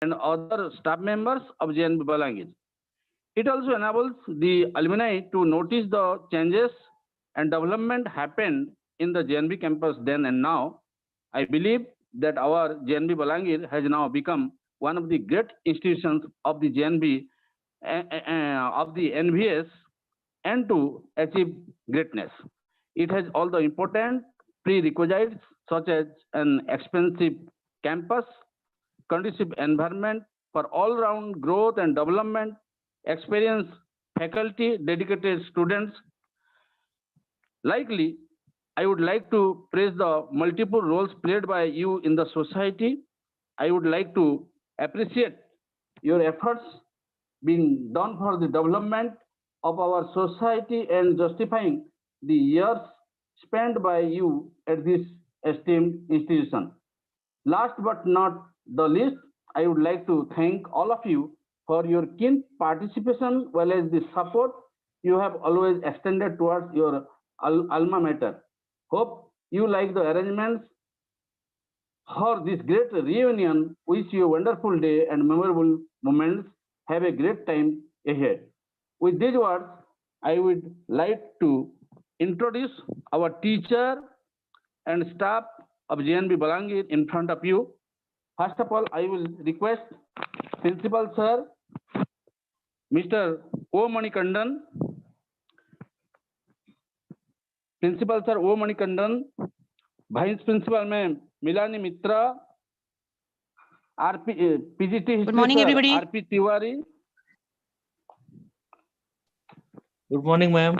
and other staff members of JNB Balangir. It also enables the alumni to notice the changes and development happened in the JNB campus then and now. I believe that our JNB Balangir has now become one of the great institutions of the JNB of the NVS and to achieve greatness. It has all the important prerequisites such as an expensive campus, conducive environment for all-round growth and development, experienced faculty, dedicated students. Likely, I would like to praise the multiple roles played by you in the society. I would like to appreciate your efforts being done for the development of our society and justifying the years spent by you at this esteemed institution. Last but not the least, I would like to thank all of you for your keen participation, well as the support you have always extended towards your alma mater. Hope you like the arrangements for this great reunion. Wish you a wonderful day and memorable moments. Have a great time ahead. With these words, I would like to introduce our teacher and staff of JNB Balangir in front of you. First of all, I will request Principal Sir, Mr. O. Manikandan, Principal Sir O. Manikandan, Vice Principal Ma'am Milani Mitra, PGT History Good morning, Sir everybody. RP Tiwari. Good morning, ma'am.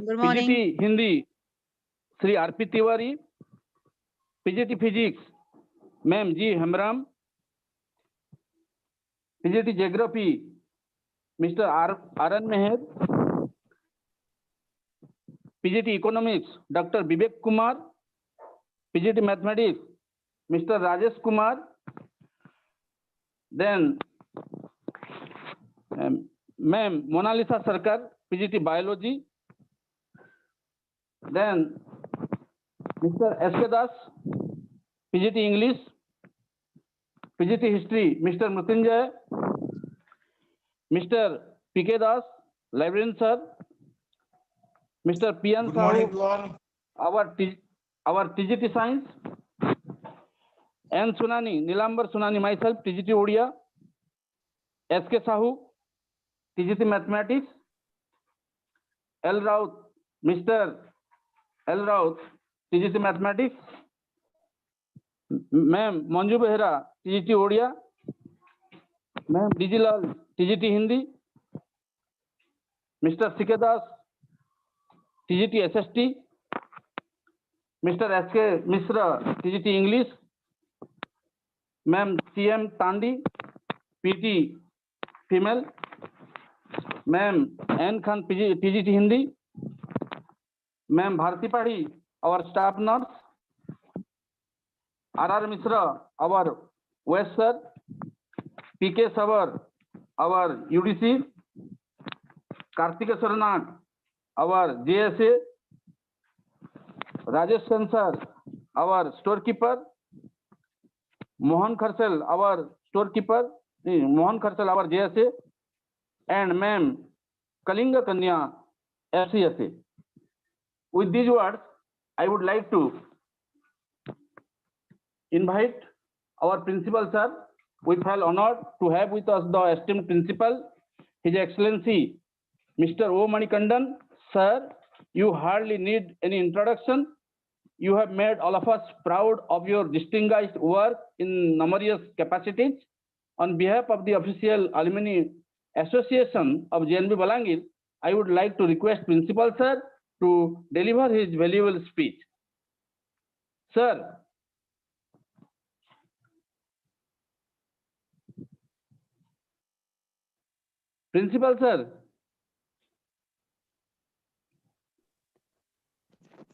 Good morning. PGT Hindi Sri RP Tiwari. PGT Physics Ma'am G Hamram. PGT Geography Mr. Aran Meher. PGT Economics Dr. Vivek Kumar. PGT Mathematics Mr. Rajesh Kumar. Then Ma'am Mona Lisa Sarkar, PGT Biology. Then Mr. S.K. Das, PGT English. PGT History Mr. Mrityunjay. Mr. P.K. Das, Librarian Sir. Mr. P.N. Good morning to all. Our TGT Science. N. Sunani, Nilambar Sunani, myself, TGT Odia. S.K. Sahu, TGT Mathematics. L. Raut, Mr. L. Raut, TGT Mathematics. Ma'am Manju Behra, TGT Odia. Ma'am Dijilal, TGT Hindi. Mr. C.K. Das, TGT SST. Mr. S.K. Misra, TGT English. Ma'am C.M. Tandi, PT Female. Ma'am N. Khan, TGT Hindi. Ma'am Bharti Padi, our staff nurse. R.R. Misra, our West Sir. P.K. Savar, our UDC. Kartika Saranat, our JSA. Rajesh Kansar, our storekeeper. Mohan Kharsel, our storekeeper. Mohan Kharsel, our JSA. And Ma'am Kalinga Kanya, FCSA. With these words, I would like to invite our Principal Sir. We feel honored to have with us the esteemed Principal, His Excellency Mr. O. Manikandan. Sir, you hardly need any introduction. You have made all of us proud of your distinguished work in numerous capacities. On behalf of the official Alumni Association of JNB Balangir, I would like to request Principal Sir to deliver his valuable speech. Sir. Principal Sir.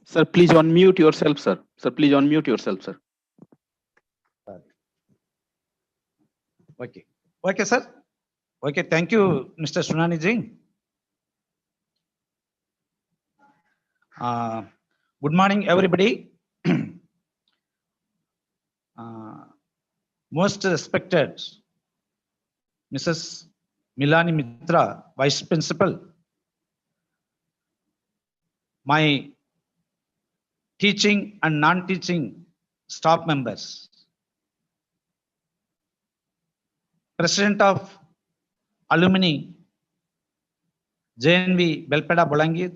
Sir, please unmute yourself, sir. Sir, please unmute yourself, sir. Okay. Okay, sir. Okay, thank you, Mr. Sunani ji. Good morning, everybody. most respected Mrs. Milani Mitra, Vice Principal, my teaching and non-teaching staff members, President of Alumni, JNV Belpeda Bolangir,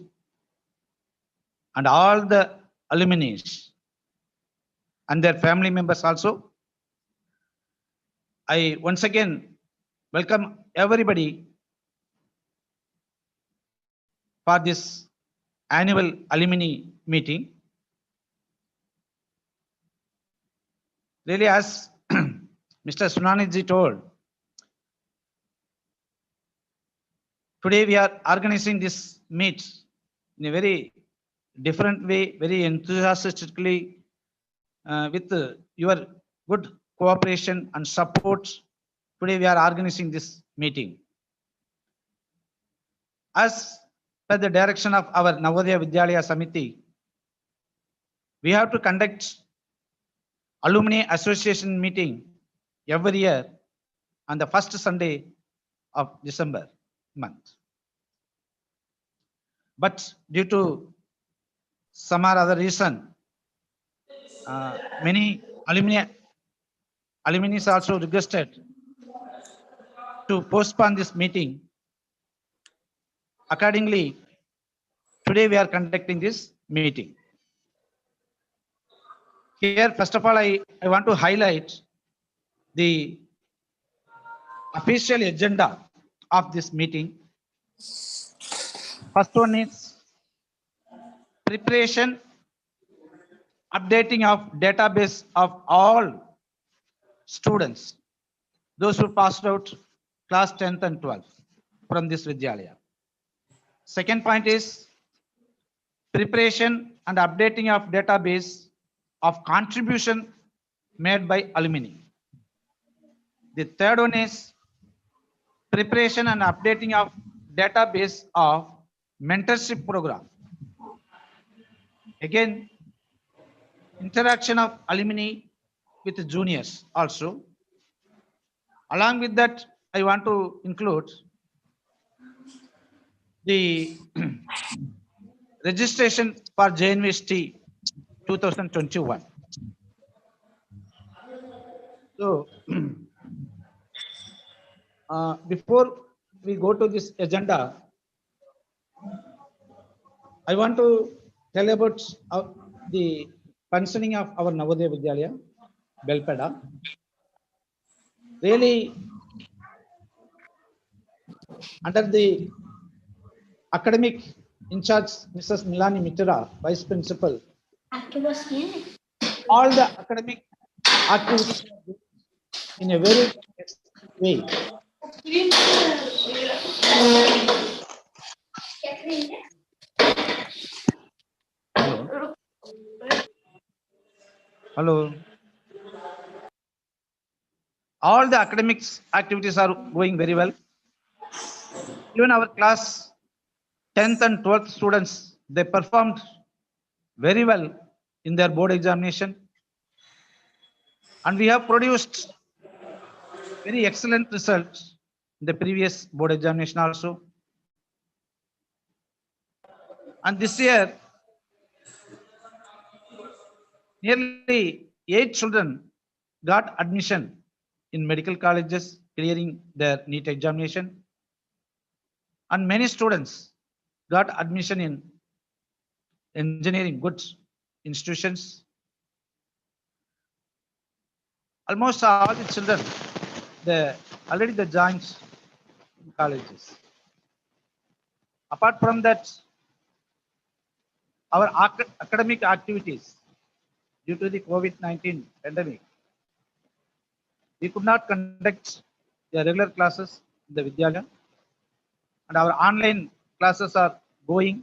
and all the alumni and their family members also. I once again welcome everybody for this annual alumni meeting. Really, as Mr. Sunaniji told, today we are organizing this meet in a very different way, very enthusiastically, with your good cooperation and support. Today we are organizing this meeting. As per the direction of our Navodaya Vidyalaya Samiti, we have to conduct Alumni Association meeting every year on the first Sunday of December month. But due to some or other reason, many alumni also requested to postpone this meeting. Accordingly, today we are conducting this meeting. Here, first of all, I want to highlight the official agenda of this meeting. First one is preparation, updating of database of all students, those who passed out class 10th and 12th from this Vidyalaya. Second point is preparation and updating of database of contribution made by alumni. The third one is preparation and updating of database of mentorship program. Again, interaction of alumni with juniors also. Along with that, I want to include the registration for JNVST 2021. So, before we go to this agenda, I want to tell about the functioning of our Navodaya Vidyalaya, Belpeda. Really, under the academic in charge, Mrs. Milani Mitra, Vice Principal, all the academic activities in a very way. Hello. All the academics activities are going very well. Even our class 10th and 12th students, they performed very well in their board examination. And we have produced very excellent results in the previous board examination also. And this year, nearly 8 children got admission in medical colleges, clearing their NEET examination. And many students got admission in engineering good institutions. Almost all the children, they already joined colleges. Apart from that, our academic activities, due to the COVID-19 pandemic, we could not conduct the regular classes in the Vidyalaya, and our online classes are going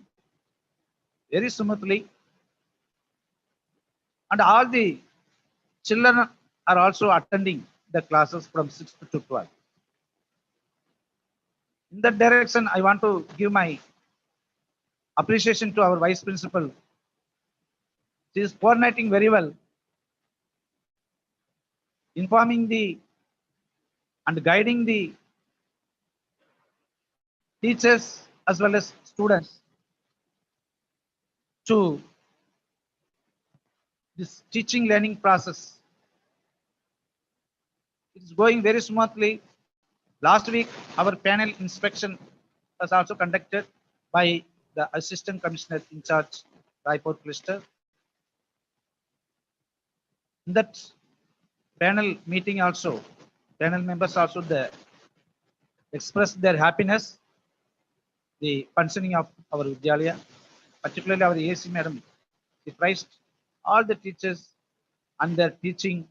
very smoothly, and all the children are also attending the classes from 6th to 12th. In that direction, I want to give my appreciation to our Vice Principal. She is coordinating very well informing the and guiding the teachers as well as students to this teaching learning process. It is going very smoothly. Last week, our panel inspection was also conducted by the Assistant Commissioner in charge, Raipur Cluster. In that panel meeting also, panel members also expressed their happiness, the functioning of our Vidyalaya, particularly our AC madam. She praised all the teachers and their teaching.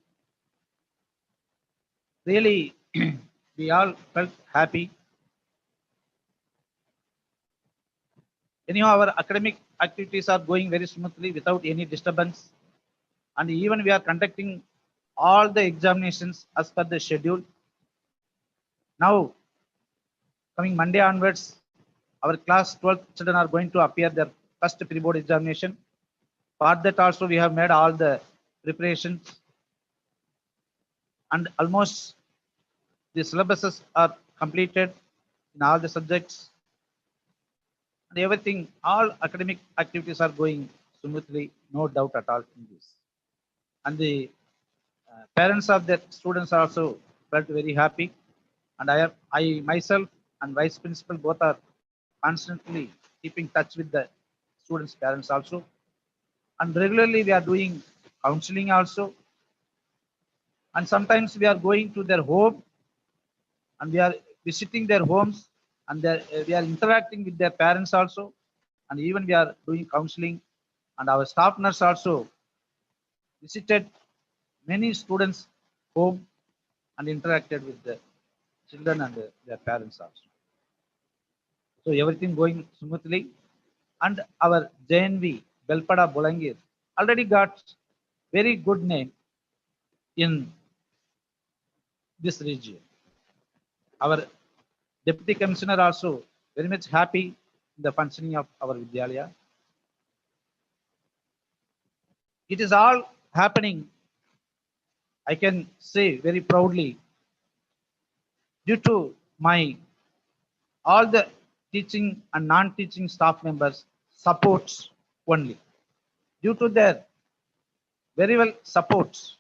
Really, we all felt happy. Anyhow, our academic activities are going very smoothly without any disturbance. And even we are conducting all the examinations as per the schedule. Now, coming Monday onwards, our class 12th children are going to appear their first pre-board examination. For that also, we have made all the preparations. And almost the syllabuses are completed in all the subjects. And everything, all academic activities are going smoothly, no doubt at all in this. And the parents of the students also felt very happy. And I myself and vice principal both are constantly keeping touch with the students' parents also. And regularly we are doing counseling also. And sometimes we are going to their home and we are visiting their homes and we are interacting with their parents also. And even we are doing counseling, and our staff nurse also visited many students' home and interacted with the children and their parents also. So everything going smoothly. And our JNV, Belpada Bolangir, already got very good name in this region. Our Deputy Commissioner also very much happy in the functioning of our Vidyalaya. It is all happening, I can say very proudly, due to my all the teaching and non-teaching staff members supports only. Due to their very well supports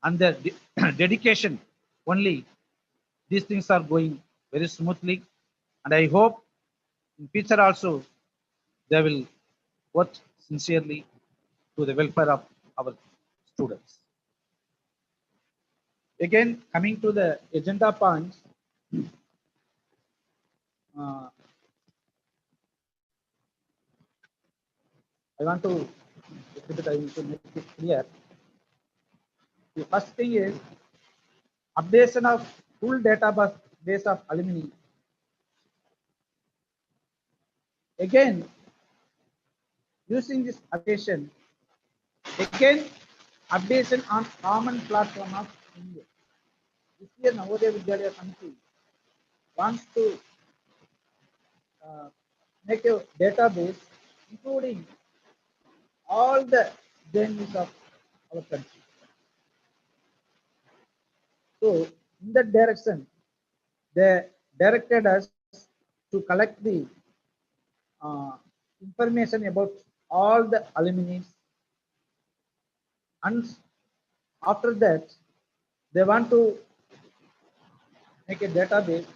and their dedication only, these things are going very smoothly. And I hope in future also they will work sincerely to the welfare of our students. Again, coming to the agenda points, uh, I want to I need to make it clear. The first thing is updation of full database of alumni. Again, using this updation, again updation on common platform of India. This year Navodaya Vidyalaya Committee wants to make a database including all the journeys of our country. So in that direction, they directed us to collect the information about all the alumni, and after that they want to make a database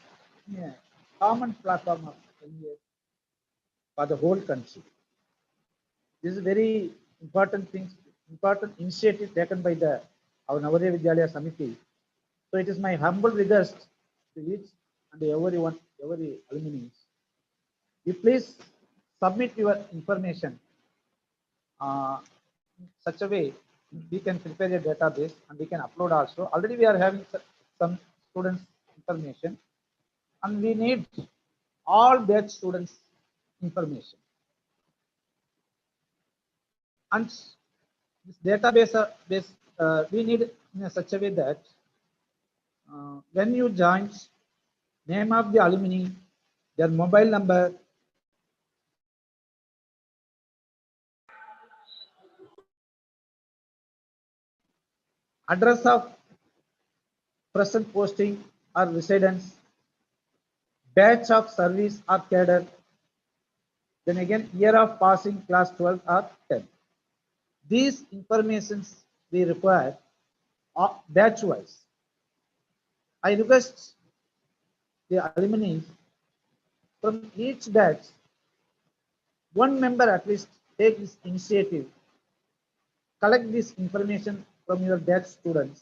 in a common platform of India for the whole country. This is very important thing, important initiative taken by the our Navodaya Vidyalaya Samiti. So it is my humble request to each and everyone, every alumni. You please submit your information in such a way we can prepare a database and we can upload also. Already we are having some students information and we need all batch students information. And this database we need in such a way that when you join, name of the alumni, their mobile number, address of present posting or residence, batch of service or cadre, then again year of passing class 12 or 10. These informations we require are batch wise. I request the alumni from each batch, one member at least take this initiative, collect this information from your batch students,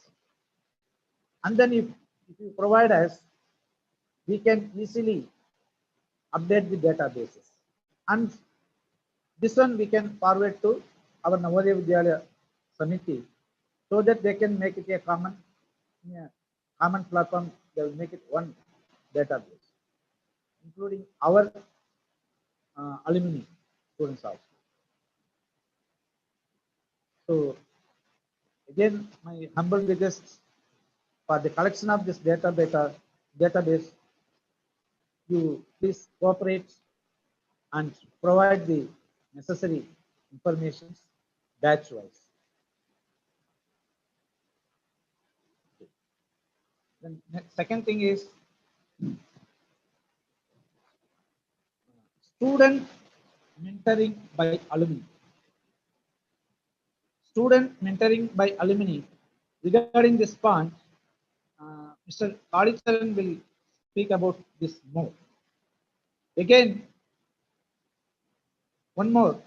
and then if you provide us, we can easily update the databases. And this one we can forward to our Navodaya Vidyalaya Samiti so that they can make it a common platform. They will make it one database, including our alumni students also. So again, my humble request for the collection of this database, you please cooperate and provide the necessary information batch wise. Then second thing is student mentoring by alumni. Student mentoring by alumni. Regarding this point, Mr. Kalicharan will speak about this more. Again, one more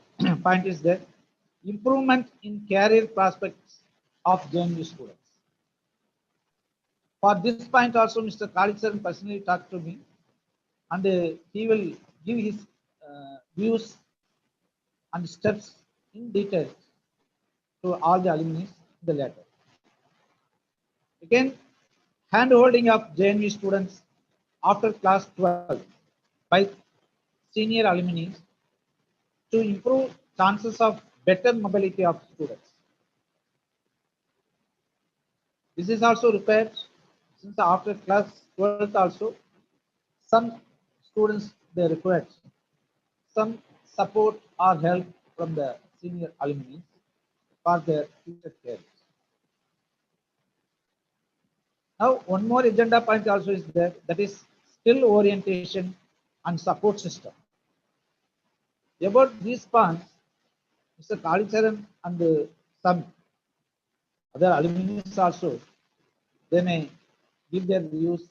point is that improvement in career prospects of JNAAB students. For this point also, Mr. Kalicharan personally talked to me, and he will give his views and steps in detail to all the alumni in the letter. Again, hand-holding of JNV students after class 12 by senior alumni to improve chances of better mobility of students. This is also required since after class 12th also some students they require some support or help from the senior alumni for their future careers. Now, one more agenda point also is there, that is skill orientation and support system. About these points, Mr. Kalicharan and some other alumni also, they may give their views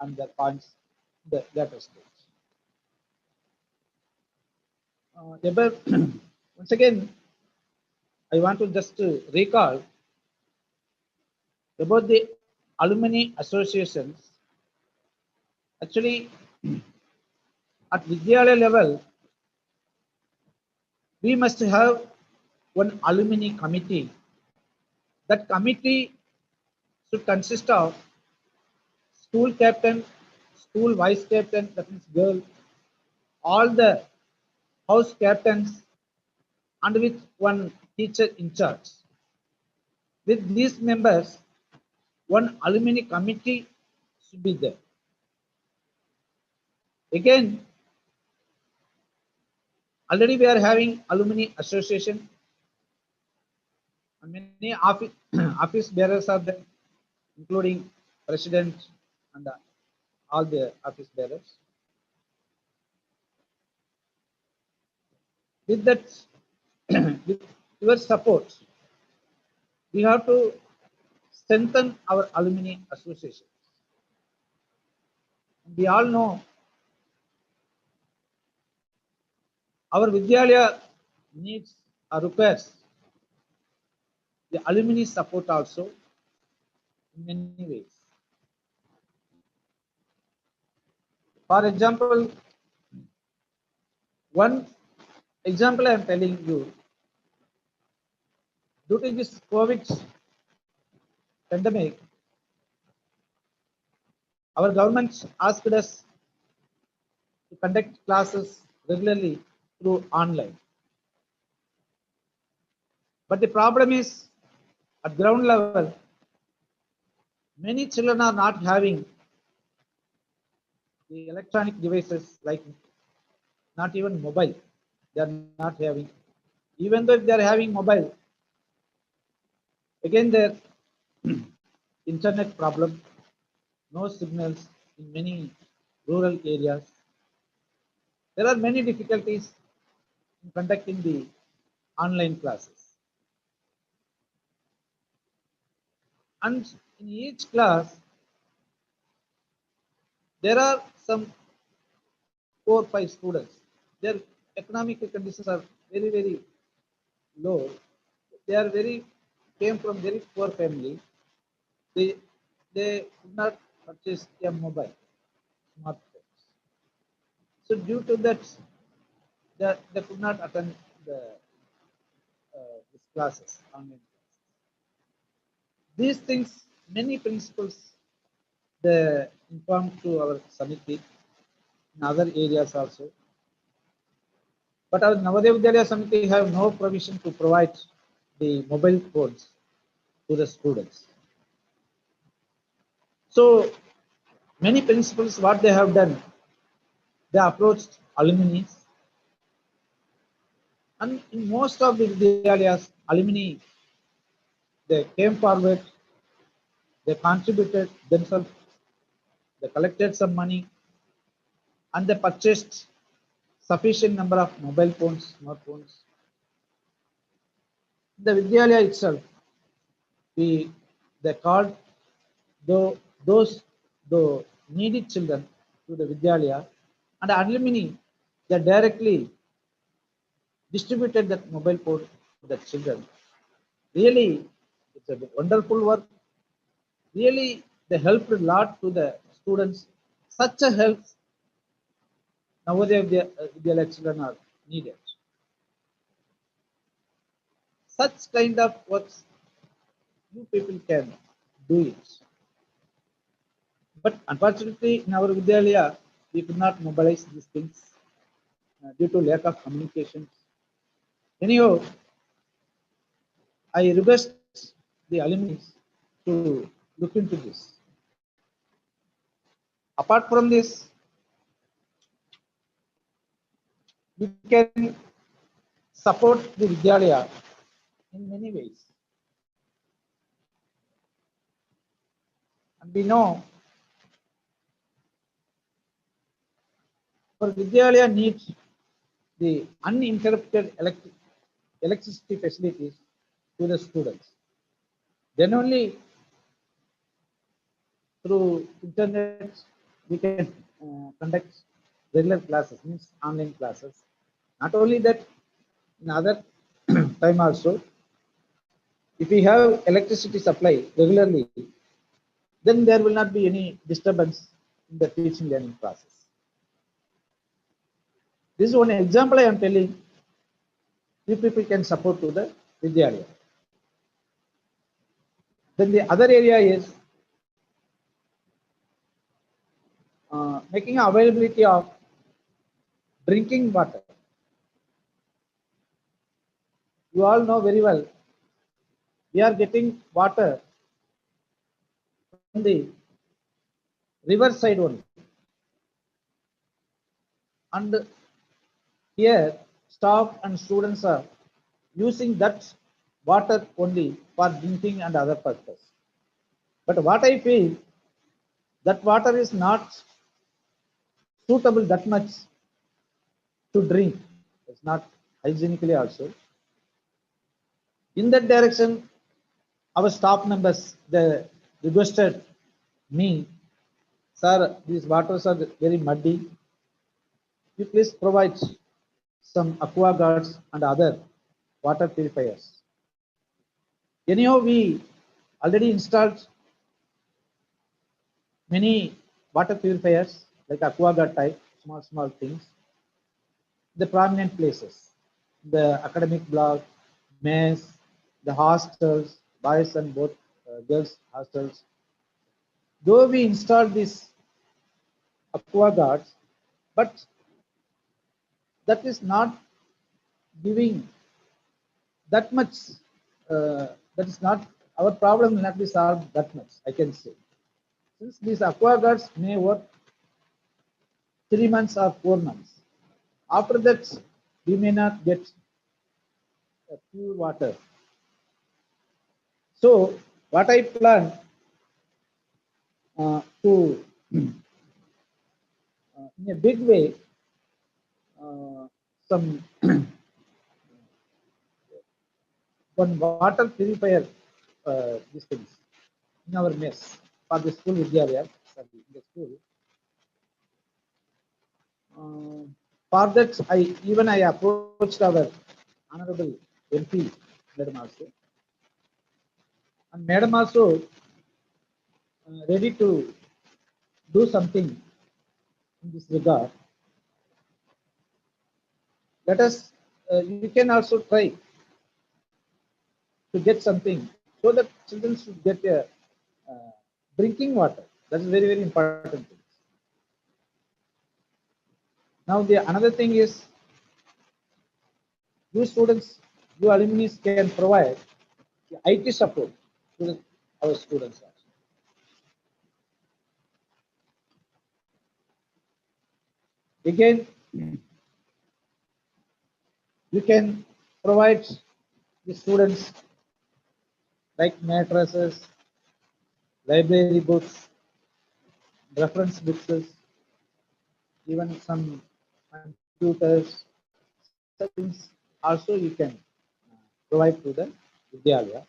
and their points in the later stage. About, once again, I want to just recall about the alumni associations. Actually, at Vidyalaya level, we must have one alumni committee. That committee should consist of school captain, school vice captain, that means girl, all the house captains, and with one teacher in charge. With these members, one alumni committee should be there. Again, already we are having alumni association, and many office bearers are there, including president and all the office bearers. With that, with your support, we have to strengthen our alumni association. We all know our Vidyalaya needs or requires the alumni support also in many ways. For example, one example I am telling you, due to this COVID pandemic, our government asked us to conduct classes regularly through online. But the problem is, at ground level, many children are not having the electronic devices, like not even mobile. They are not having. Even though if they are having mobile, again their internet problem, no signals in many rural areas. There are many difficulties in conducting the online classes. And in each class, there are some 4 or 5 students. Their economic conditions are very, very low. They are very came from very poor family. They they could not purchase a mobile smartphones. So due to that, they could not attend the these classes online. These things, many principles, they informed to our Samiti in other areas also. But our Navodaya Vidyalaya Samiti have no provision to provide the mobile phones to the students. So many principals, what they have done, they approached alumni, and in most of the Vidyalayas, alumni, they came forward, they contributed themselves, they collected some money, and they purchased sufficient number of mobile phones, smartphones. The Vidyalaya itself, they called those the needy children to the Vidyalaya, and alumni, they directly distributed that mobile phone to the children. Really, it's a wonderful work. Really, they helped a lot to the students. Such a help nowadays Vidyalaya children are needed. Such kind of works you people can do it. But unfortunately, in our Vidyalaya, we could not mobilize these things due to lack of communication. Anyhow, I request the alumni to look into this. Apart from this, we can support the Vidyalaya in many ways. And we know our Vidyalaya needs the uninterrupted electricity facilities to the students. Then only through internet we can conduct regular classes, means online classes. Not only that, in other time also, if we have electricity supply regularly, then there will not be any disturbance in the teaching learning process. This is one example I am telling. You people can support to the Vidyalaya. Then the other area is making availability of drinking water. You all know very well, we are getting water from the river side only. And here, staff and students are using that water only for drinking and other purpose. But what I feel, that water is not suitable that much to drink. It's not hygienically also. In that direction, our staff members, they requested me, sir, these waters are very muddy. You please provide some aqua guards and other water purifiers. Anyhow, we already installed many water purifiers like aqua guard type, small things, the prominent places, the academic block, mess, the hostels, boys and both girls hostels. Though we installed these aqua guards, but that is not giving that much. That is not our problem. Will not be solved that much, I can say. Since these aqua guards may work 3 months or 4 months, after that we may not get pure water. So what I plan, to in a big way some one water purifier these things in our mess for the school Vidyalaya, sorry, in the school. For that, I approached our honorable MP, Madam also, and Madam also ready to do something in this regard. Let us, you can also try to get something so that children should get a drinking water. That's very, very important thing. Now, the another thing is, you students, you alumni can provide the IT support to our students also. Again, you can provide the students like mattresses, library books, reference books, even some computers, such things also you can provide to the Vidyalaya.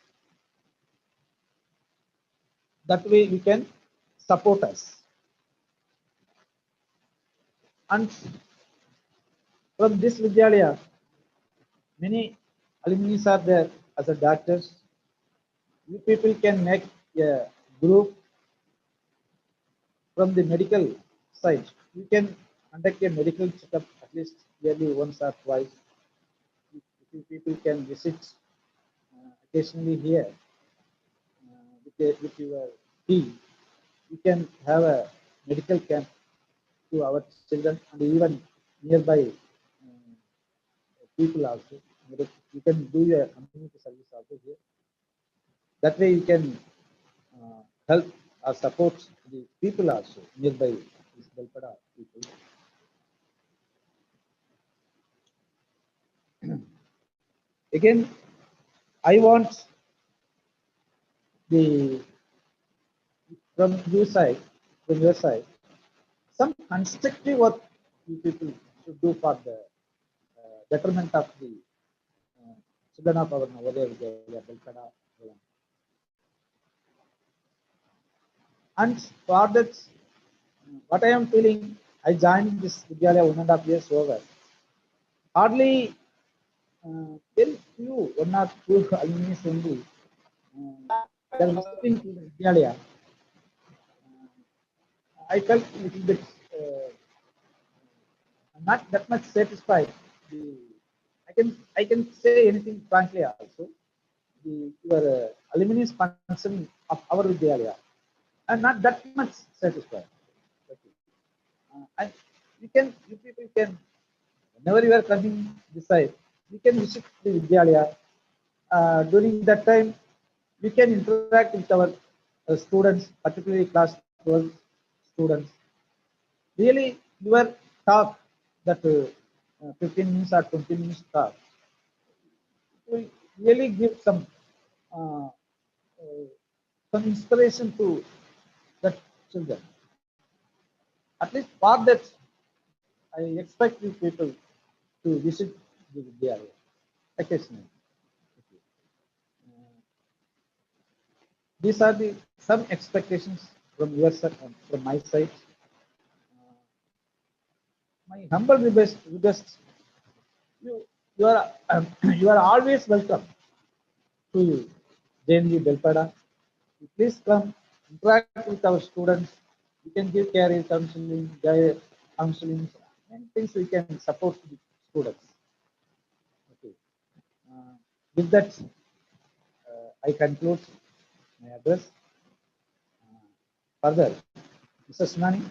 That way you can support us. And from this Vidyalaya, many alumni are there as a doctors. You people can make a group from the medical side. You can conduct a medical checkup at least yearly once or twice. If you people can visit occasionally here with your team, you can have a medical camp to our children and even nearby people also. You can do your community service also here. That way you can help or support the people also nearby these Belpada people. Again, I want the from your side, some constructive work you people should do for the betterment of the children of our Navodaya Vidyalaya, Belpada. And for that, what I am feeling, I joined this Vidyalaya 1.5 years over. Hardly very few, one or two alumni only. They are visiting to the Vidyalaya. I felt a little bit not that much satisfied. I can say anything frankly also. Your alumni function of our Vidyalaya are not that much satisfied. Okay. And you people can, whenever you are coming this side, you can visit the Vidyalaya. During that time, we can interact with our students, particularly class 12 students. Really, your talk, that 15 minutes or 20 minutes talk, will really give uh, some inspiration to the children. At least for that, I expect you people to visit the Vidyalaya occasionally. These are the some expectations from your side, from my side. My humble request, you are you are always welcome to JNAAB Belpada. Please come interact with our students. We can give career counseling, counseling, many things we can support the students. Okay. With that, I conclude my address. Further, Mr. Sunani.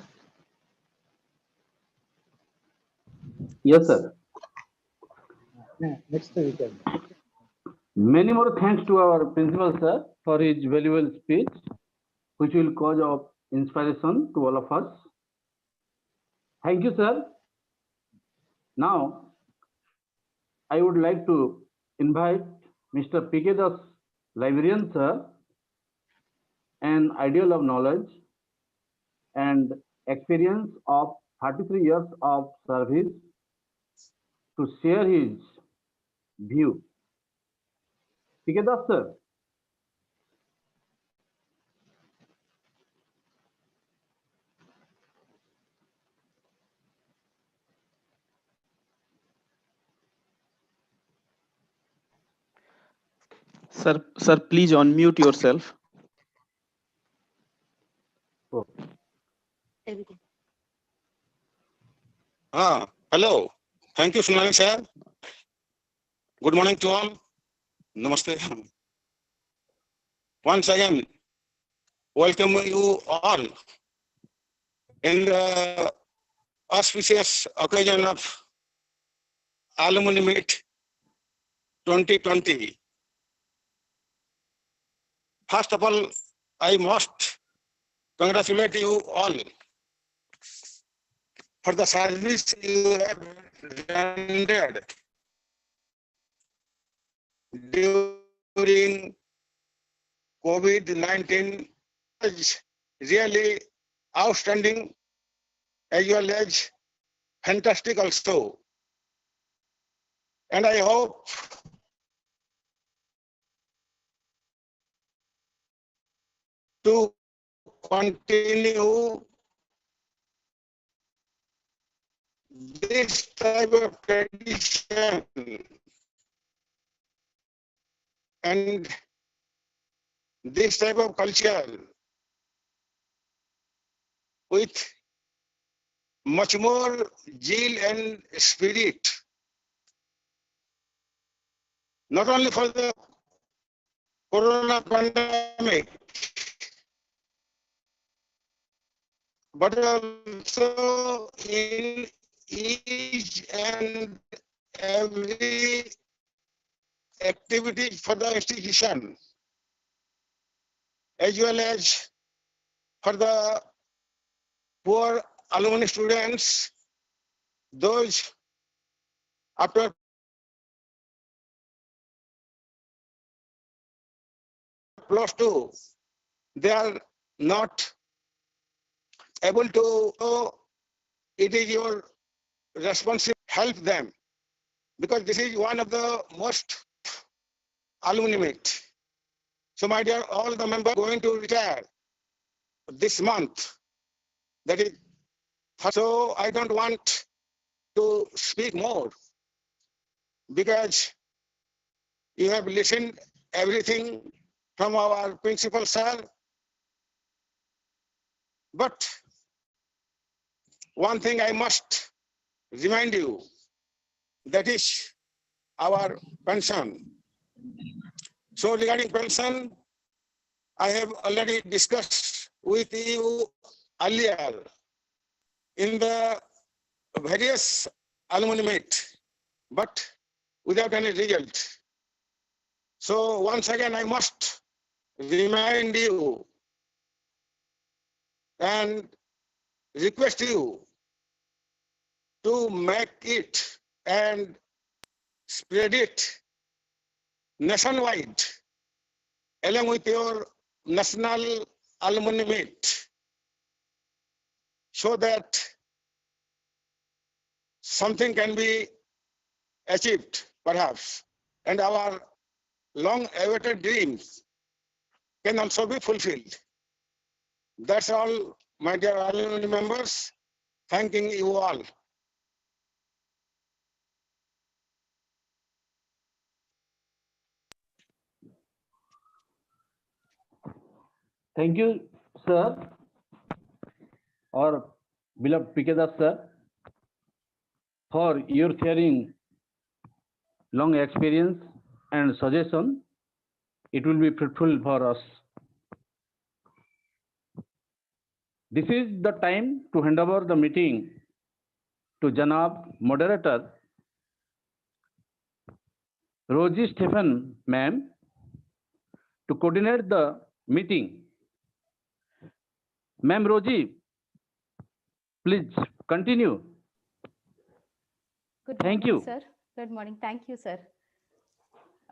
Yes, sir. Next we can. Many more thanks to our principal, sir, for his valuable speech, which will cause of inspiration to all of us. Thank you, sir. Now, I would like to invite Mr. P.K. Das, librarian, sir, an ideal of knowledge, and experience of 33 years of service to share his view. Tikedas sir. Sir, please unmute yourself. Everything. Hello. Thank you, Sunani sir. Good morning to all. Namaste. Once again, welcome you all in the auspicious occasion of Alumni Meet 2020. First of all, I must congratulate you all for the service you have rendered during COVID-19. Is really outstanding as well as fantastic also. And I hope to continue this type of tradition and this type of culture with much more zeal and spirit, not only for the corona pandemic, but also in each and every activity for the institution, as well as for the poor alumni students, those after +2, they are not able to, so it is your responsibility to help them, because this is one of the most alumni meet. So my dear, all the members going to retire this month. That is, so I don't want to speak more, because you have listened everything from our principal sir. But one thing I must remind you, that is our pension. So regarding pension, I have already discussed with you earlier in the various alumni meet, but without any result. So once again, I must remind you and request you to make it and spread it nationwide along with your national alumni meet, so that something can be achieved perhaps, and our long awaited dreams can also be fulfilled. That's all, my dear alumni members. Thanking you all. Thank you, sir, or beloved Pikedas sir, for your sharing long experience and suggestion. It will be fruitful for us. This is the time to hand over the meeting to JNAAB moderator Rosie Stephen, ma'am, to coordinate the meeting. Ma'am Rosie, please continue. Good Thank morning, you. sir. Good morning. Thank you, sir.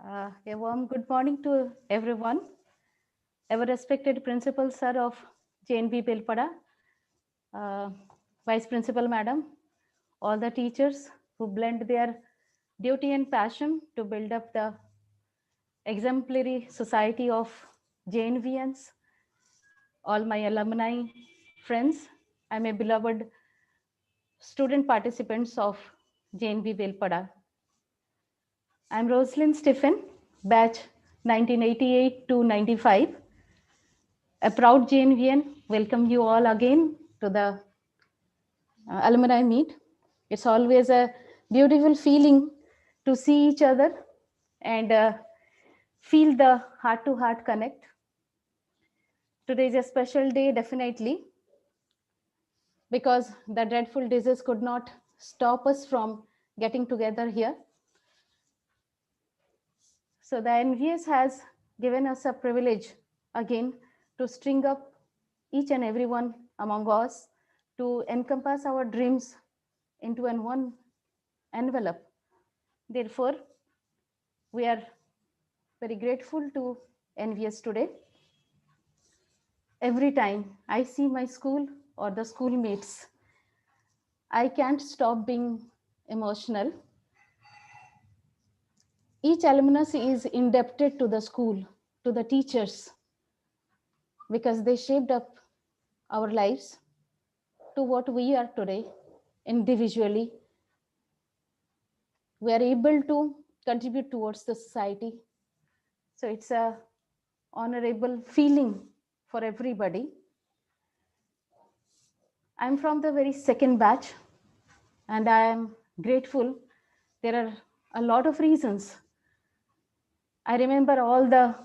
A warm good morning to everyone. Ever respected principal, sir, of JNB Belpada, Vice Principal Madam, all the teachers who blend their duty and passion to build up the exemplary society of JNVNs, all my alumni friends, and my beloved student participants of JNV Velpada. I'm Rosalind Stephen, batch 1988 to 95. A proud JNVN, welcome you all again to the alumni meet. It's always a beautiful feeling to see each other and feel the heart-to-heart connect. Today is a special day, definitely, because the dreadful disease could not stop us from getting together here. So the NVS has given us a privilege again to string up each and every one among us to encompass our dreams into one envelope. Therefore, we are very grateful to NVS today. Every time I see my school or the schoolmates, I can't stop being emotional. Each alumnus is indebted to the school, to the teachers, because they shaped up our lives to what we are today individually. We are able to contribute towards the society. So it's a honorable feeling for everybody. I'm from the very second batch, and I am grateful. There are a lot of reasons. I remember all the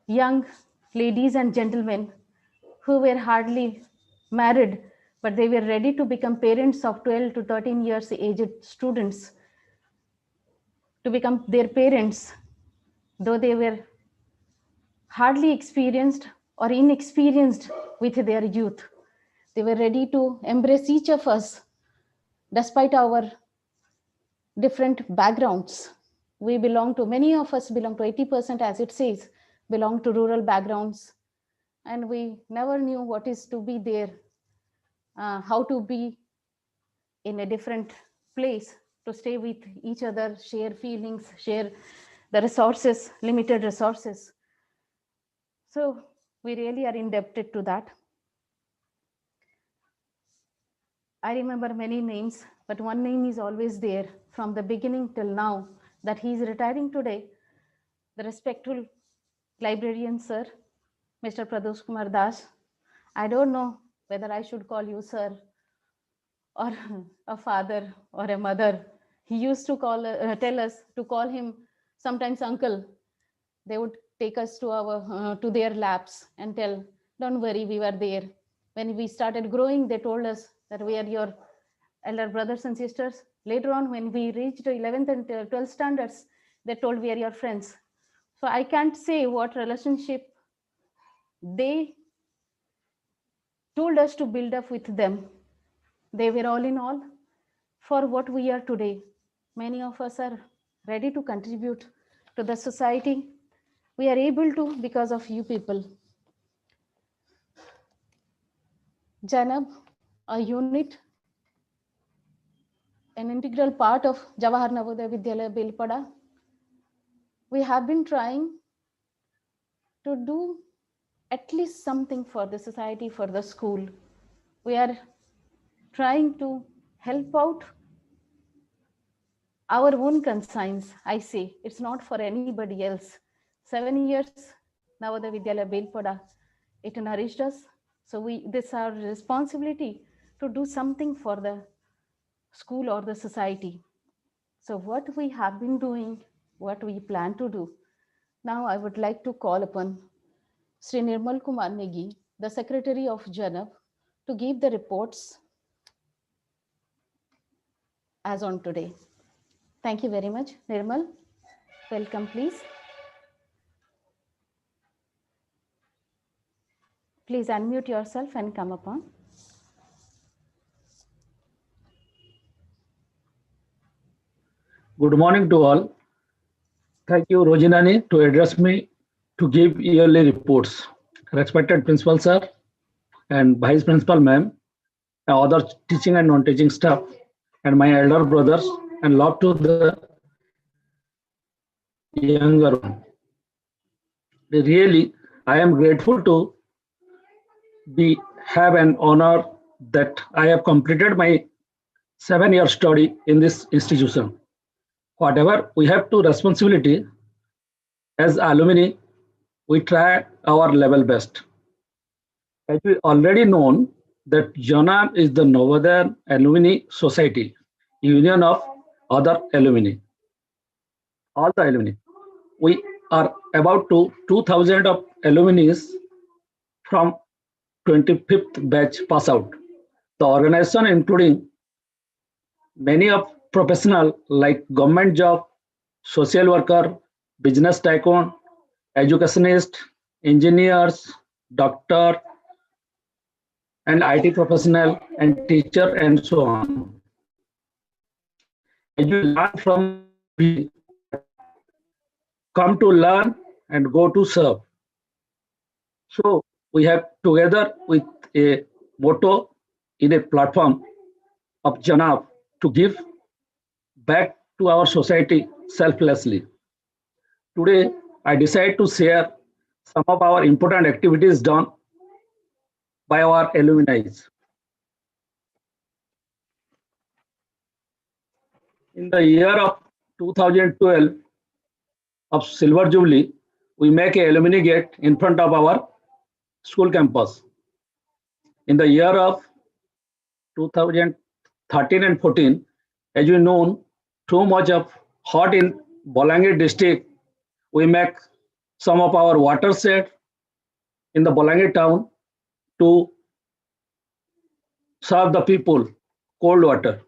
young ladies and gentlemen who were hardly married, but they were ready to become parents of 12 to 13 years aged students, to become their parents, though they were hardly experienced or inexperienced with their youth. They were ready to embrace each of us despite our different backgrounds. We belong to, many of us belong to 80%, as it says, belong to rural backgrounds. And we never knew what is to be there, how to be in a different place, to stay with each other, share feelings, share the resources, limited resources. So we really are indebted to that. I remember many names, but one name is always there from the beginning till now, that he is retiring today, the respectful librarian, sir, Mr. Pradosh Kumar Das. I don't know whether I should call you sir or a father or a mother. He used to tell us to call him sometimes uncle. They would take us to their labs and tell, don't worry, we were there. When we started growing, they told us that we are your elder brothers and sisters. Later on, when we reached 11th and 12th standards, they told we are your friends. So I can't say what relationship they told us to build up with them. They were all in all for what we are today. Many of us are ready to contribute to the society. We are able to because of you people. JNAAB, a unit, an integral part of Jawahar Navodaya Vidyalaya Belpada. We have been trying to do at least something for the society, for the school. We are trying to help out our own conscience. I say it's not for anybody else. 7 years Navodaya Vidyalaya Belpada, it nourished us. So this is our responsibility to do something for the school or the society. So what we have been doing, what we plan to do. Now I would like to call upon Sri Nirmal Kumar Negi, the Secretary of JNAAB, to give the reports as on today. Thank you very much. Nirmal, welcome please. Please unmute yourself and come upon. Good morning to all. Thank you, Rojinani, to address me to give yearly reports. Respected Principal Sir and Vice Principal Ma'am, other teaching and non-teaching staff, and my elder brothers, and love to the younger one. Really, I am grateful to have an honor that I have completed my 7-year study in this institution. Whatever we have to responsibility as alumni, we try our level best. As we already known that JNAAB is the Northern Alumni Society, union of other alumni, all the alumni. We are about to 2,000 of alumni from 25th batch pass out. The organization including many of professional like government job, social worker, business tycoon, educationist, engineers, doctor, and IT professional and teacher and so on. As you learn from come to learn and go to serve. So we have together with a motto in a platform of JNAAB to give back to our society selflessly. Today, I decide to share some of our important activities done by our alumni. In the year of 2012 of Silver Jubilee, we make a alumni gate in front of our school campus. In the year of 2013 and 14, as you know, too much of hot in Bolangir district, we make some of our watershed in the Bolangir town to serve the people cold water.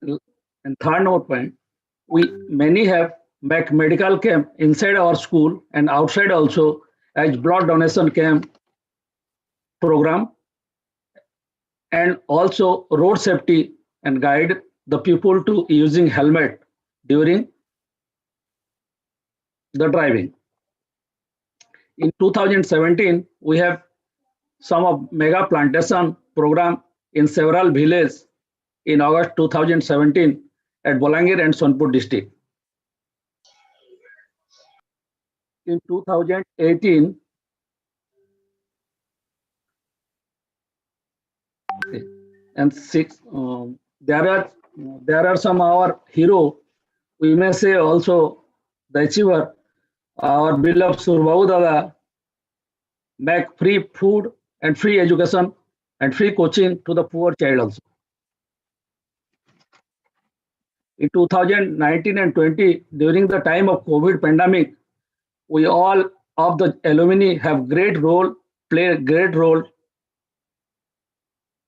And third note point, we many have make medical camp inside our school and outside also as blood donation camp program, and also road safety and guide the people to using helmet during the driving. In 2017, we have some of mega plantation program in several villages in August 2017 at Bolangir and Sonpur district. In 2018, and there are some our hero, we may say also the achiever, our beloved Surbahu Dada, make free food and free education and free coaching to the poor child also. In 2019 and 20, during the time of COVID pandemic, we all of the alumni have play a great role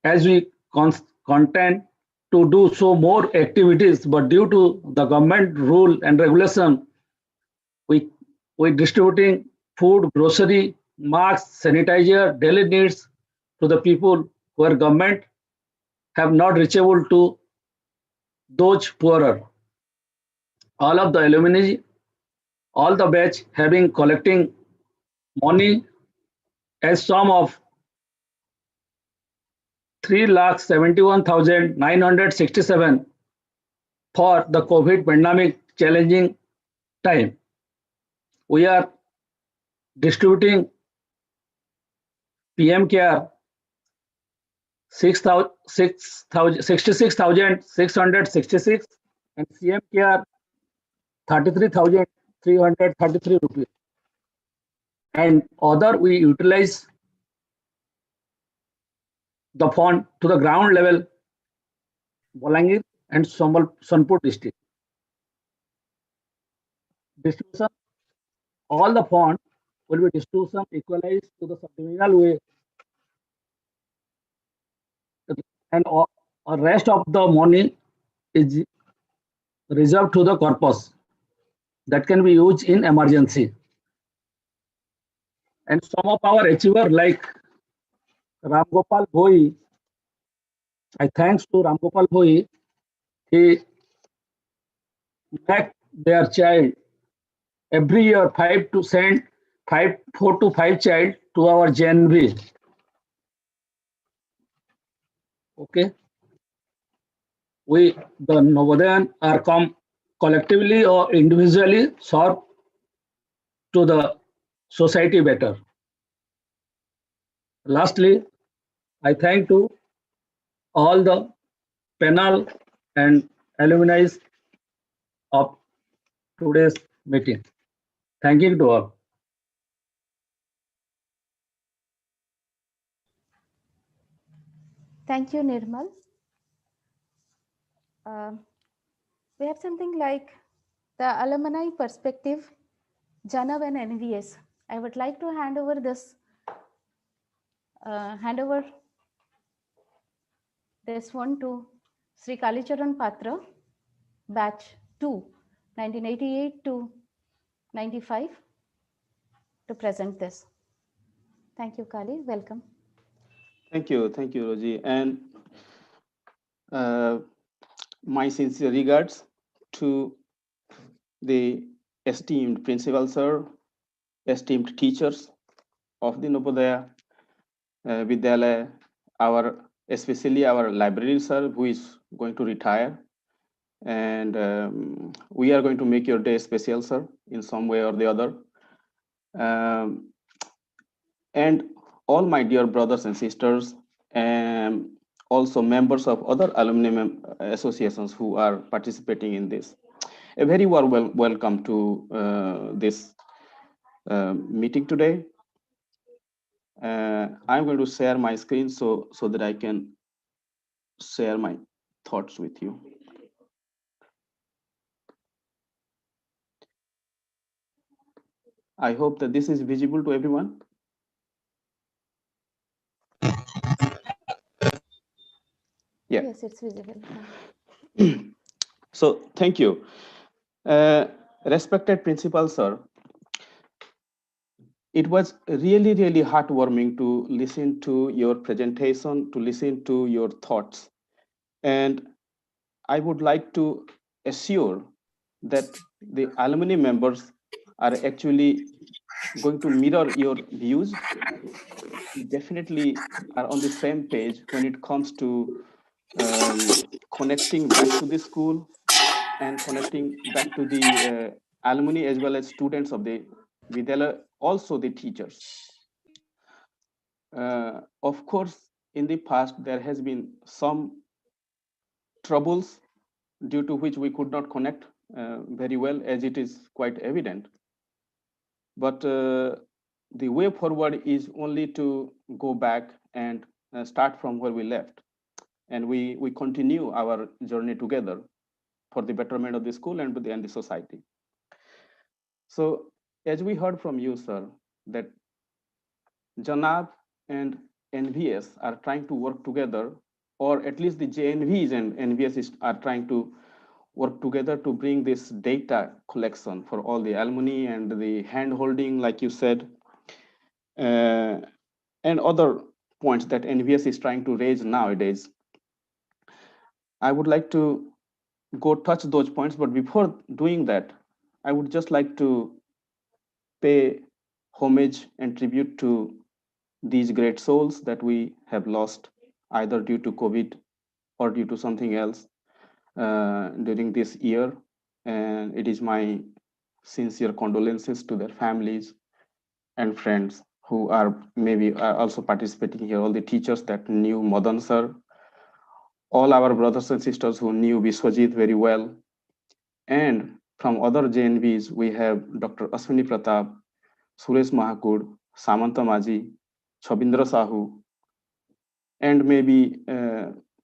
as we content to do so more activities, but due to the government rule and regulation, we distributing food, grocery, masks, sanitizer, daily needs to the people where government have not reachable to those poorer. All of the alumni, all the batch having collecting money as sum of 3,71,967 for the COVID pandemic challenging time. We are distributing PM Care 66,666 and CM Care 33,333 rupees. And other we utilize the fund to the ground level, Bolangir and Sonpur district. Distribution, all the fund will be distribution equalized to the subdivisional way, and rest of the money is reserved to the corpus that can be used in emergency. And some of our achiever like Ram Gopal Bhoi, I thanks to Ram Gopal Bhoi, he make their child every year 4 to 5 child to our JNB. Okay, we the Novodayan are come collectively or individually serve to the society better. Lastly, I thank to all the panel and alumni of today's meeting. Thank you to all. Thank you, Nirmal. We have something like the alumni perspective, JNAAB and NVS. I would like to hand over this one to Sri Kalicharan Patra, batch 2, 1988 to 95, to present this. Thank you, Kali. Welcome. Thank you, Roji. And my sincere regards to the esteemed principal sir, esteemed teachers of the Navodaya Vidyalaya, especially our library sir, who is going to retire. And we are going to make your day special, sir, in some way or the other. And all my dear brothers and sisters, and also members of other alumni associations who are participating in this. A very warm welcome to this meeting today. I'm going to share my screen so that I can share my thoughts with you. I hope that this is visible to everyone. Yeah. Yes, it's visible. So thank you. Respected principal sir, it was really, really heartwarming to listen to your presentation, to listen to your thoughts. And I would like to assure that the alumni members are actually going to mirror your views. We definitely are on the same page when it comes to connecting back to the school and connecting back to the alumni as well as students of the Vidyalaya, also the teachers. Of course, in the past, there has been some troubles due to which we could not connect very well, as it is quite evident. But the way forward is only to go back and start from where we left. And we continue our journey together for the betterment of the school and the society. So as we heard from you, sir, that JNAAB and NVS are trying to work together, or at least the JNVs and NVS are trying to work together to bring this data collection for all the alumni and the hand holding, like you said, and other points that NVS is trying to raise nowadays. I would like to go touch those points, but before doing that, I would just like to pay homage and tribute to these great souls that we have lost either due to COVID or due to something else during this year. And it is my sincere condolences to their families and friends who are maybe also participating here, all the teachers that knew Madan sir, all our brothers and sisters who knew Biswajit very well. And from other JNVs, we have Dr. Aswini Pratap, Suresh Mahakud, Samanta Maji, Chabindra Sahu, and maybe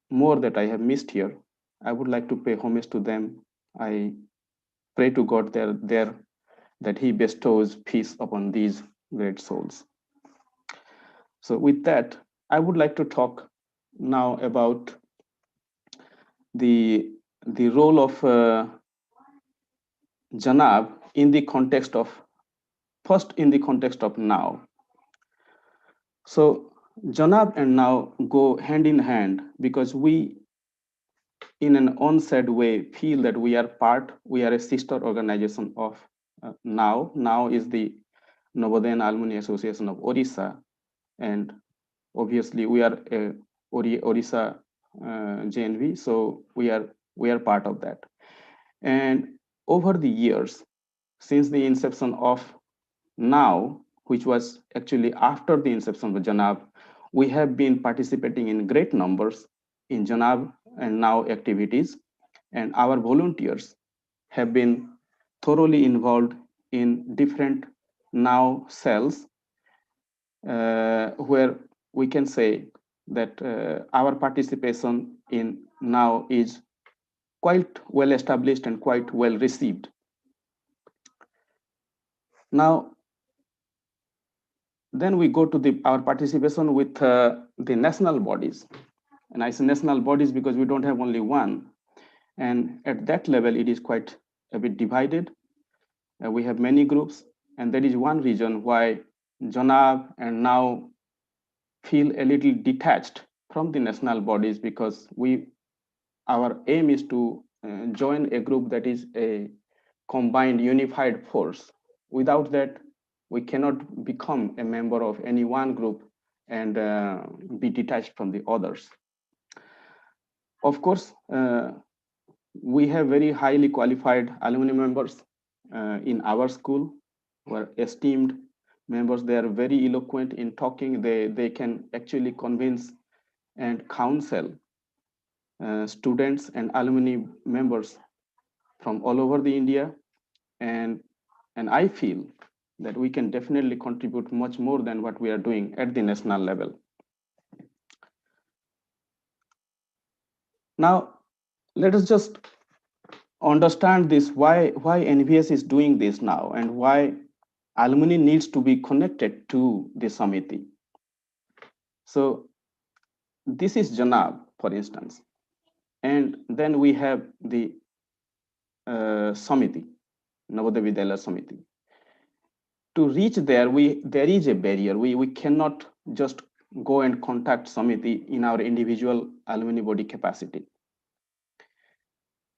more that I have missed here. I would like to pay homage to them. I pray to God there that He bestows peace upon these great souls. So with that, I would like to talk now about the role of JNAAB in the context of, first in the context of now. So JNAAB and now go hand in hand because we, in an unsaid way, feel that we are a sister organization of now. Now is the Novodayan Alumni Association of Orissa, and obviously we are a Orissa JNV, so we are part of that. And over the years, since the inception of now, which was actually after the inception of JNAAB, we have been participating in great numbers in JNAAB and now activities, and our volunteers have been thoroughly involved in different now cells, where we can say that our participation in now is quite well established and quite well received. Now, then we go to our participation with the national bodies. And I say national bodies because we don't have only one. And at that level, it is quite a bit divided. We have many groups, and that is one reason why JNAAB and now feel a little detached from the national bodies, because our aim is to join a group that is a combined, unified force. Without that, we cannot become a member of any one group and be detached from the others. Of course, we have very highly qualified alumni members in our school who are esteemed members. They are very eloquent in talking. They can actually convince and counsel students and alumni members from all over the India. And I feel that we can definitely contribute much more than what we are doing at the national level. Now, let us just understand this, why NVS is doing this now and why alumni needs to be connected to the Samiti. So this is JNAAB, for instance. And then we have the Samiti, Navodaya Vidyalaya Samiti. To reach there, there is a barrier. We cannot just go and contact Samiti in our individual alumni body capacity,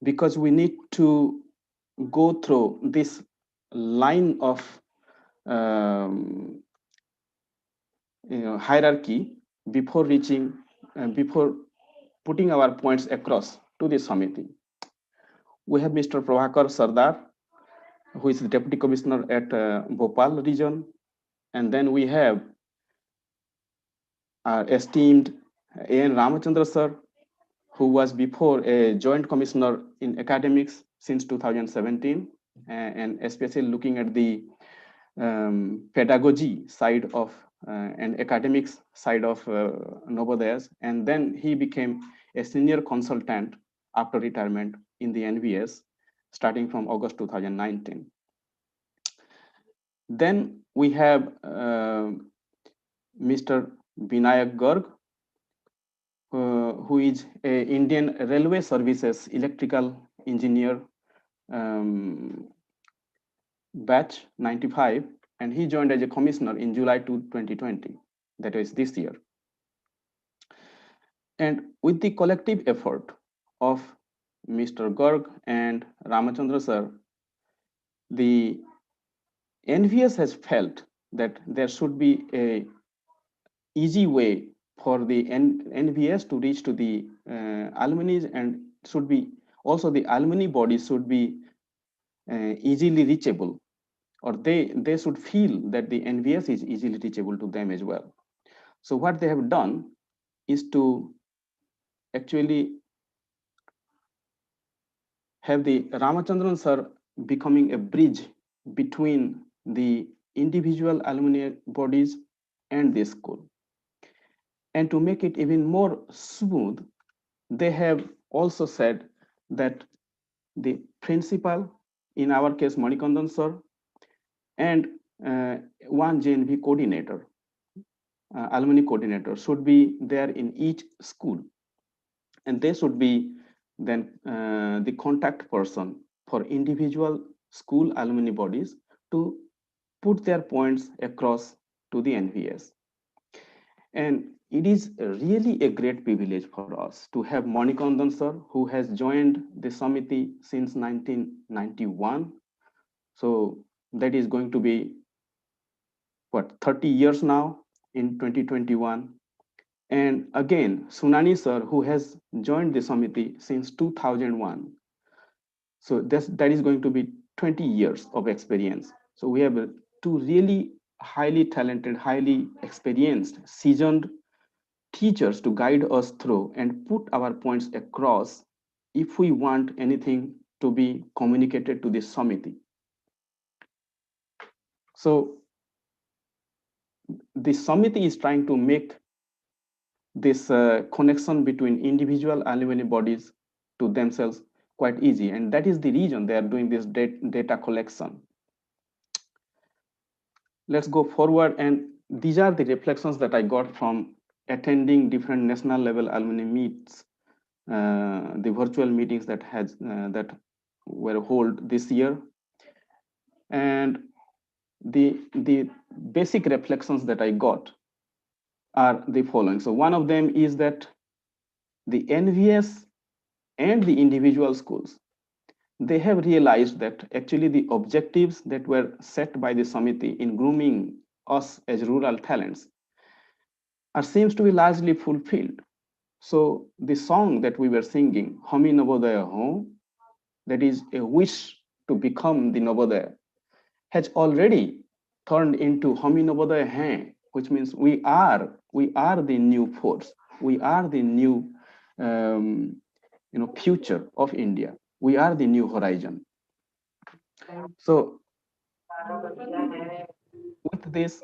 because we need to go through this line of hierarchy before reaching, before putting our points across to the Samiti. We have Mr. Prabhakar Sardar, who is the Deputy Commissioner at Bhopal region. And then we have our esteemed A.N. Ramachandra sir, who was before a Joint Commissioner in Academics since 2017, and especially looking at the pedagogy side of and academics side of Navodayas. And then he became a senior consultant after retirement in the NVS, starting from August 2019. Then we have Mr. Vinayak Garg, who is a Indian Railway Services electrical engineer, batch 95, and he joined as a commissioner in July 2020, that is this year. And with the collective effort of Mr. Garg and Ramachandra sir, the NVS has felt that there should be a easy way for the NVS to reach to the alumni, and should be also the alumni body should be easily reachable, or they should feel that the NVS is easily reachable to them as well. So what they have done is to actually have the Ramachandran sir becoming a bridge between the individual alumni bodies and the school. And to make it even more smooth, they have also said that the principal, in our case Manikandan sir, and one JNV coordinator, alumni coordinator, should be there in each school, and they should be then the contact person for individual school alumni bodies to put their points across to the NVS. And it is really a great privilege for us to have Manikandan sir, who has joined the Samiti since 1991. So that is going to be, what, 30 years now in 2021. And again, Sunani sir, who has joined the Samiti since 2001. So that is going to be 20 years of experience. So we have two really highly talented, highly experienced, seasoned teachers to guide us through and put our points across if we want anything to be communicated to this Samiti. So the Samiti is trying to make this connection between individual alumni bodies to themselves quite easy. And that is the reason they are doing this data collection. Let's go forward. And these are the reflections that I got from attending different national level alumni meets, the virtual meetings that were held this year. And the basic reflections that I got are the following. So one of them is that the NVS and the individual schools, they have realized that actually the objectives that were set by the Samiti in grooming us as rural talents seems to be largely fulfilled. So the song that we were singing, Hami Navodaya Ho, that is a wish to become the Navodaya, has already turned into Hami Navodaya Hai, which means we are the new force. We are the new future of India. We are the new horizon. So with this,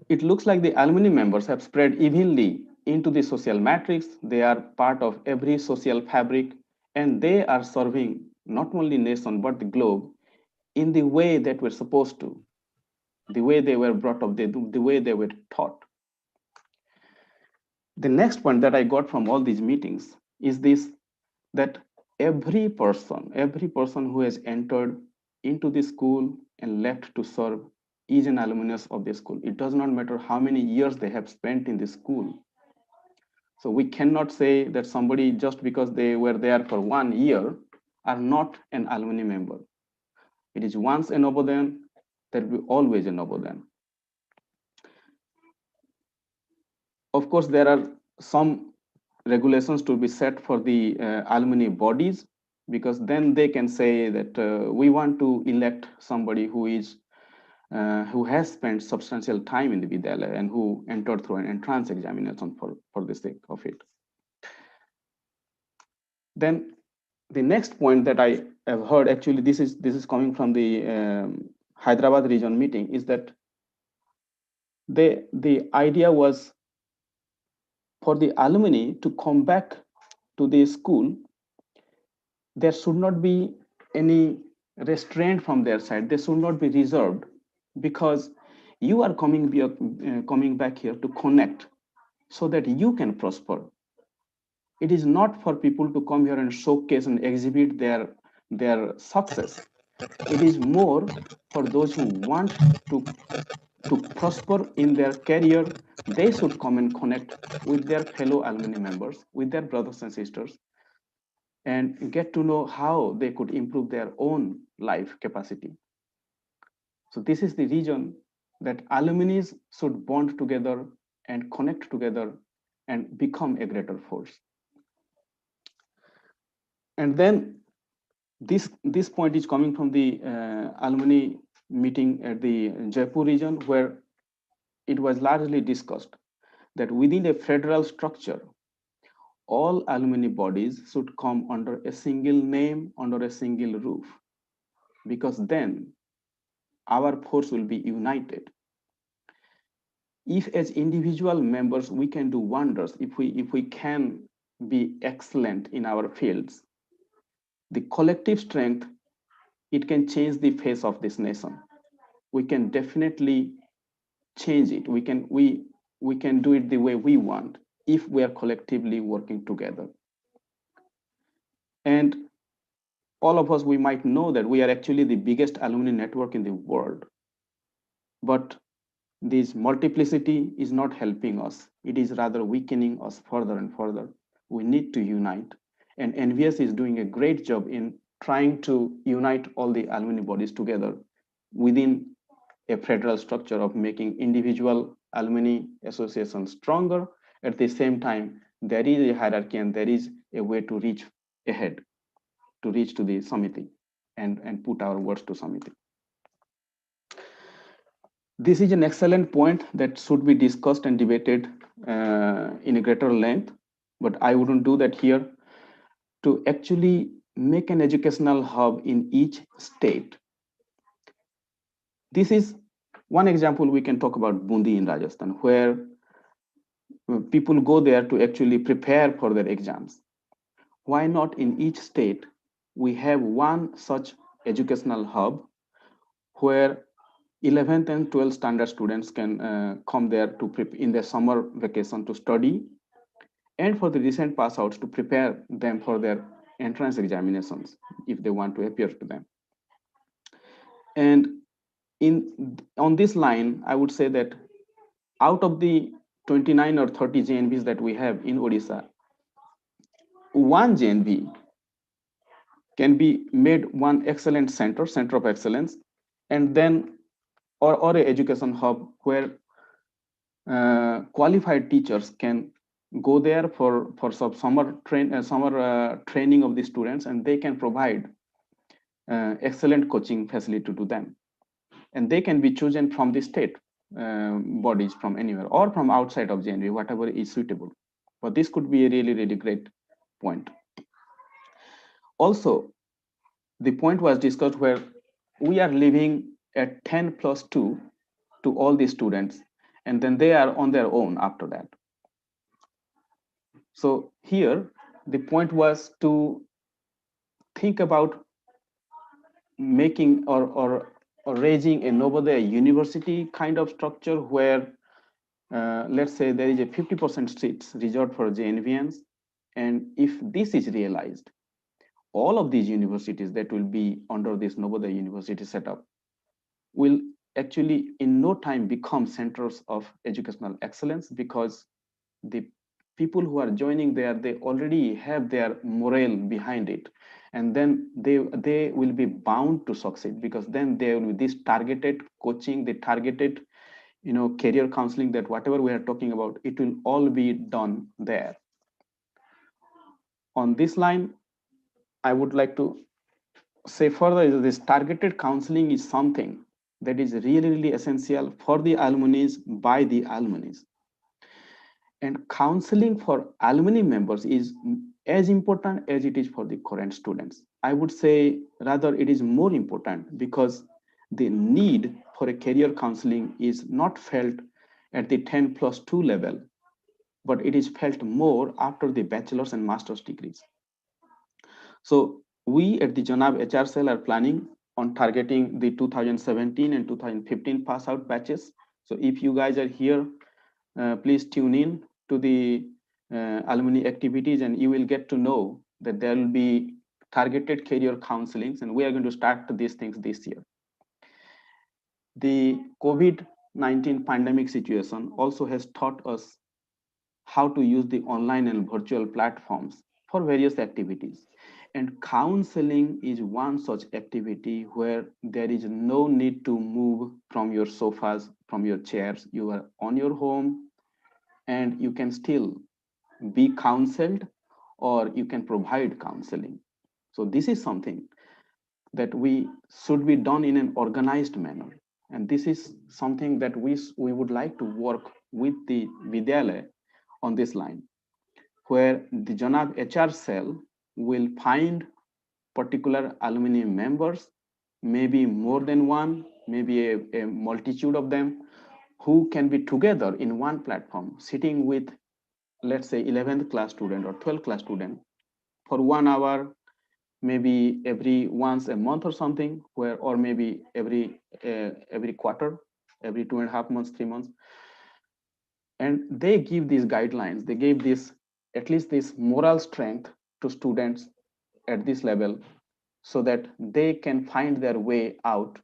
it looks like the alumni members have spread evenly into the social matrix. They are part of every social fabric, and they are serving not only nation but the globe in the way that we're supposed to, the way they were brought up, the way they were taught. The next point that I got from all these meetings is this, that every person who has entered into the school and left to serve is an alumnus of the school. It does not matter how many years they have spent in the school. So we cannot say that somebody, just because they were there for 1 year, are not an alumni member. It is once a Novodayan, that will be always a Novodayan. Of course, there are some regulations to be set for the alumni bodies, because then they can say that we want to elect somebody who has spent substantial time in the Vidyalaya and who entered through an entrance examination for the sake of it. Then the next point that I have heard, actually this is coming from the Hyderabad region meeting, is that the idea was for the alumni to come back to the school. There should not be any restraint from their side. They should not be reserved, because you are coming back here to connect so that you can prosper. It is not for people to come here and showcase and exhibit their success. It is more for those who want to prosper in their career. They should come and connect with their fellow alumni members, with their brothers and sisters, and get to know how they could improve their own life capacity. So this is the reason that alumni should bond together and connect together and become a greater force. And then this point is coming from the alumni meeting at the Jaipur region, where it was largely discussed that within a federal structure, all alumni bodies should come under a single name, under a single roof, because then our force will be united. If as individual members we can do wonders, if we can be excellent in our fields, the collective strength, it can change the face of this nation. We can definitely change it. We can do it the way we want if we are collectively working together. And all of us, we might know that we are actually the biggest alumni network in the world, but this multiplicity is not helping us. It is rather weakening us further and further. We need to unite, and NVS is doing a great job in trying to unite all the alumni bodies together within a federal structure of making individual alumni association stronger. At the same time, there is a hierarchy and there is a way to reach ahead, to reach to the Samiti and put our words to Samiti. This is an excellent point that should be discussed and debated in a greater length, but I wouldn't do that here. To actually make an educational hub in each state. This is one example. We can talk about Bundi in Rajasthan, where people go there to actually prepare for their exams. Why not in each state we have one such educational hub where 11th and 12th standard students can come there to in their summer vacation to study, and for the recent pass outs to prepare them for their entrance examinations if they want to appear to them. And on this line, I would say that out of the 29 or 30 JNVs that we have in Odisha, one JNV can be made one excellent center of excellence, and then or a education hub where qualified teachers can go there for some summer training of the students, and they can provide excellent coaching facility to them, and they can be chosen from the state bodies from anywhere or from outside of JNV, whatever is suitable. But this could be a really great point. Also, the point was discussed where we are living at 10+2 to all the students, and then they are on their own after that. So here, the point was to think about making or raising a Navodaya university kind of structure where, let's say, there is a 50% seats reserved for JNVians, and if this is realized, all of these universities that will be under this Navodaya university setup will actually in no time become centers of educational excellence, because the people who are joining there, they already have their morale behind it, and then they will be bound to succeed, because then there will be this targeted coaching, the targeted career counseling, that whatever we are talking about, it will all be done there. On this line, I would like to say further is this targeted counseling is something that is really essential for the alumni by the alumni. And counseling for alumni members is as important as it is for the current students. I would say rather it is more important, because the need for a career counseling is not felt at the 10+2 level, but it is felt more after the bachelor's and master's degrees. So we at the JNAAB HR cell are planning on targeting the 2017 and 2015 pass out batches. So if you guys are here, please tune in to the alumni activities, and you will get to know that there will be targeted career counselings, and we are going to start these things this year. The COVID-19 pandemic situation also has taught us how to use the online and virtual platforms for various activities. And counseling is one such activity where there is no need to move from your sofas, from your chairs. You are on your home, and you can still be counseled, or you can provide counseling. So this is something that we should be done in an organized manner. And this is something that we would like to work with the Vidyalaya on this line, where the JNAAB HR cell will find particular alumni members, maybe more than one, maybe a multitude of them, who can be together in one platform, sitting with, let's say, 11th class student or 12th class student for 1 hour, maybe every once a month or something, where, or maybe every quarter, every 2.5 months, 3 months. And they give these guidelines, they gave this, at least this moral strength to students at this level, so that they can find their way out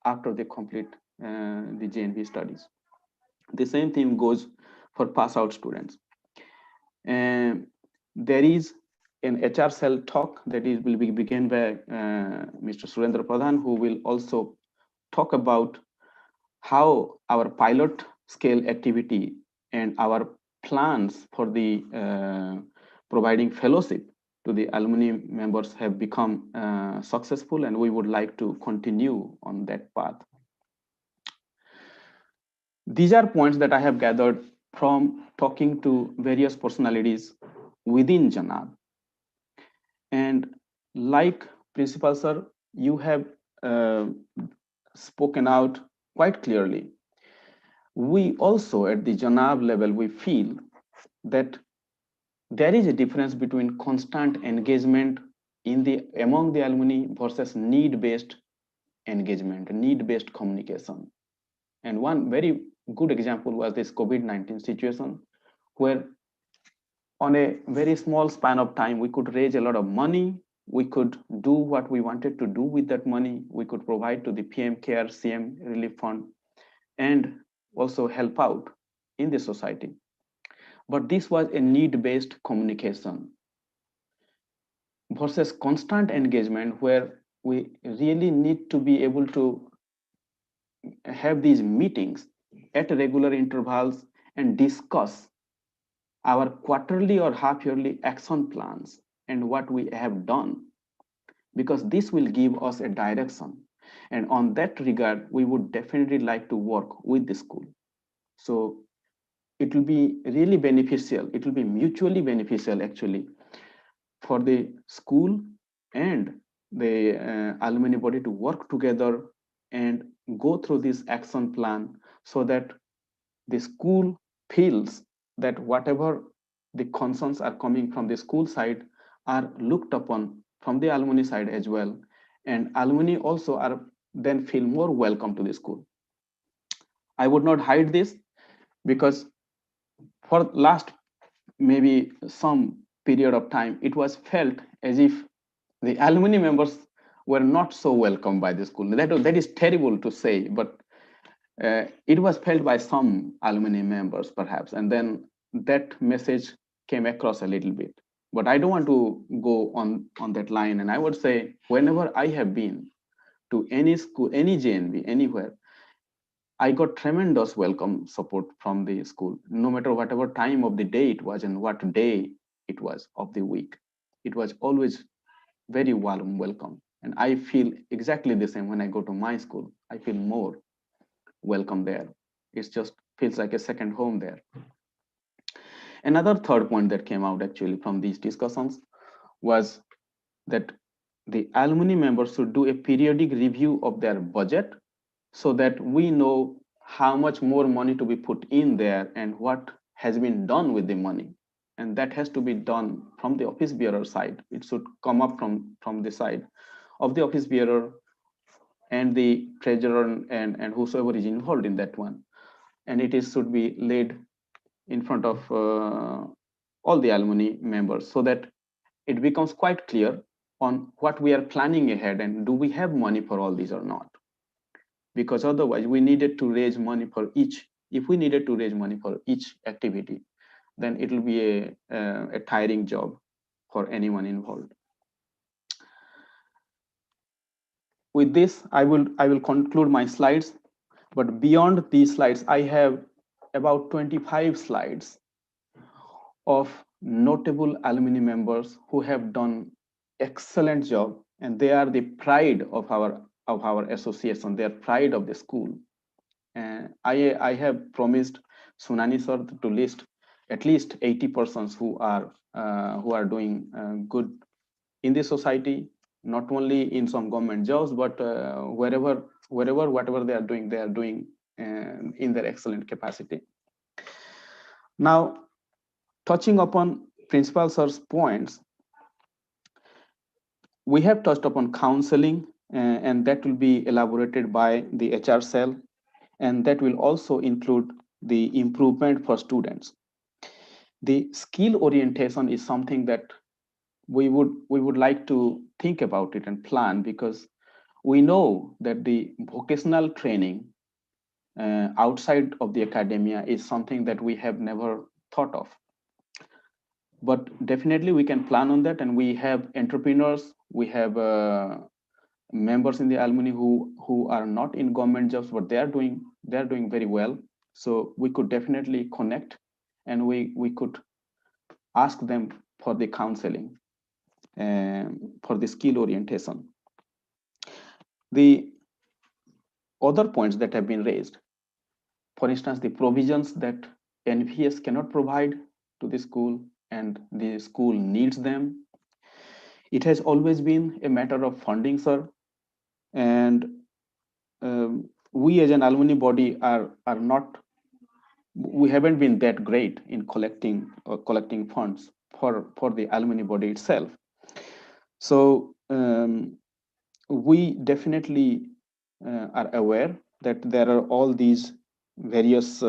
after they complete the JNV studies. The same thing goes for pass out students. And there is an HR cell talk that will be begun by Mr. Surendra Pradhan, who will also talk about how our pilot scale activity and our plans for the providing fellowship to the alumni members have become successful, and we would like to continue on that path. These are points that I have gathered from talking to various personalities within JNAAB. And like Principal Sir, you have spoken out quite clearly. We also at the JNAAB level, we feel that there is a difference between constant engagement among the alumni versus need-based engagement, need-based communication. And one very good example was this COVID-19 situation, where on a very small span of time, we could raise a lot of money. We could do what we wanted to do with that money. We could provide to the PM CARE, CM Relief Fund, and also help out in the society. But this was a need-based communication versus constant engagement, where we really need to be able to have these meetings at regular intervals and discuss our quarterly or half-yearly action plans and what we have done, because this will give us a direction. And on that regard, we would definitely like to work with the school. So it will be really beneficial. It will be mutually beneficial, actually, for the school and the alumni body to work together and go through this action plan, so that the school feels that whatever the concerns are coming from the school side are looked upon from the alumni side as well. And alumni also are then feel more welcome to the school. I would not hide this, because for last maybe some period of time, it was felt as if the alumni members were not so welcome by the school. That is terrible to say, but it was felt by some alumni members perhaps, and then that message came across a little bit. But I don't want to go on that line, and I would say whenever I have been to any school, any JNB, anywhere, I got tremendous welcome support from the school, no matter whatever time of the day it was and what day it was of the week. It was always very warm welcome. And I feel exactly the same when I go to my school. I feel more welcome there. It just feels like a second home there. Another third point that came out actually from these discussions was that the alumni members should do a periodic review of their budget, so that we know how much more money to be put in there and what has been done with the money. And that has to be done from the office bearer side. It should come up from the side of the office bearer and the treasurer and whosoever is involved in that one. And it should be laid in front of all the alumni members, so that it becomes quite clear on what we are planning ahead and do we have money for all these or not. Because otherwise we needed to raise money for each. If we needed to raise money for each activity, then it will be a tiring job for anyone involved. With this, I will conclude my slides. But beyond these slides, I have about 25 slides of notable alumni members who have done excellent job, and they are the pride of our association. They are pride of the school. And I have promised Sunani sir to list at least 80 persons who are doing good in the society, not only in some government jobs, but whatever they are doing in their excellent capacity. Now, touching upon Principal Sir's points, we have touched upon counseling, and that will be elaborated by the HR cell, and that will also include the improvement for students. The skill orientation is something that we would like to think about it and plan, because we know that the vocational training outside of the academia is something that we have never thought of. But definitely we can plan on that, and we have entrepreneurs, we have members in the alumni who are not in government jobs, but they are doing very well. So we could definitely connect, and we could ask them for the counseling, for the skill orientation. The other points that have been raised, for instance, the provisions that NVS cannot provide to the school and the school needs them. It has always been a matter of funding, sir. And we as an alumni body are not, we haven't been that great in collecting funds for the alumni body itself. So we definitely are aware that there are all these various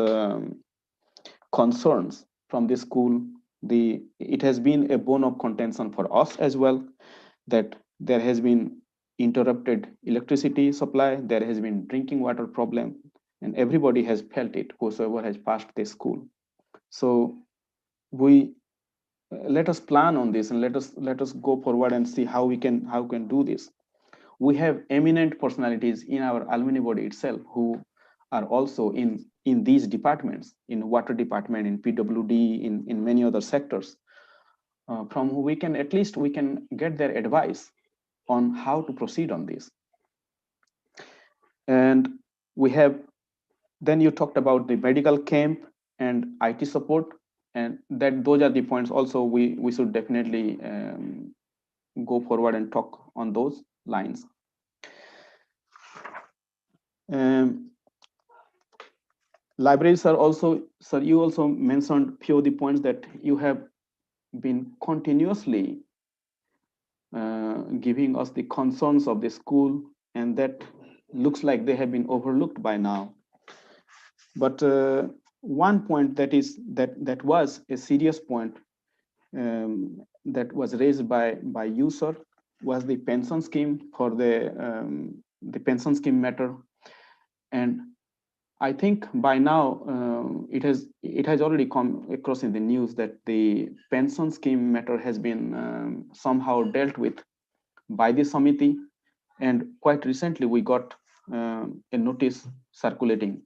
concerns from the school. It has been a bone of contention for us as well, that there has been interrupted electricity supply, there has been drinking water problem, and everybody has felt it, whosoever has passed the school. So we let us plan on this, and let us go forward and see how we can do this. We have eminent personalities in our alumni body itself who are also in these departments, in water department, in PWD, in many other sectors, from who we can get their advice on how to proceed on this. And we have, then you talked about the medical camp and IT support, and that those are the points also we should definitely go forward and talk on those lines. Libraries are also, sir, you also mentioned few of the points that you have been continuously giving us the concerns of the school, and that looks like they have been overlooked by now. But one point that was a serious point that was raised by you, sir, was the pension scheme, for the pension scheme matter. And I think by now it has already come across in the news that the pension scheme matter has been somehow dealt with by the Samiti, and quite recently we got a notice circulating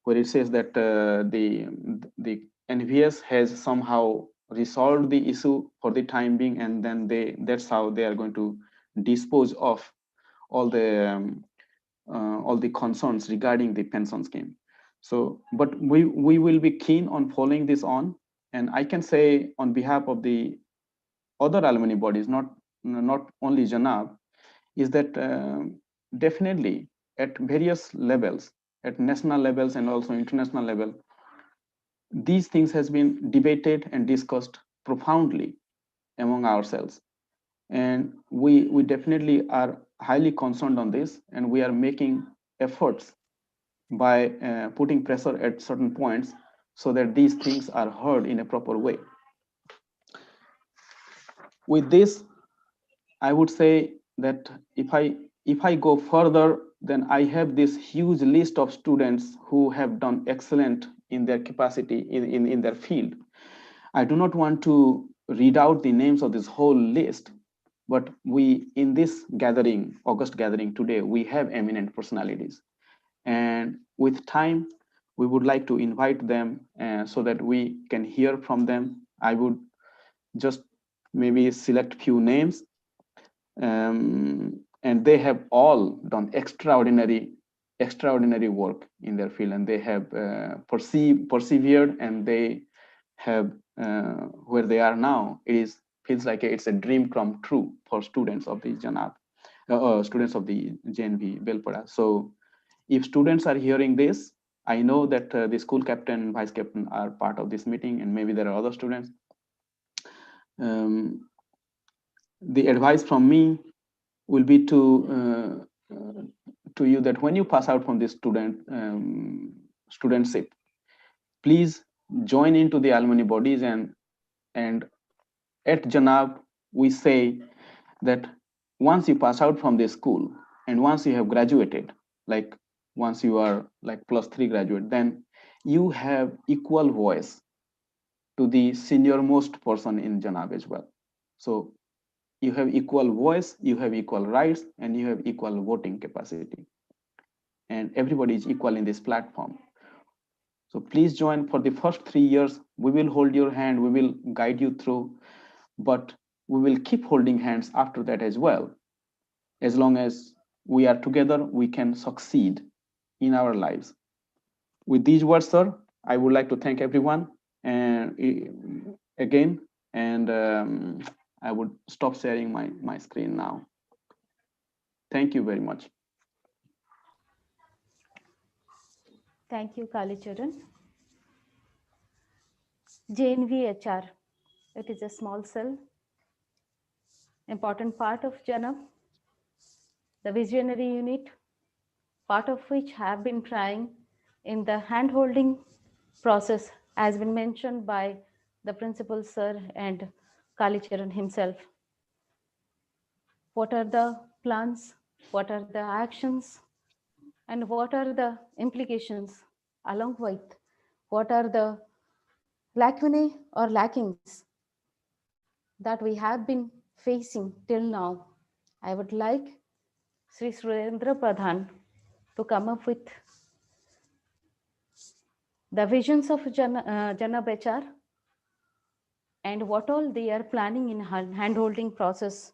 where it says that the NVS has somehow resolved the issue for the time being, and then that's how they are going to dispose of all the concerns regarding the pension scheme. So, but we will be keen on following this on, and I can say on behalf of the other alumni bodies, not only JNAAB, is that definitely at various levels, at national levels and also international level, these things has been debated and discussed profoundly among ourselves, and we definitely are highly concerned on this, and we are making efforts by putting pressure at certain points so that these things are heard in a proper way. With this, I would say that if I go further, then I have this huge list of students who have done excellent in their capacity in their field. I do not want to read out the names of this whole list, but we, in this gathering, August gathering today, we have eminent personalities. And with time, we would like to invite them so that we can hear from them. I would just maybe select few names. And they have all done extraordinary work in their field, and they have persevered, and they have where they are now. Feels like it's a dream come true for students of the JNAAB, students of the JNV Belpara. So if students are hearing this, I know that the school captain, vice captain are part of this meeting, and maybe there are other students. The advice from me will be to you that when you pass out from this studentship, please join into the alumni bodies, and at JNAAB we say that once you pass out from this school and once you have graduated, like once you are like +3 graduate, then you have equal voice to the senior most person in JNAAB as well. So you have equal voice, you have equal rights, and you have equal voting capacity. And everybody is equal in this platform. So please join for the first 3 years. We will hold your hand, we will guide you through, but we will keep holding hands after that as well. As long as we are together, we can succeed in our lives. With these words, sir, I would like to thank everyone and again, and I would stop sharing my screen now. Thank you very much. Thank you, Kalicharan. JNVHR, it is a small cell, important part of JNAAB, the visionary unit, part of which have been trying in the hand-holding process, has been mentioned by the principal sir and Kalicharan himself. What are the plans? What are the actions? And what are the implications along with what are the lacunae or lackings that we have been facing till now? I would like Sri Surendra Pradhan to come up with the visions of JNAAB HR and what all they are planning in hand-holding process,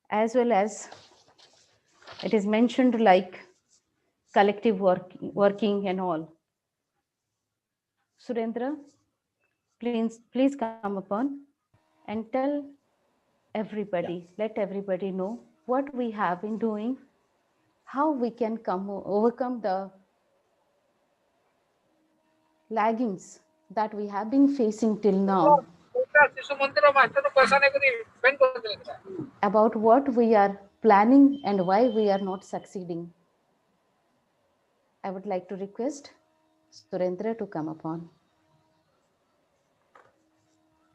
as well as it is mentioned like collective working and all. Surendra, please come upon and tell everybody, let everybody know what we have been doing, how we can overcome the laggings that we have been facing till now, about what we are planning and why we are not succeeding. I would like to request Surendra to come upon.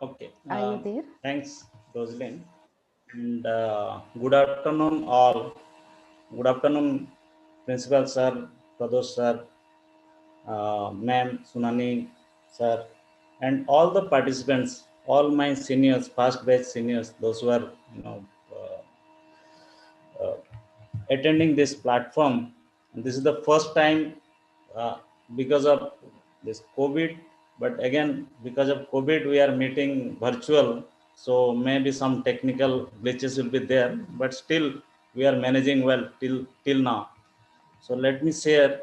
Okay. Are you there? Thanks, Rosalind. And good afternoon, all. Good afternoon, Principal Sir, Pradosh Sir, Ma'am, Sunani Sir, and all the participants, all my seniors, past batch seniors, those who are, attending this platform. And this is the first time because of this COVID, but again, because of COVID, we are meeting virtual. So maybe some technical glitches will be there, but still we are managing well till now. So let me share.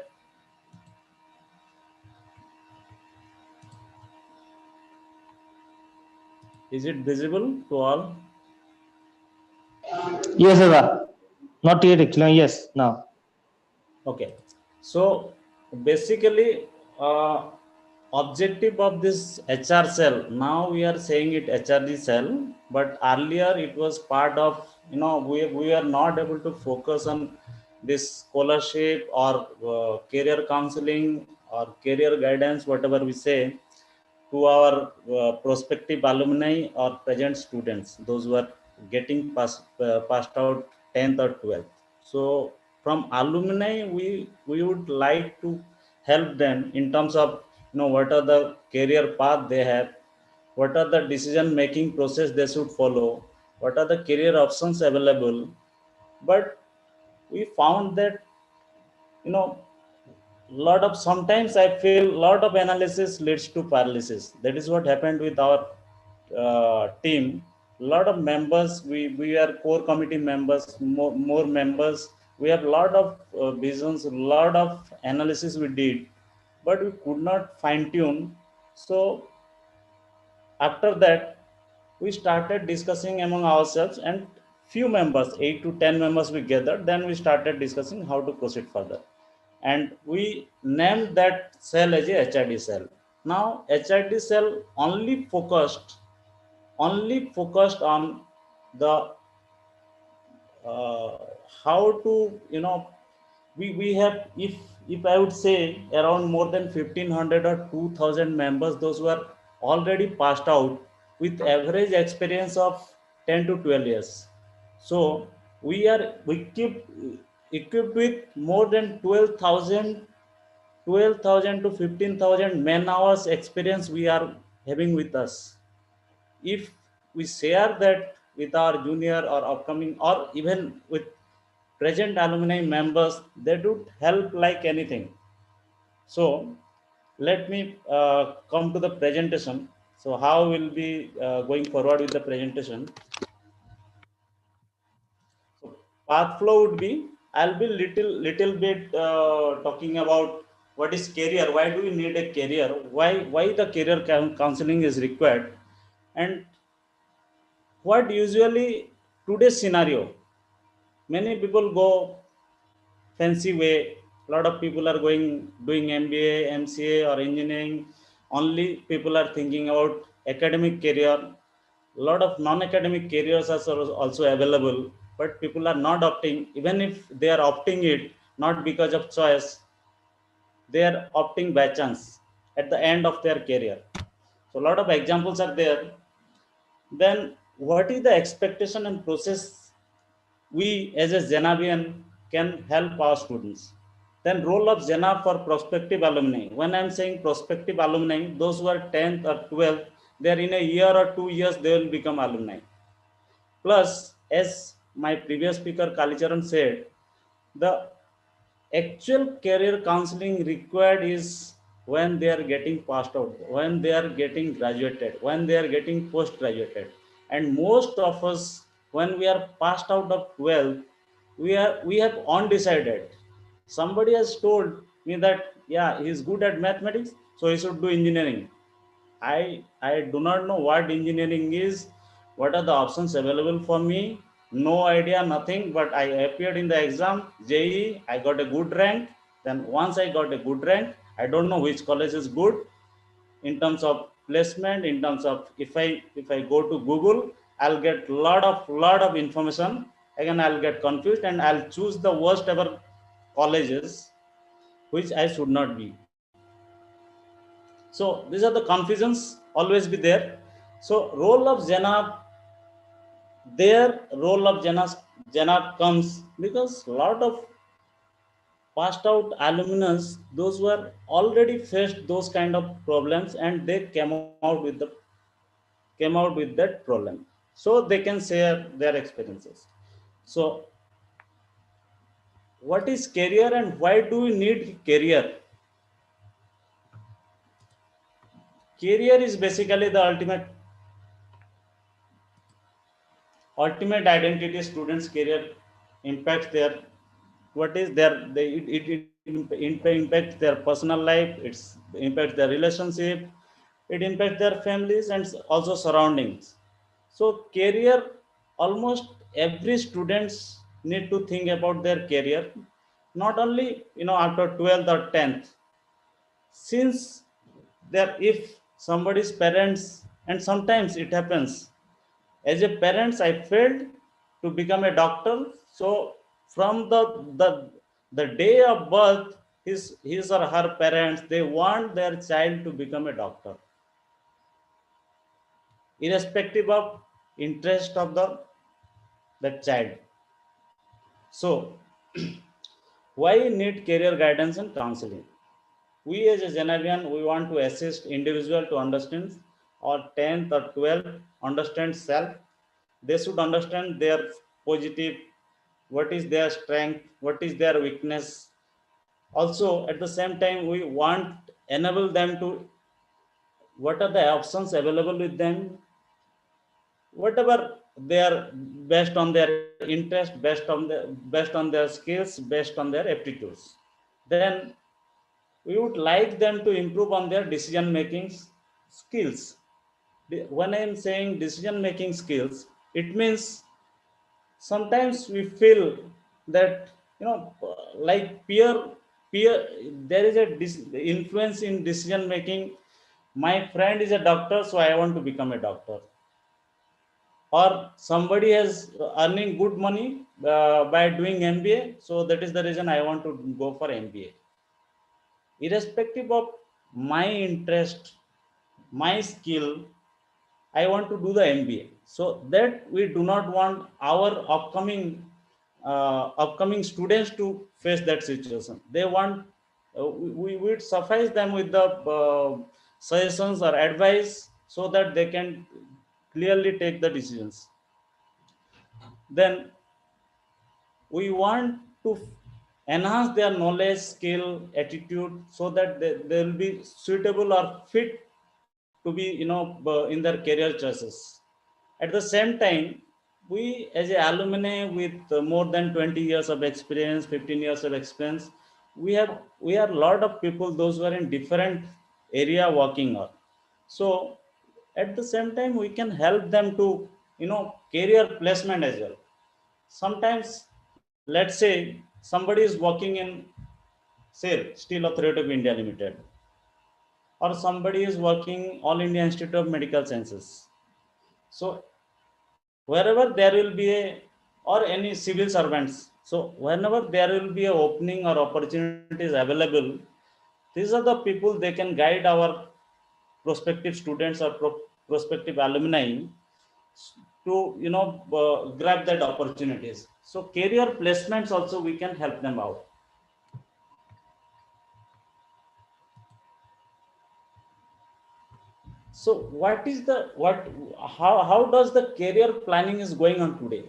Is it visible to all? Yes, sir. Not yet, actually. Yes, now. Okay. So basically, objective of this HR cell, now we are saying it HRD cell, but earlier it was part of, we are not able to focus on this scholarship or career counseling or career guidance, whatever we say, to our prospective alumni or present students, those who are getting passed out 10th or 12th. So from alumni, we would like to help them in terms of, what are the career path they have, what are the decision making process they should follow, what are the career options available. But we found that, lot of, sometimes I feel lot of analysis leads to paralysis. That is what happened with our team. Lot of members, we are core committee members, more members, we have lot of visions, lot of analysis we did, but we could not fine tune. So after that, we started discussing among ourselves, and few members, 8 to 10 members we gathered, then we started discussing how to proceed further, and we named that cell as a HRD cell. Now HRD cell only focused on the how to, we have, if I would say, around more than 1500 or 2000 members, those who are already passed out with average experience of 10 to 12 years. So we keep equipped with more than 12,000 to 15,000 man hours experience we are having with us. If we share that with our junior or upcoming, or even with present alumni members, they do help like anything. So let me come to the presentation. So how we'll be going forward with the presentation. So path flow would be, I'll be little bit talking about what is career, why do we need a career, why the career counseling is required, and what usually today's scenario, many people go fancy way. A lot of people are going doing MBA, MCA or engineering. Only people are thinking about academic career. A lot of non-academic careers are also available, but people are not opting. Even if they are opting it not because of choice, they are opting by chance at the end of their career. So a lot of examples are there. Then what is the expectation and process we as a JNAABian can help our students? Then role of JNAAB for prospective alumni. When I'm saying prospective alumni, those who are 10th or 12th, they're in a year or 2 years, they will become alumni. Plus, as my previous speaker Kalicharan said, the actual career counseling required is when they are getting passed out, when they are getting graduated, when they are getting post graduated. And most of us, when we are passed out of 12, we have undecided. Somebody has told me that yeah, he is good at mathematics, so he should do engineering. I do not know what engineering is, what are the options available for me. No idea, nothing. But I appeared in the exam, JEE. I got a good rank. Then once I got a good rank, I don't know which college is good in terms of placement. In terms of if I go to Google, I'll get lot of information. Again, I'll get confused and I'll choose the worst ever colleges, which I should not be. So these are the confusions always be there. So role of JNAAB, their role of JNAAB comes because a lot of passed out alumnus, those who are already faced those kind of problems, and they came out with that problem, so they can share their experiences. So what is career and why do we need career? Career is basically the ultimate identity. Students career impacts their, what is their, it impacts their personal life, it's impacts their relationship, it impacts their families and also surroundings. So career, almost every students need to think about their career, not only after 12th or 10th. Since there, if somebody's parents, and sometimes it happens, as a parents I failed to become a doctor. So from the day of birth, his or her parents, they want their child to become a doctor, irrespective of interest of that child. So why need career guidance and counseling? We as a Genevian, we want to assist individual to understand, or 10th or 12th, understand self. They should understand their positive, what is their strength, what is their weakness. Also at the same time, we want enable them to, what are the options available with them, whatever they are, based on their interest, based on their skills, based on their aptitudes. Then we would like them to improve on their decision making skills. When I am saying decision making skills, it means sometimes we feel that, like peer, there is a influence in decision making. My friend is a doctor, so I want to become a doctor. Or somebody has earning good money by doing MBA, so that is the reason I want to go for MBA. Irrespective of my interest, my skill, I want to do the MBA. So that we do not want our upcoming students to face that situation. They want, we would suffice them with the suggestions or advice, so that they can clearly take the decisions. Then we want to enhance their knowledge, skill, attitude, so that they will be suitable or fit to be, in their career choices. At the same time, we as a alumni with more than 20 years of experience, 15 years of experience, we are a lot of people, those who are in different area working on. So at the same time, we can help them to, career placement as well. Sometimes, let's say somebody is working in SAIL, Steel Authority of India Limited, or somebody is working All India Institute of Medical Sciences. So wherever there will be or any civil servants, so whenever there will be a opening or opportunities available, these are the people, they can guide our prospective students or prospective alumni to, grab that opportunities. So career placements also, we can help them out. So what is the how does the career planning is going on today?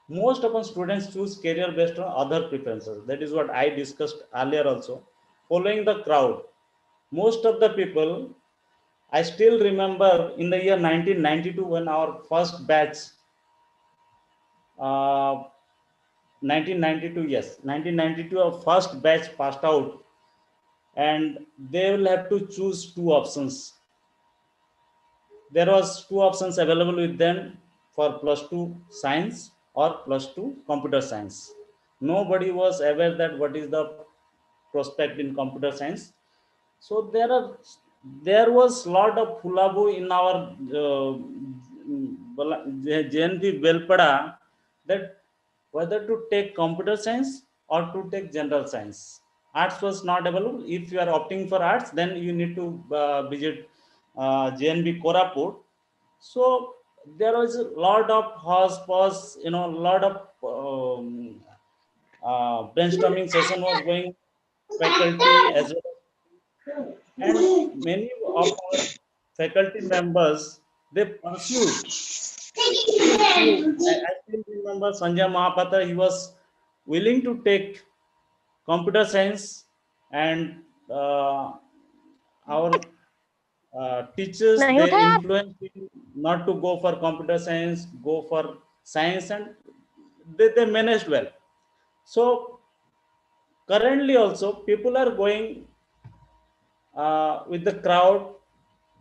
Most of our students choose career based on other preferences. That is what I discussed earlier also. Following the crowd, most of the people, I still remember in the year 1992 when our first batch, uh, 1992, yes, 1992, our first batch passed out, and they will have to choose two options. There was two options available with them for +2 science or +2 computer science. Nobody was aware that what is the prospect in computer science. So there was lot of hulabu in our JNP Belpada, that whether to take computer science or to take general science. Arts was not available. If you are opting for arts, then you need to visit JNB Koraput. So there was a lot of horse pause, lot of brainstorming session was going, faculty as well, and many of our faculty members, they pursued. I still remember Sanjay Mahapatra, he was willing to take computer science, and our teachers, नहीं they उठा यार influenced him not to go for computer science, go for science, and they managed well. So currently also people are going with the crowd,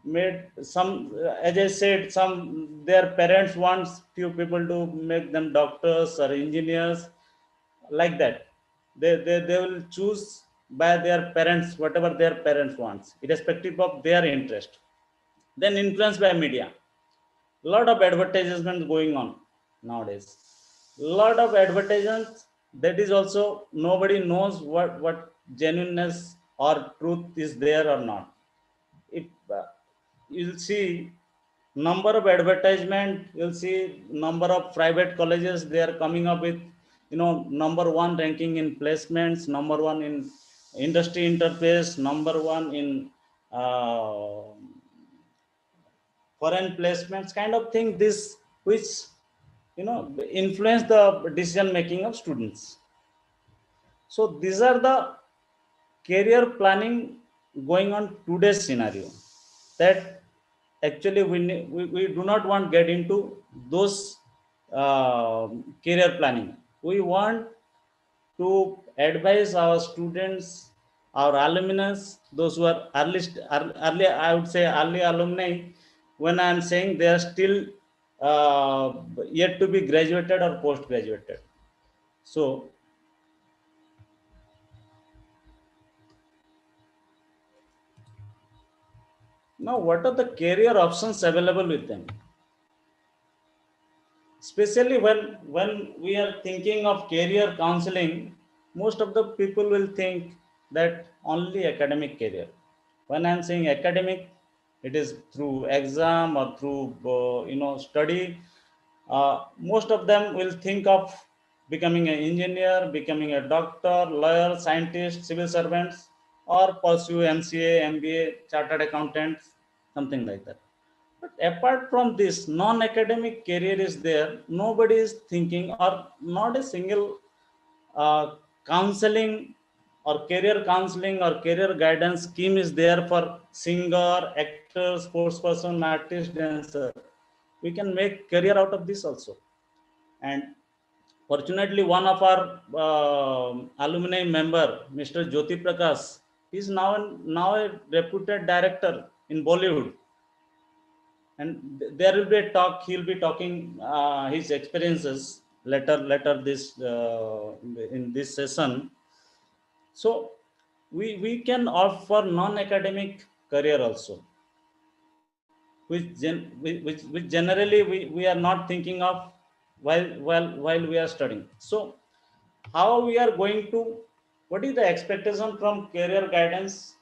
made some, as I said, some their parents wants few people to make them doctors or engineers, like that. They will choose by their parents, whatever their parents wants, irrespective of their interest. Then influenced by media, lot of advertisements going on nowadays, lot of advertisements. That is also, nobody knows what genuineness or truth is there or not. If you'll see number of advertisement, you'll see number of private colleges, they are coming up with, number one ranking in placements, number one in industry interface, number one in uh, foreign placements, kind of thing, this which, influence the decision making of students. So these are the career planning going on today's scenario, that actually we do not want get into those career planning. We want to advise our students, our alumni, those who are early, I would say early alumni. When I am saying they are still uh, yet to be graduated or post graduated. So now, what are the career options available with them? Especially when we are thinking of career counseling, most of the people will think that only academic career. When I'm saying academic, it is through exam or through study. Most of them will think of becoming an engineer, becoming a doctor, lawyer, scientist, civil servants, or pursue MCA, MBA, chartered accountants, something like that. But apart from this, non-academic career is there. Nobody is thinking, or not a single counseling or career counseling or career guidance scheme is there for singer, actor, sports person, artist, dancer. We can make career out of this also. And fortunately, one of our alumni member, Mr. Jyoti Prakash, is now a reputed director in Bollywood. And there will be a talk. He'll be talking his experiences later this in this session. So we can opt for non-academic career also, which generally we are not thinking of while we are studying. So how we are going to, what is the expectation from career guidance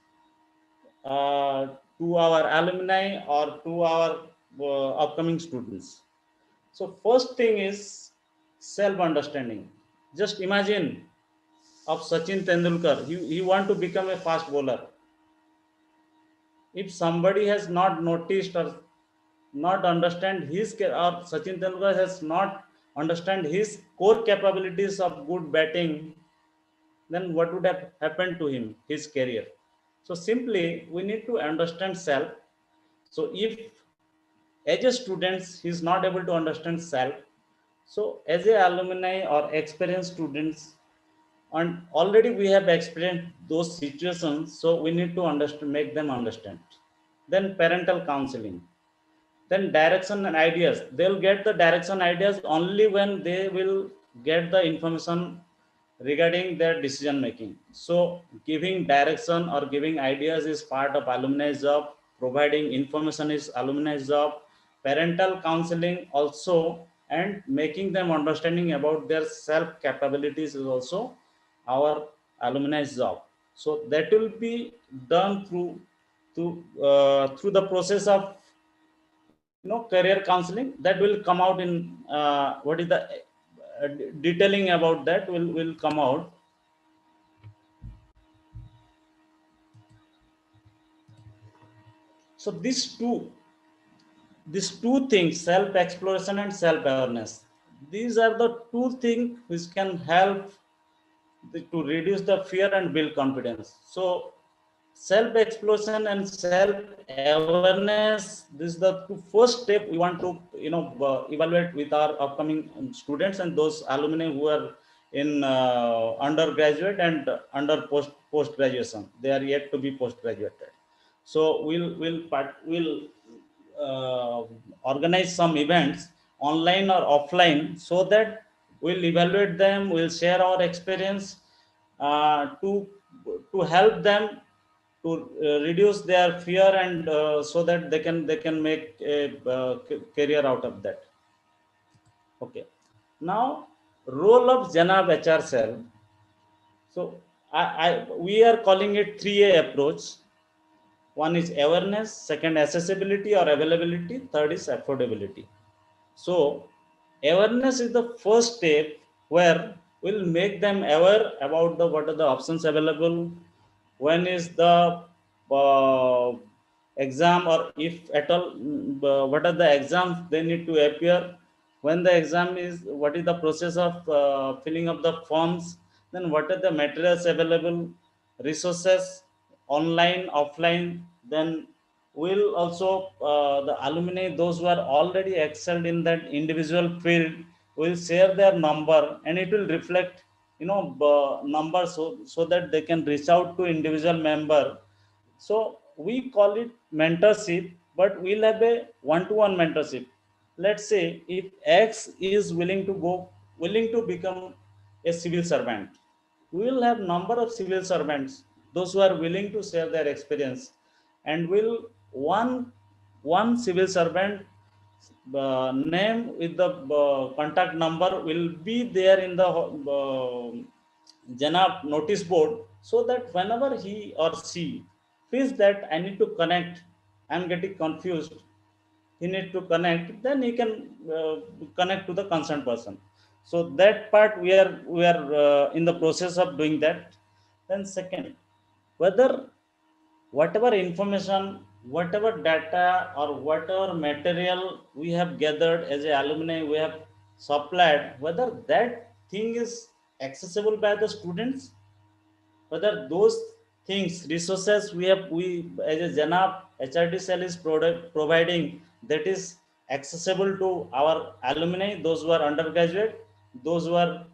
to our alumni or to our upcoming students? So first thing is self-understanding. Just imagine of Sachin Tendulkar, he want to become a fast bowler. If somebody has not noticed or not understand his, or Sachin Tendulkar has not understand his core capabilities of good batting, then what would have happened to him, his career? So simply we need to understand self. So if as a student he is not able to understand self, so as a alumni or experienced students, and already we have experienced those situations, so we need to understand, make them understand. Then parental counseling, then direction and ideas. They'll get the direction ideas only when they will get the information regarding their decision making. So giving direction or giving ideas is part of alumni's job. Providing information is alumni's job. Parental counseling also, and making them understanding about their self capabilities is also our alumni's job. So that will be done through the process of career counseling. That will come out in what is the detailing about that will come out. So these two things, self exploration and self awareness, these are the two things which can help to reduce the fear and build confidence. So self exploration and self awareness, this is the first step we want to evaluate with our upcoming students and those alumni who are in undergraduate and under post graduation. They are yet to be post graduated. So we'll uh, organize some events online or offline, so that we'll evaluate them, we'll share our experience to help them to reduce their fear, and so that they can make a career out of that. Okay, now role of JNAAB HR cell. So we are calling it 3A approach. One is awareness, second accessibility or availability, third is affordability. So awareness is the first step, where we'll make them aware about what are the options available, when is the uh, exam, or if at all, what are the exams they need to appear, when the exam is, what is the process of filling up the forms, then what are the materials available, resources, online, offline. Then will also the alumni, those who are already excelled in that individual field, will share their number, and it will reflect number, so that they can reach out to individual member. So we call it mentorship, but we'll have a one-to-one mentorship. Let's say if X is willing to become a civil servant, we will have number of civil servants, those who are willing to share their experience, and will one civil servant name with the contact number will be there in the JNAAB notice board, so that whenever he or she feels that I need to connect, I'm getting confused, he need to connect, then he can connect to the concerned person. So that part we are in the process of doing that. Then second, whether whatever information, whatever data, or whatever material we have gathered as a alumni, we have supplied, whether that thing is accessible by the students, whether those things, resources we as a JNAAB HRD cell is providing, that is accessible to our alumni, those who are undergraduate, those who are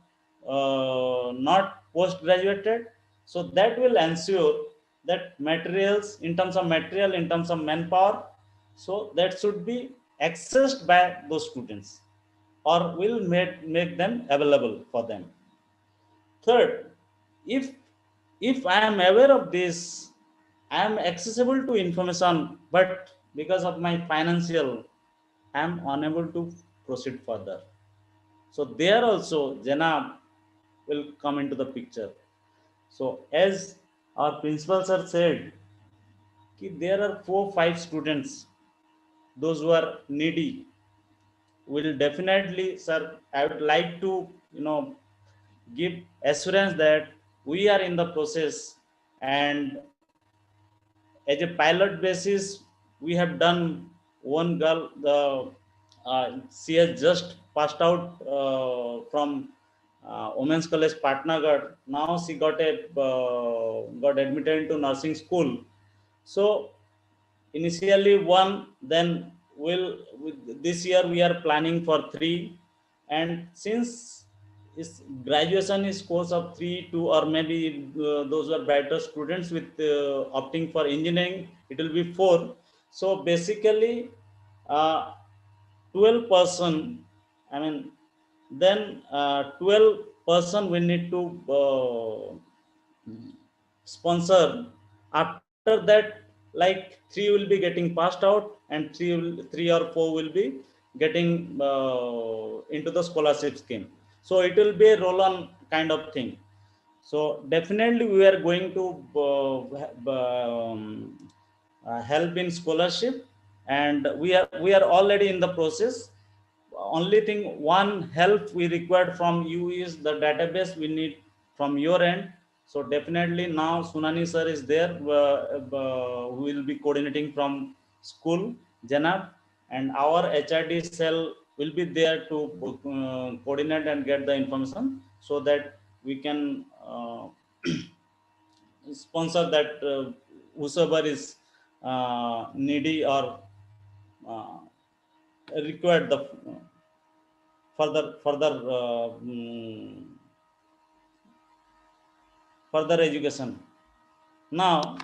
not postgraduated. So that will ensure that materials, in terms of material, in terms of manpower, so that should be accessed by those students, or will make them available for them. Third, if I am aware of this, I am accessible to information, but because of my financial, I am unable to proceed further. So there also JNAAB will come into the picture. So as our principal sir said, there are 4-5 students, those who are needy, will definitely, sir, I would like to give assurance that we are in the process, and as a pilot basis we have done. One girl, she has just passed out from women's college Patnagarh. Now she got admitted into nursing school. So initially one, then this year we are planning for 3. And since is graduation is course of 3, 2, or maybe those are brighter students with opting for engineering, it will be 4. So basically, uh, 12 person, I mean, then 12 person we need to sponsor. After that, like 3 will be getting passed out, and 3 or 4 will be getting into the scholarship scheme. So it will be a roll on kind of thing. So definitely we are going to help in scholarship, and we are already in the process. Only thing, one help we required from you is the database we need from your end. So definitely now Sunani sir is there, who will be coordinating from school JNAAB, and our HRD cell will be there to coordinate and get the information, so that we can sponsor that whosoever is needy or uh, required the further further education. Now,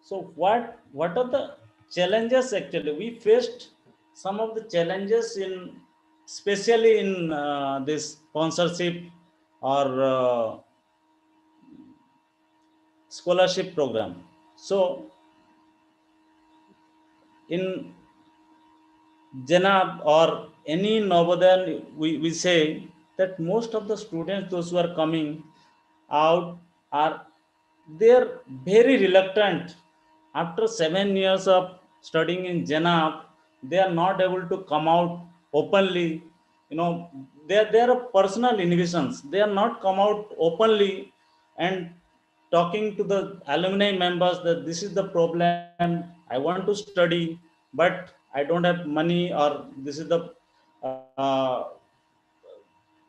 so what are the challenges? Actually we faced some of the challenges in, especially in this sponsorship or scholarship program. So in JNAAB or any Novodayan, we say that most of the students, those who are coming out, are they're very reluctant. After 7 years of studying in JNAAB, they are not able to come out openly. There are personal inhibitions. They are not come out openly and talking to the alumni members that this is the problem, I want to study, but I don't have money, or this is the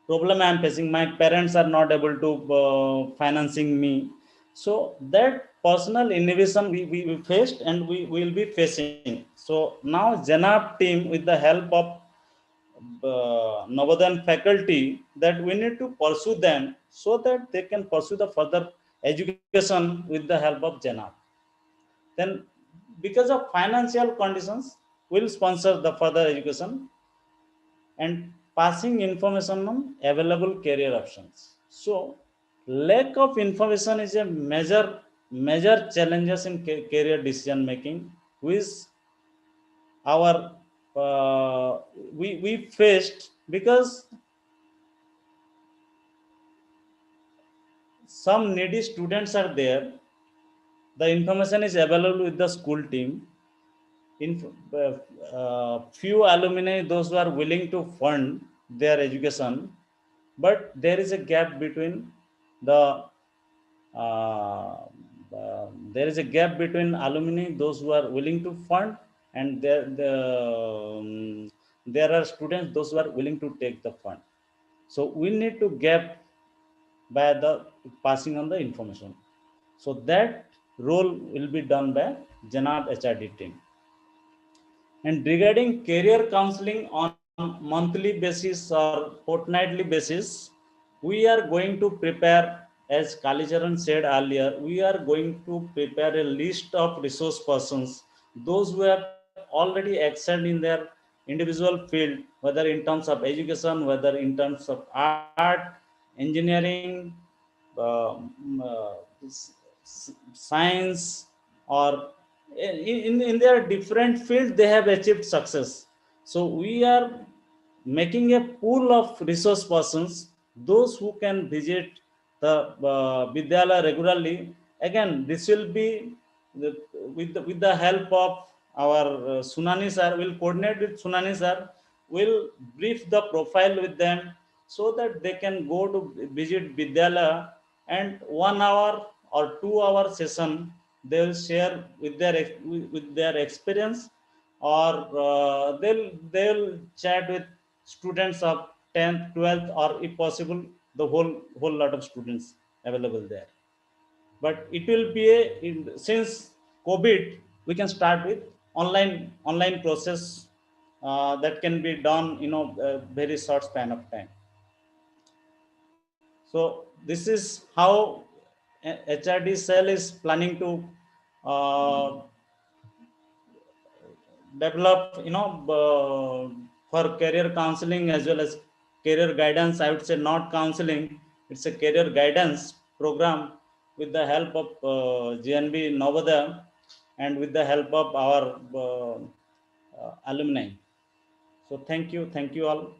problem I am facing, my parents are not able to financing me. So that personal innovation we faced, and we will be facing. So now JNAAB team, with the help of Navodayan faculty, that we need to pursue them so that they can pursue the further education with the help of JNAAB. Then because of financial conditions, we'll sponsor the further education and passing information on available career options. So lack of information is a major challenges in career decision making, which our we faced, because some needy students are there. The information is available with the school team. In few alumni, those who are willing to fund their education, but there is a gap between the uh, there is a gap between alumni, those who are willing to fund, and there are students, those who are willing to take the fund. So we need to gap by the passing on the information. So that role will be done by JNAAB HRD team. And regarding career counseling on monthly basis or fortnightly basis, we are going to prepare, as Kalicharan said earlier, we are going to prepare a list of resource persons, those who have already excelled in their individual field, whether in terms of education, whether in terms of art, engineering, science, or in their different fields they have achieved success. So we are making a pool of resource persons, those who can visit the Vidyalaya regularly. Again, this will be with the help of our Sunani sir, will coordinate with Sunani sir, will brief the profile with them so that they can go to visit Vidyalaya, and 1 hour or 2 hour session they will share with their experience, or they'll chat with students of 10th 12th, or if possible the whole lot of students available there. But it will be since COVID, we can start with online process that can be done very short span of time. So this is how HRD cell is planning to develop, for career counseling as well as career guidance. I would say not counseling, it's a career guidance program with the help of GNB Navodaya and with the help of our alumni. So thank you all.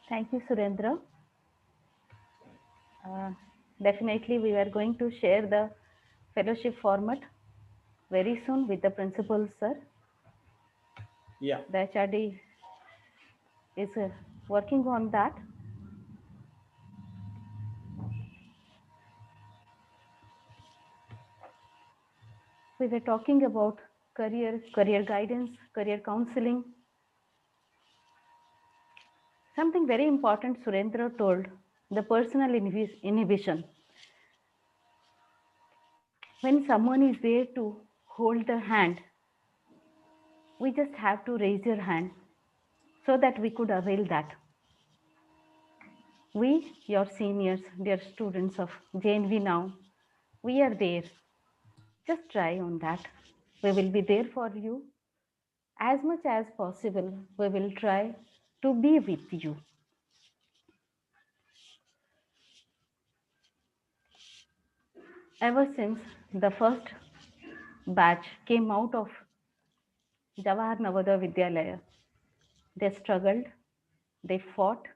Thank you, Surendra. Definitely, we are going to share the fellowship format very soon with the principal, sir. Yeah. The HRD is working on that. We were talking about career guidance, career counseling. Something very important Surendra told, the personal inhibition. When someone is there to hold the hand, we just have to raise your hand so that we could avail that. We, your seniors, dear students of JNV now, we are there. Just try on that. We will be there for you. As much as possible, we will try to be with you. Ever since the first batch came out of Jawahar Navodaya Vidyalaya, they struggled, they fought,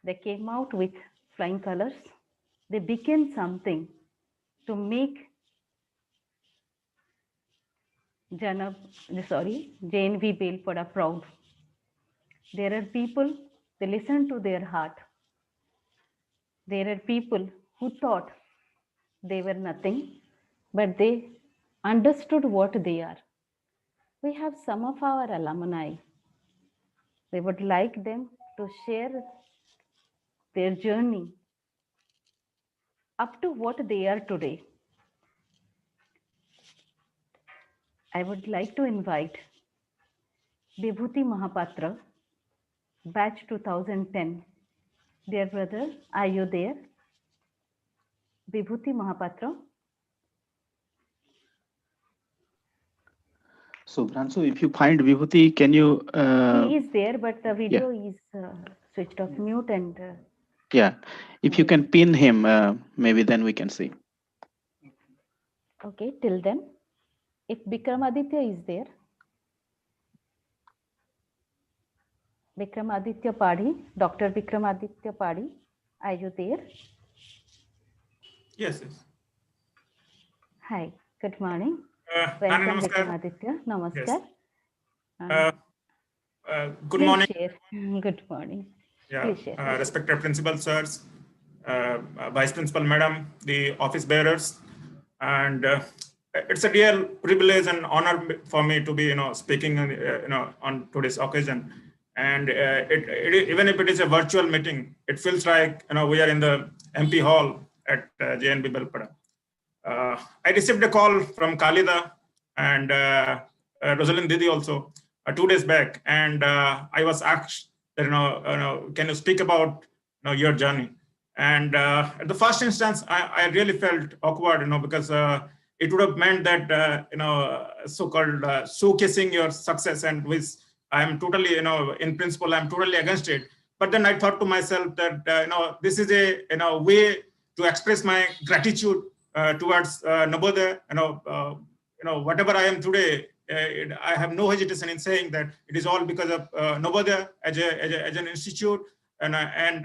they came out with flying colors. They became something to make JNV Belpada proud. There are people, they listen to their heart. There are people who thought they were nothing, but they understood what they are. We have some of our alumni. We would like them to share their journey up to what they are today. I would like to invite Vibhuti Mahapatra, batch 2010. Dear brother, are you there? Vibhuti Mahapatra. So, Bransu, if you find Vibhuti, can you? He is there, but the video is switched off mute and. Yeah, if you can pin him, maybe then we can see. Okay, till then, if Vikramaditya is there, Vikramaditya Padhi, Dr. Vikramaditya Padhi, are you there? Yes, yes. Hi, good morning. Nani, Welcome, namaskar. Vikramaditya. Namaskar. Yes. Good please morning. Share. Good morning. Yeah, Please share. respected principal sirs, vice principal madam, the office bearers, and it's a real privilege and honor for me to be, speaking, on today's occasion. And even if it is a virtual meeting, it feels like, we are in the MP hall at JNB Belpada. I received a call from Khalida and Rosalind Didi also 2 days back, and I was asked that, can you speak about, your journey? And at the first instance, I really felt awkward, because it would have meant that, so-called showcasing your success, and which I am totally, in principle, I'm totally against it. But then I thought to myself that, this is a, way to express my gratitude towards Navodaya. Whatever I am today, I have no hesitation in saying that it is all because of Navodaya as an institute and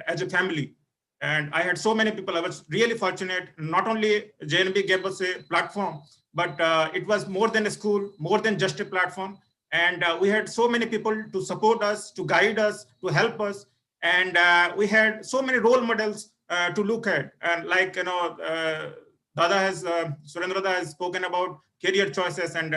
as a family. And I had so many people. I was really fortunate. Not only JNB gave us a platform, but it was more than a school, more than just a platform. And we had so many people to support us, to guide us, to help us. And we had so many role models to look at. And like, Surendra Dada has spoken about career choices. And,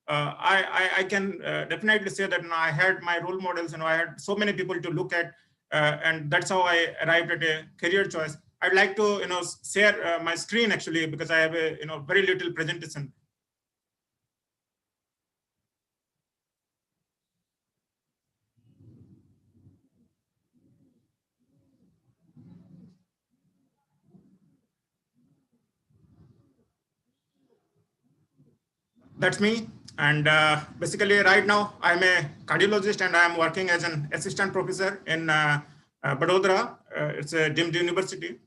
I can definitely say that I had my role models, and I had so many people to look at. And that's how I arrived at a career choice. I'd like to, share my screen actually, because I have a, very little presentation. That's me. And basically right now I'm a cardiologist, and I'm working as an assistant professor in Vadodara. It's a deemed university.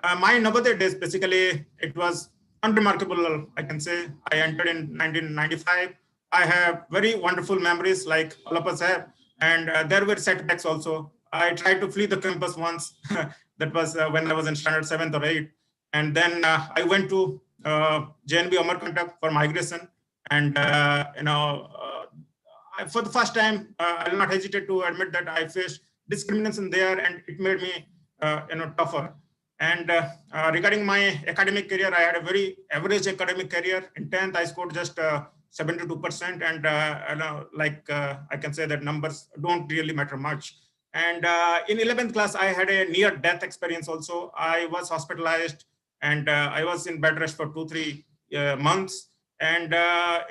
My Navodaya days, basically, it was unremarkable, I can say. I entered in 1995. I have very wonderful memories, like all of us have. And there were setbacks also. I tried to flee the campus once. That was when I was in standard 7th or 8th. And then I went to JNB Amarkantak for migration. And, for the first time, I will not hesitate to admit that I faced discrimination there, and it made me, tougher. And regarding my academic career, I had a very average academic career. In 10th, I scored just 72%. And I can say that numbers don't really matter much. And in 11th class, I had a near-death experience also. I was hospitalized, and I was in bed rest for 2-3 months. And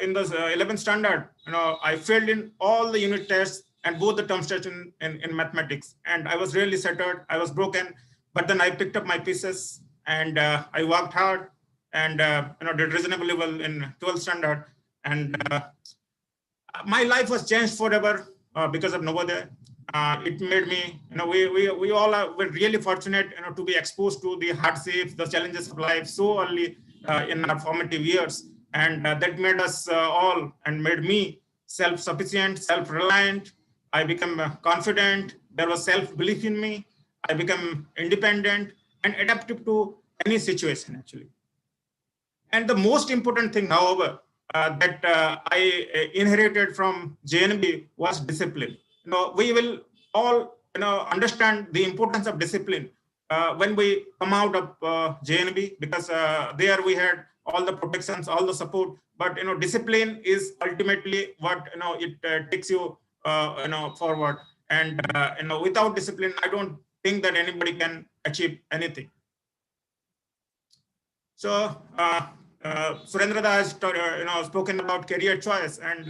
in the 11th standard, I failed in all the unit tests and both the term tests in mathematics. And I was really shattered. I was broken. But then I picked up my pieces, and I worked hard, and did reasonably well in 12th standard. And my life was changed forever because of Navodaya. It made me, we all were really fortunate, to be exposed to the hardships, the challenges of life so early in our formative years. And that made us all, and made me self-sufficient, self-reliant. I became confident. There was self-belief in me. I become independent and adaptive to any situation, actually. And the most important thing, however, that I inherited from JNB was discipline. We will all, understand the importance of discipline when we come out of JNB, because there we had all the protections, all the support. But discipline is ultimately what it takes you forward. And without discipline, I don't think that anybody can achieve anything. So Surendra has spoken about career choice, and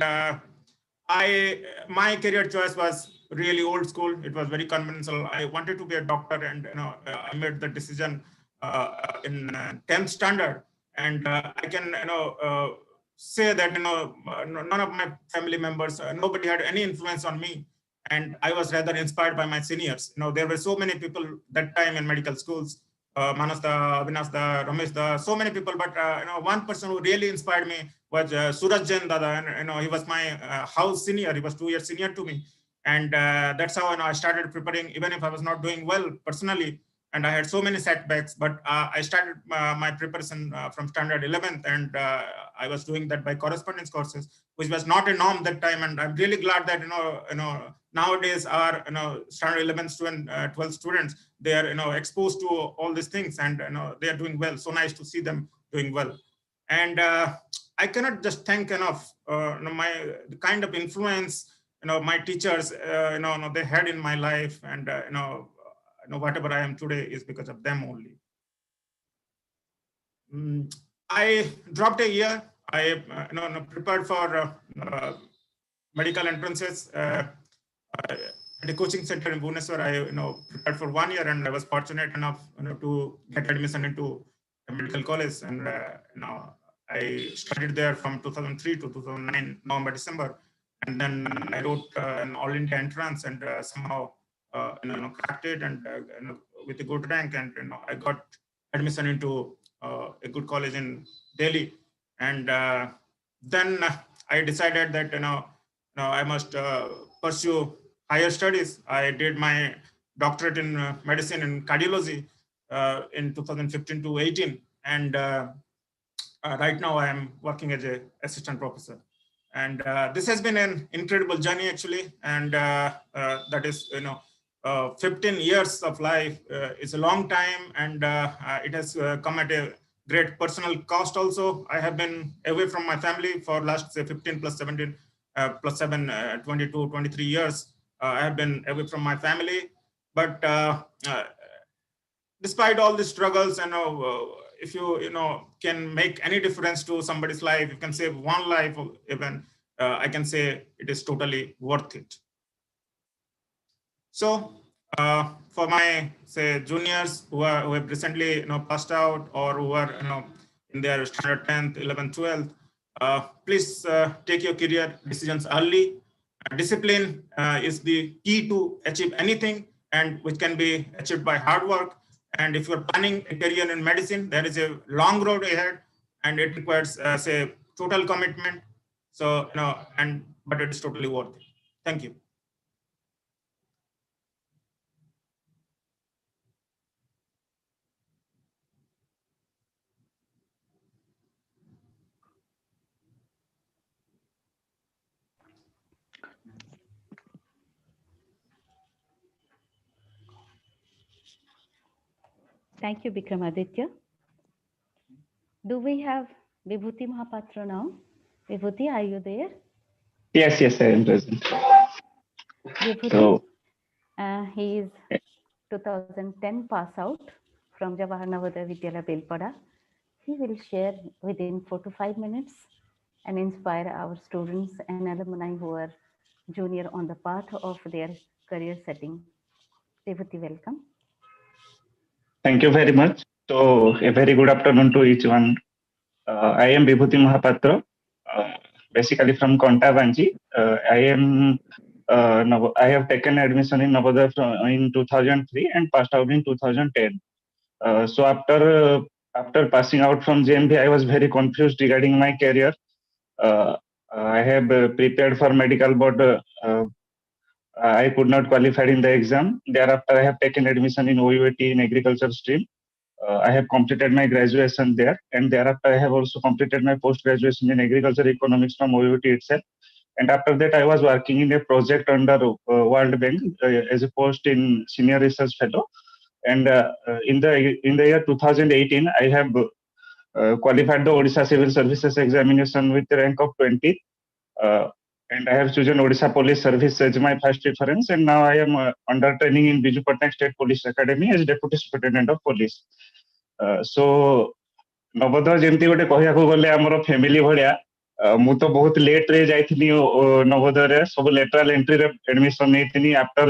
my career choice was really old school. It was very conventional. I wanted to be a doctor, and I made the decision in 10th standard. And I can say that none of my family members, nobody had any influence on me. And I was rather inspired by my seniors. There were so many people that time in medical schools, Manas da, Avinash da, Ramesh da, so many people. But one person who really inspired me was Suraj Jain Dada. And he was my house senior. He was 2 years senior to me. And that's how I started preparing, even if I was not doing well personally. And I had so many setbacks, but I started my preparation from standard 11th, and I was doing that by correspondence courses, which was not a norm that time. And I'm really glad that nowadays our standard 11 student, 12 students, they are exposed to all these things, and they are doing well. So nice to see them doing well. And I cannot just thank enough the kind of influence my teachers they had in my life, and whatever I am today is because of them only. I dropped a year. I prepared for medical entrances at a coaching center in Bhubaneswar. I prepared for 1 year, and I was fortunate enough to get admission into a medical college, and I studied there from 2003 to 2009, November, December, and then I wrote an all India entrance, and somehow cracked it, and with a good rank, and I got admission into a good college in Delhi, and then I decided that I must pursue higher studies. I did my doctorate in medicine and cardiology in 2015 to 18, and right now I am working as an assistant professor. And this has been an incredible journey, actually, and that is 15 years of life is a long time, and it has come at a great personal cost also. I have been away from my family for last, say, 15 plus 17 plus 7, 22, 23 years. I have been away from my family, but despite all the struggles, if you can make any difference to somebody's life, you can save one life, even I can say it is totally worth it. So for my, say, juniors who have recently passed out, or who are in their standard 10th, 11th, 12th, please take your career decisions early. Discipline is the key to achieve anything, and which can be achieved by hard work. And if you're planning a career in medicine, there is a long road ahead, and it requires say total commitment. So but it's totally worth it. Thank you. Thank you, Vikramaditya. Do we have Vibhuti Mahapatra now? Vibhuti, are you there? Yes, I am present. Vibhuti, So, he is 2010 pass out from Jawahar Navodaya Vidyalaya Belpada. He will share within 4 to 5 minutes and inspire our students and alumni who are junior on the path of their career setting. Vibhuti, welcome. thank you very much. So, a very good afternoon to each one. I am Vibhuti Mahapatra, basically from Kontavanji. I have taken admission in Navodaya in 2003 and passed out in 2010. So after passing out from JNB, I was very confused regarding my career. I have prepared for medical, but I could not qualify in the exam. Thereafter, I have taken admission in OUAT in agriculture stream. I have completed my graduation there, and thereafter I have also completed my post-graduation in agriculture economics from OUAT itself. And after that, I was working in a project under World Bank as a post in senior research fellow. And in the year 2018, I have qualified the Odisha Civil Services examination with the rank of 20. And I have chosen Odisha Police Service as my first reference. And now I am under training in Biju Patnaik State Police Academy as Deputy Superintendent of Police. So Navodaya जेमती गोटे कहयाको गले हमर family भलिया मु तो बहुत late रे जाइथिनी नवोदय रे सब lateral entry रे एडमिशन नेथिनी आफ्टर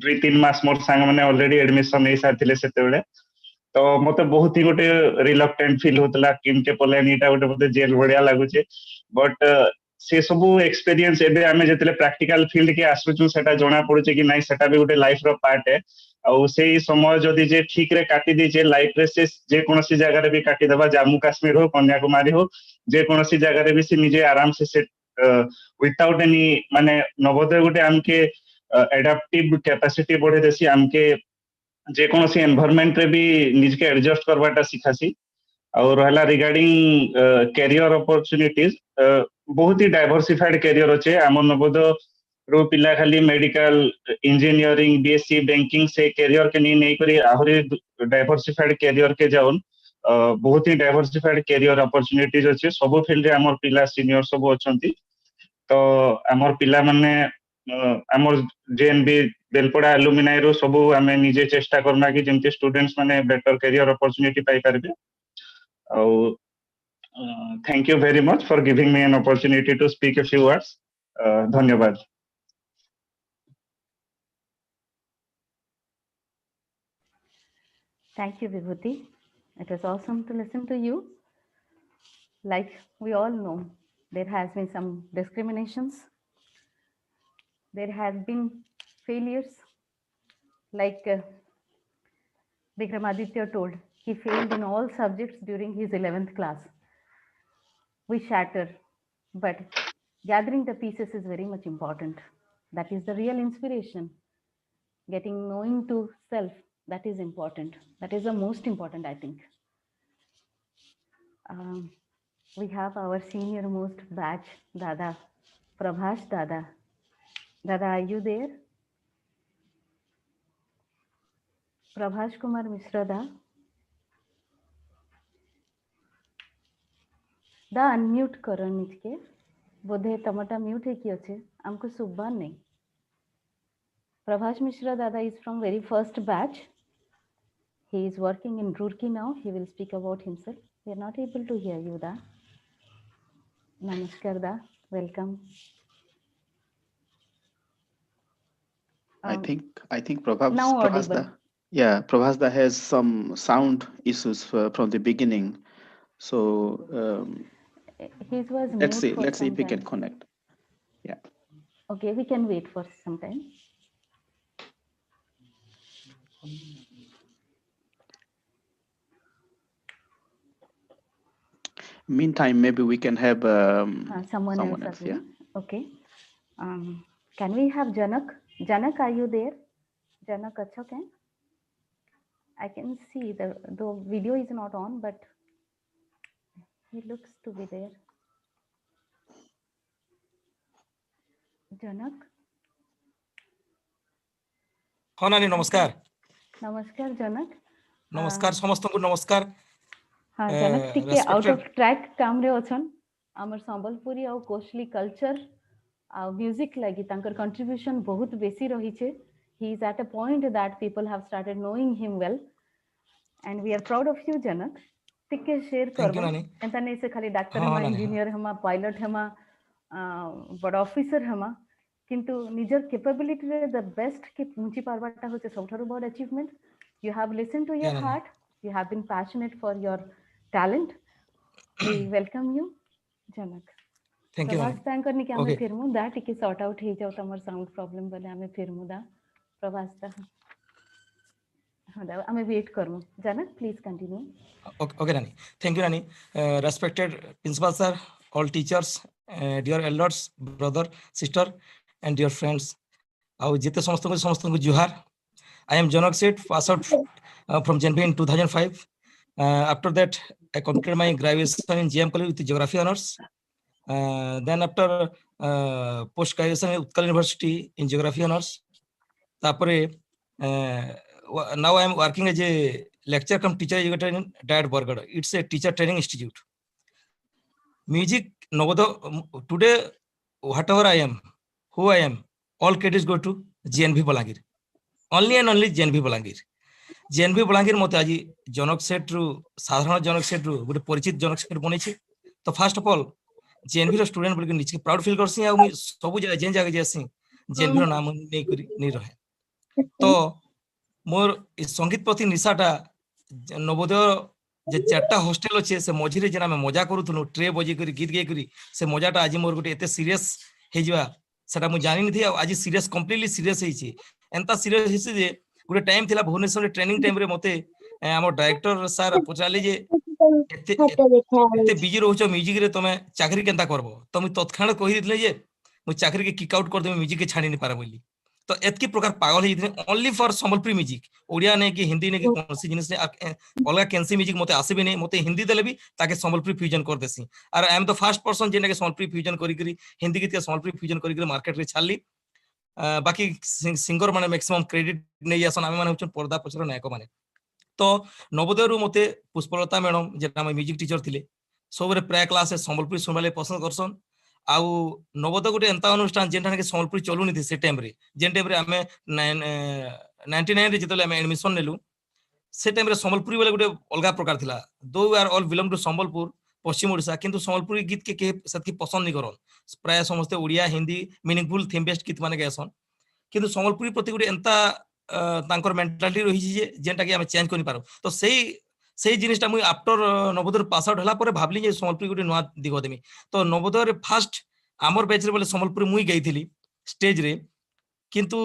2-3 मास मोर संग माने ऑलरेडी एडमिशन नै साथिले सेते बेले तो मते बहुत ही गोटे रिलक्टेंट फील होतला किमके पलानी एटा गोटे मते जेल भलिया लागुचे बट से सब एक्सपीरियंस एबे आमे जतले प्रैक्टिकल फील्ड के आसुचु सेटा जणा पड़ुचे कि नै सेटा भी गोटे लाइफ रो पार्ट है आउ से समय जदि जे ठीक रे काटी दी जे लाइफ रे से जे कोनोसी जगह रे भी काटी दबा जम्मू काश्मीर हो कन्याकुमारी हो जे कोनोसी जगह रे भी से निजे आराम से सेट विदाउट एनी माने नवोदय गोटे आमके एडाप्टिव कैपेसिटी बढ़े देसी आमके जे कोनोसी एनवायरनमेंट रे भी निज के एडजस्ट करवाटा सिखासी और रहला रिगार्डिंग कैरियर अपॉर्चुनिटीज बहुत ही डाइवर्सिफाइड कैरियर अच्छे आम नवोदय रो पिला खाली मेडिकल इंजीनियरिंग बीएससी बैंकिंग से कैरियर के नहीं करी आहरी डाइवर्सिफाइड कैरियर के जाउन बहुत ही डाइवर्सिफाइड कैरियर अपॉर्चुनिटीज अछि सब फील्ड रे हमर पिला सीनियर सब अछंती तो हमर पिला माने हमर जेएनबी बेलपड़ा एलुमिनाई रो सब आमे निजे चेष्टा करना कि जेमते स्टूडेंट्स माने बेटर कैरियर अपॉर्चुनिटी पाई परबे और thank you very much for giving me an opportunity to speak a few words धन्यवाद Thank you, Vibhuti. It was awesome to listen to you. Like we all know, there has been some discriminations. There has been failures. Like Vikramaditya told, he failed in all subjects during his 11th class. We shatter, but gathering the pieces is very much important. That is the real inspiration. Getting knowing to self, that is important. That is the most important, I think. We have our senior most batch, Dada, Prabhash Dada. Dada, are you there? Prabhash Kumar Mishra Da. Da unmute करो निजके बोधे टमाटा mute है कि अच्छे हमको सुबह नहीं Prabhash Mishra Dada is from very first batch. He is working in Roorkee now. He will speak about himself. We are not able to hear you, Da. Namaskar, Da. Welcome. I think Prabhas, now Prabhas audible. Da, yeah, Prabhas Da has some sound issues from the beginning. So His was let's mute for see some if we time. can connect. Yeah. Okay, we can wait for some time. Meantime, maybe we can have someone else. Yeah. Okay. Can we have Janak? Janak, are you there? Janak, okay. I can see the video is not on, but he looks to be there. Janak? हाँ नानी नमस्कार नमस्कार जनक नमस्कार समस्त को नमस्कार हाँ जनक टिके आउट ऑफ ट्रैक काम रे अछन हमर संबलपुरी और कोशली कल्चर आ म्यूजिक लागि तांकर कंट्रीब्यूशन बहुत बेसी रही छे he is at a point that people have started knowing him well and we are proud of you जनक टिके शेयर करबो एंता नै से खाली डॉक्टर हमा इंजीनियर हमा पायलट हमा बड़ ऑफिसर हमा किंतु निजर कैपेबिलिटी रे द बेस्ट के पहुंची पारबाटा होचे सबठारु बड़ achievement you have listened to your heart you have been passionate for your talent we welcome you Janak thank you Prabhas तांकर नि के हमें फिरमु दा टिके सॉर्ट आउट हे जाउ तमर साउंड प्रॉब्लम बले हमें फिरमु दा प्रभास ता हां दा हमें वेट करमु जनक please continue okay Rani thank you Rani respected principal sir all teachers dear elders brother sister and dear friends au jete समस्त को जुहार I am Janak Seth, pass out from JNAAB in 2005 after that I completed my graduation in JM College with geography honors then after post graduation in Utkal University in geography honors tapore now I am working as a lecturer cum teacher educator in DAAD Bargada. It's a teacher training institute. Music Novoda today whatever I am, who I am, all credits go to JNB Balangir. Only and only JNB Balangir. JNB Balangir mate aji Janak Seth ru sadharan Janak Seth ru gote परिचित Janak Seth बनेछि. तो first of all JNB row student बोल के निचे proud feel करसी आ सब जेन जगह जेसी JNB रो नाम नहीं रहे. तो मोर संगीत प्रति निशाटा नवोदय जे चारटा हॉस्टल अच्छे से मझिरे जेना में मजा करूथनु ट्रे बजी करी गीत गे करी से मजाटा आज मोर गोटे एते सीरियस हे जिवा सेटा मु जानि नथि आज सीरियस कंप्लीटली सीरियस हेछि एंता सीरियस हेछि जे गोटे टाइम थिला भुवनेश्वर ट्रेनिंग टाइम रे मते हमर डायरेक्टर सर पचाले जे एते बिजी रहउछो म्यूजिक रे तमे चाकरी केनता करबो तो मु तत्क्षण कहि दिले जे मु चाकरी के किक आउट कर देबे म्यूजिक के छाडी नि पारा बोली तो एतकी प्रकार पागल हे only for Sambalpuri music Odia ने कि हिंदी ने कि कोनसी जिनिस ने अलगा कैंसी म्यूजिक मते आसीबे नै मते हिंदी देले भी ताके संबलपुरी फ्यूजन कर देसी और I am the first person जेने के संबलपुरी फ्यूजन करी करी हिंदी गीत के संबलपुरी फ्यूजन करी करी मार्केट रे छाली बाकी सिंगर माने मैक्सिमम क्रेडिट नै आसन आमे माने होचन पर्दा पछर नायक माने तो नवोदय रु मते पुष्पलता मैडम जेटा म्यूजिक टीचर थिले सबरे प्राय क्लास संबलपुरी सुनवाले पसंद करसन आउ नवोदय गोटे एंता अनुष्ठान जेनटा कि संबलपुरी चलुनी थी से टाइम रे जेन टाइम रे हमें 99 रे जेतले हमें एडमिशन नेलु से टाइम रे संबलपुरी वाले गोटे अलगा प्रकार थिला though we are all belong to Sambalpur पश्चिम ओडिशा किंतु संबलपुरी गीत के सतकी पसंद नहीं करन प्राय समस्त Odia Hindi meaningful theme based गीत माने गायसन किंतु संबलपुरी प्रति गोटे एंता तांकर मेंटालिटी रही जे जेनटा कि हमें चेंज करि पारो तो सेही जिनिसटा मुई आफ्टर नवोदय पास आउट हला परे भाबली जे संबलपुरी गोटे नुआ दिग देमी तो नवोदय रे फास्ट आमर बैच रे बोले संबलपुरी मुई गईथिली स्टेज रे किंतु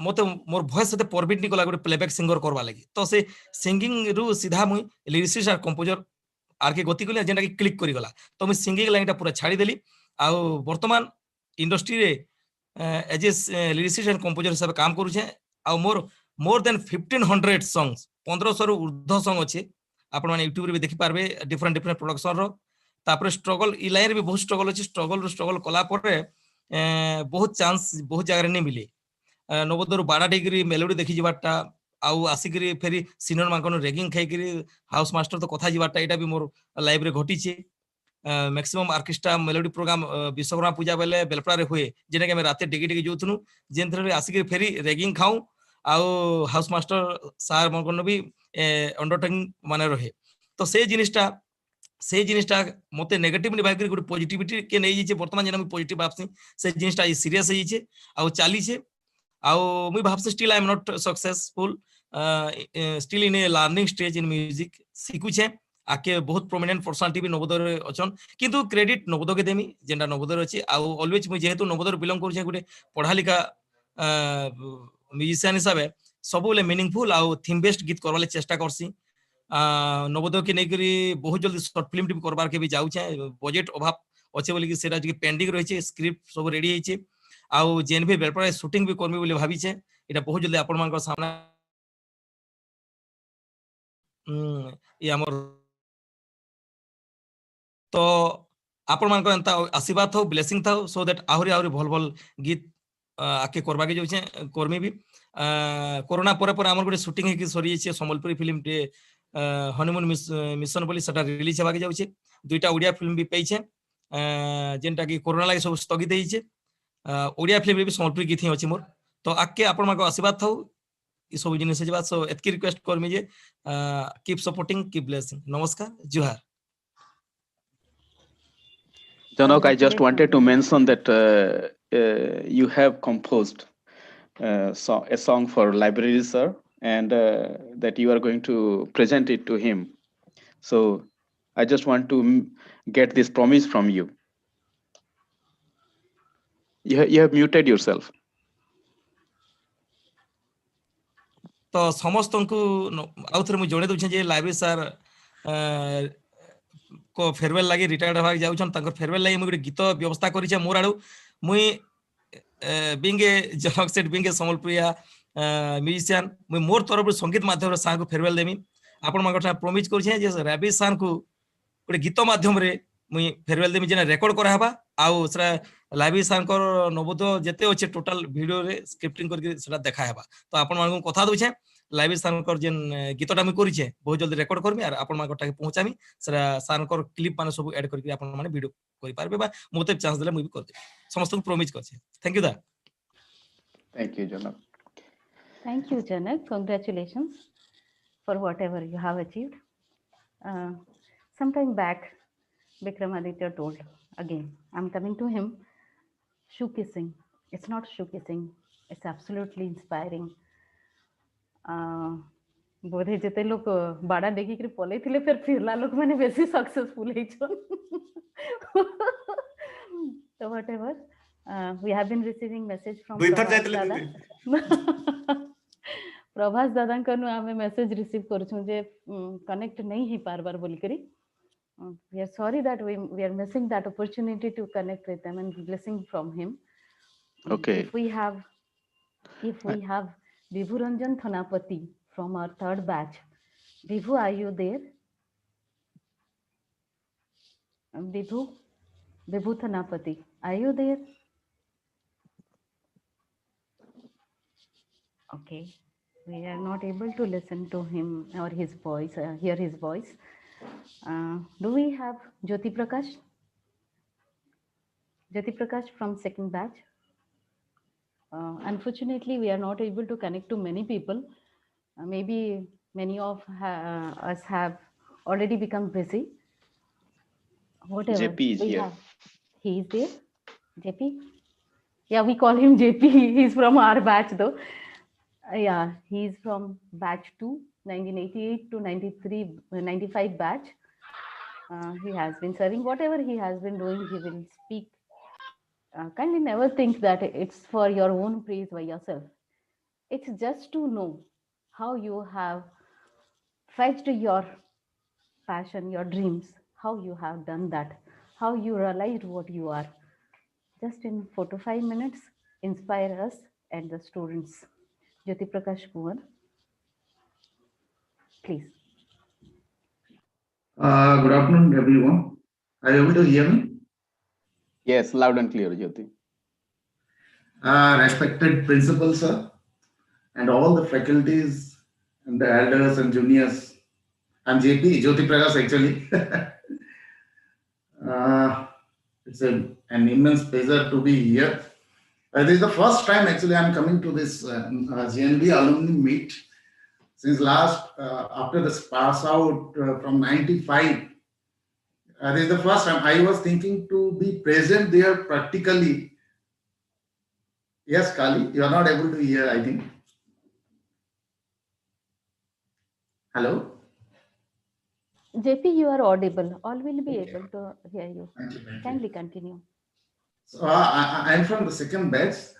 मते मोर वॉइस सते परमिट नहीं कला गोटे प्लेबैक सिंगर करवा लगी तो से सिंगिंग रु सीधा मुई लिरिसिस्ट और कंपोजर आर के गति कली जेनटा कि क्लिक करी गला तो मुई सिंगिंग लाइनटा पूरा छाड़ी देली आ वर्तमान इंडस्ट्री रे as a lyricist and composer हिसाब काम करूछे आ मोर देन 1500 सॉन्ग्स 1500 रु ऊर्ध्व सॉन्ग अछि आपण माने यूट्यूब रे भी देखि पारबे डिफरेंट डिफरेंट प्रोडक्शन रो तापर स्ट्रगल ई लाइन भी बहुत स्ट्रगल अछि स्ट्रगल कला परे बहुत चांस बहुत जगह नहीं मिले नवोदय बाड़ा डिग्री मेलोडी देखि जबाटा आउ आसिकरी फेरी सीनियर मानकन रेगिंग खाइकरी हाउस मास्टर तो कथा जबाटा एटा भी मोर लाइफ रे घटी छे maximum orchestra melody program Vishwakarma Puja बेले बेलपड़ा रे हुए जेने के राते डिगी डिगी जोथुनु जेन थरे आसिकरी फेरी रेगिंग खाऊ आउ हाउस मास्टर सार मानकन भी अंडरटेकिंग माने रहे तो से जिनिसटा मते नेगेटिव नि भाग गुड पॉजिटिविटी के नै जे वर्तमान जेना पॉजिटिव भाबसी से जिनिसटा सीरियस है जे आउ चाली छे आउ मुई भाबसे still I am not successful still in a learning stage in music सिकु छे आके बहुत प्रोमिनेंट पर्सनालिटी भी नवोदय रे अछन किंतु क्रेडिट नवोदय के देमी जेंडा नवोदय अछि आउ ऑलवेज मुई जेहेतु नवोदय बिलोंग करू छे गुटे पढ़ा लिखा म्यूजिशियन हिसाब सब बोले मीनिंगफुल आउ थीम बेस्ड गीत करवाले चेष्टा करसी नवोदय के नेकरी बहुत जल्दी शॉर्ट फिल्म टी करबार के भी जाऊ छे बजट अभाव अच्छे बोली कि सेटा जे पेंडिंग रही छे स्क्रिप्ट सब रेडी है छे आउ जेन भी बेलपड़ा शूटिंग भी करमी बोली भाभी छे एटा बहुत जल्दी आपण मानकर सामने ये हमर तो आपण मानकर एंता आशीर्वाद हो ब्लेसिंग था सो दैट आहुरी भल भल गीत आके करबा के जाउछे कर्मी भी कोरोना परे परे हमर गोटे शूटिंग है कि सरी छे संबलपुरी फिल्म टे हनीमून मिशन बोली सेटा रिलीज हेबा के जाउछे दुईटा ओडिया फिल्म भी पेइछे जेनटा कि कोरोना लागि सब स्थगित हेइछे ओडिया फिल्म भी संबलपुरी गीत ही अछि मोर तो आके आपण मानकर आशीर्वाद थाउ ई सब जिनिस जेबा सो एतकी रिक्वेस्ट करमी जे कीप सपोर्टिंग कीप ब्लेसिंग नमस्कार जुहार Janok, I just wanted to mention that you have composed a song for library sir and that you are going to present it to him. So I just want to get this promise from you. You have muted yourself. तो समस्त को आउ थे मुझे जड़े दूचे जे library sir को farewell लगी retired होगा जाऊन फेरवेल लगी मुझे गीत व्यवस्था करी मोर आड़ू मुई बिंगे जनक सेठ बिंगे संबलपुरिया म्यूजिशियन मुई मोर तरफ संगीत माध्यम सार को फेरवेल देमी आपण मान प्रमिज कर रवि सार को गोटे गीत माध्यम रे मुई फेरवेल देमी जेना रेकर्ड कराबा आउ सरा लाइब्रेरी सार नवोदय जेते अच्छे टोटाल वीडियो रे स्क्रिप्टिंग करके सेटा देखा हेबा तो आपण मान कथा दूचे लाइब्रेरी सार जेन गीतटा मुई करिछे बहुत जल्दी रेकर्ड करमी आर आपण मान टाके पहुंचामी सरा सार क्लिप माने सब ऐड करके आपण माने वीडियो करि पारबे बा मोते चांस देले मुई भी कर दे समस्त को प्रॉमिस करछे थैंक यू दा Thank you, Janok. Thank you, Janak. Congratulations for whatever you have achieved. Sometime back, Vikramaditya told, again, I'm coming to him, shoe kissing. It's not shoe kissing. It's absolutely inspiring. बोधे जिते लोग बाड़ा देखी कर पले थिले फिरला लोग माने बेसी सक्सेसफुल हेछन तो whatever we have been receiving message from Prabhas दादा कनु आमे मैसेज रिसीव करछु जे कनेक्ट नहीं ही पार बार बोल करी we are sorry that we are missing that opportunity to connect with them and blessing from him. Okay. If we have Vibhu Ranjan Thanapati from our third batch. Vibhu, are you there? Vibhu Thanapati, are you there? Okay, We are not able to listen to him or his voice, hear his voice. Do we have Jyoti Prakash? Jyoti Prakash from second batch. Unfortunately, we are not able to connect to many people. Maybe many of us have already become busy. Whatever JP is we here. have, he is there. JP? Yeah, we call him JP. He's from our batch though. Yeah, he's from batch 2, 1988 to 93, 95 batch. He has been serving. Whatever he has been doing, he will speak. Kindly never think that it's for your own praise by yourself. It's just to know how you have fetched your passion, your dreams, how you have done that, how you realized what you are. Just in 4 to 5 minutes, inspire us and the students. Jyoti Prakash Kumar, please. Good afternoon, everyone. Are you able to hear me? Yes, loud and clear, Jyoti. Respected principal, sir, and all the faculties and the elders and juniors. I'm JP, Jyoti Prakash actually. It's an immense pleasure to be here. This is the first time actually I'm coming to this JNB alumni meet. Since after this pass out from 95, this is the first time I was thinking to be present there practically. Yes, Kali, you are not able to hear, I think. Hello? JP, you are audible. All will be Okay. able to hear you. Thank you. Kindly continue. So I'm from the second batch.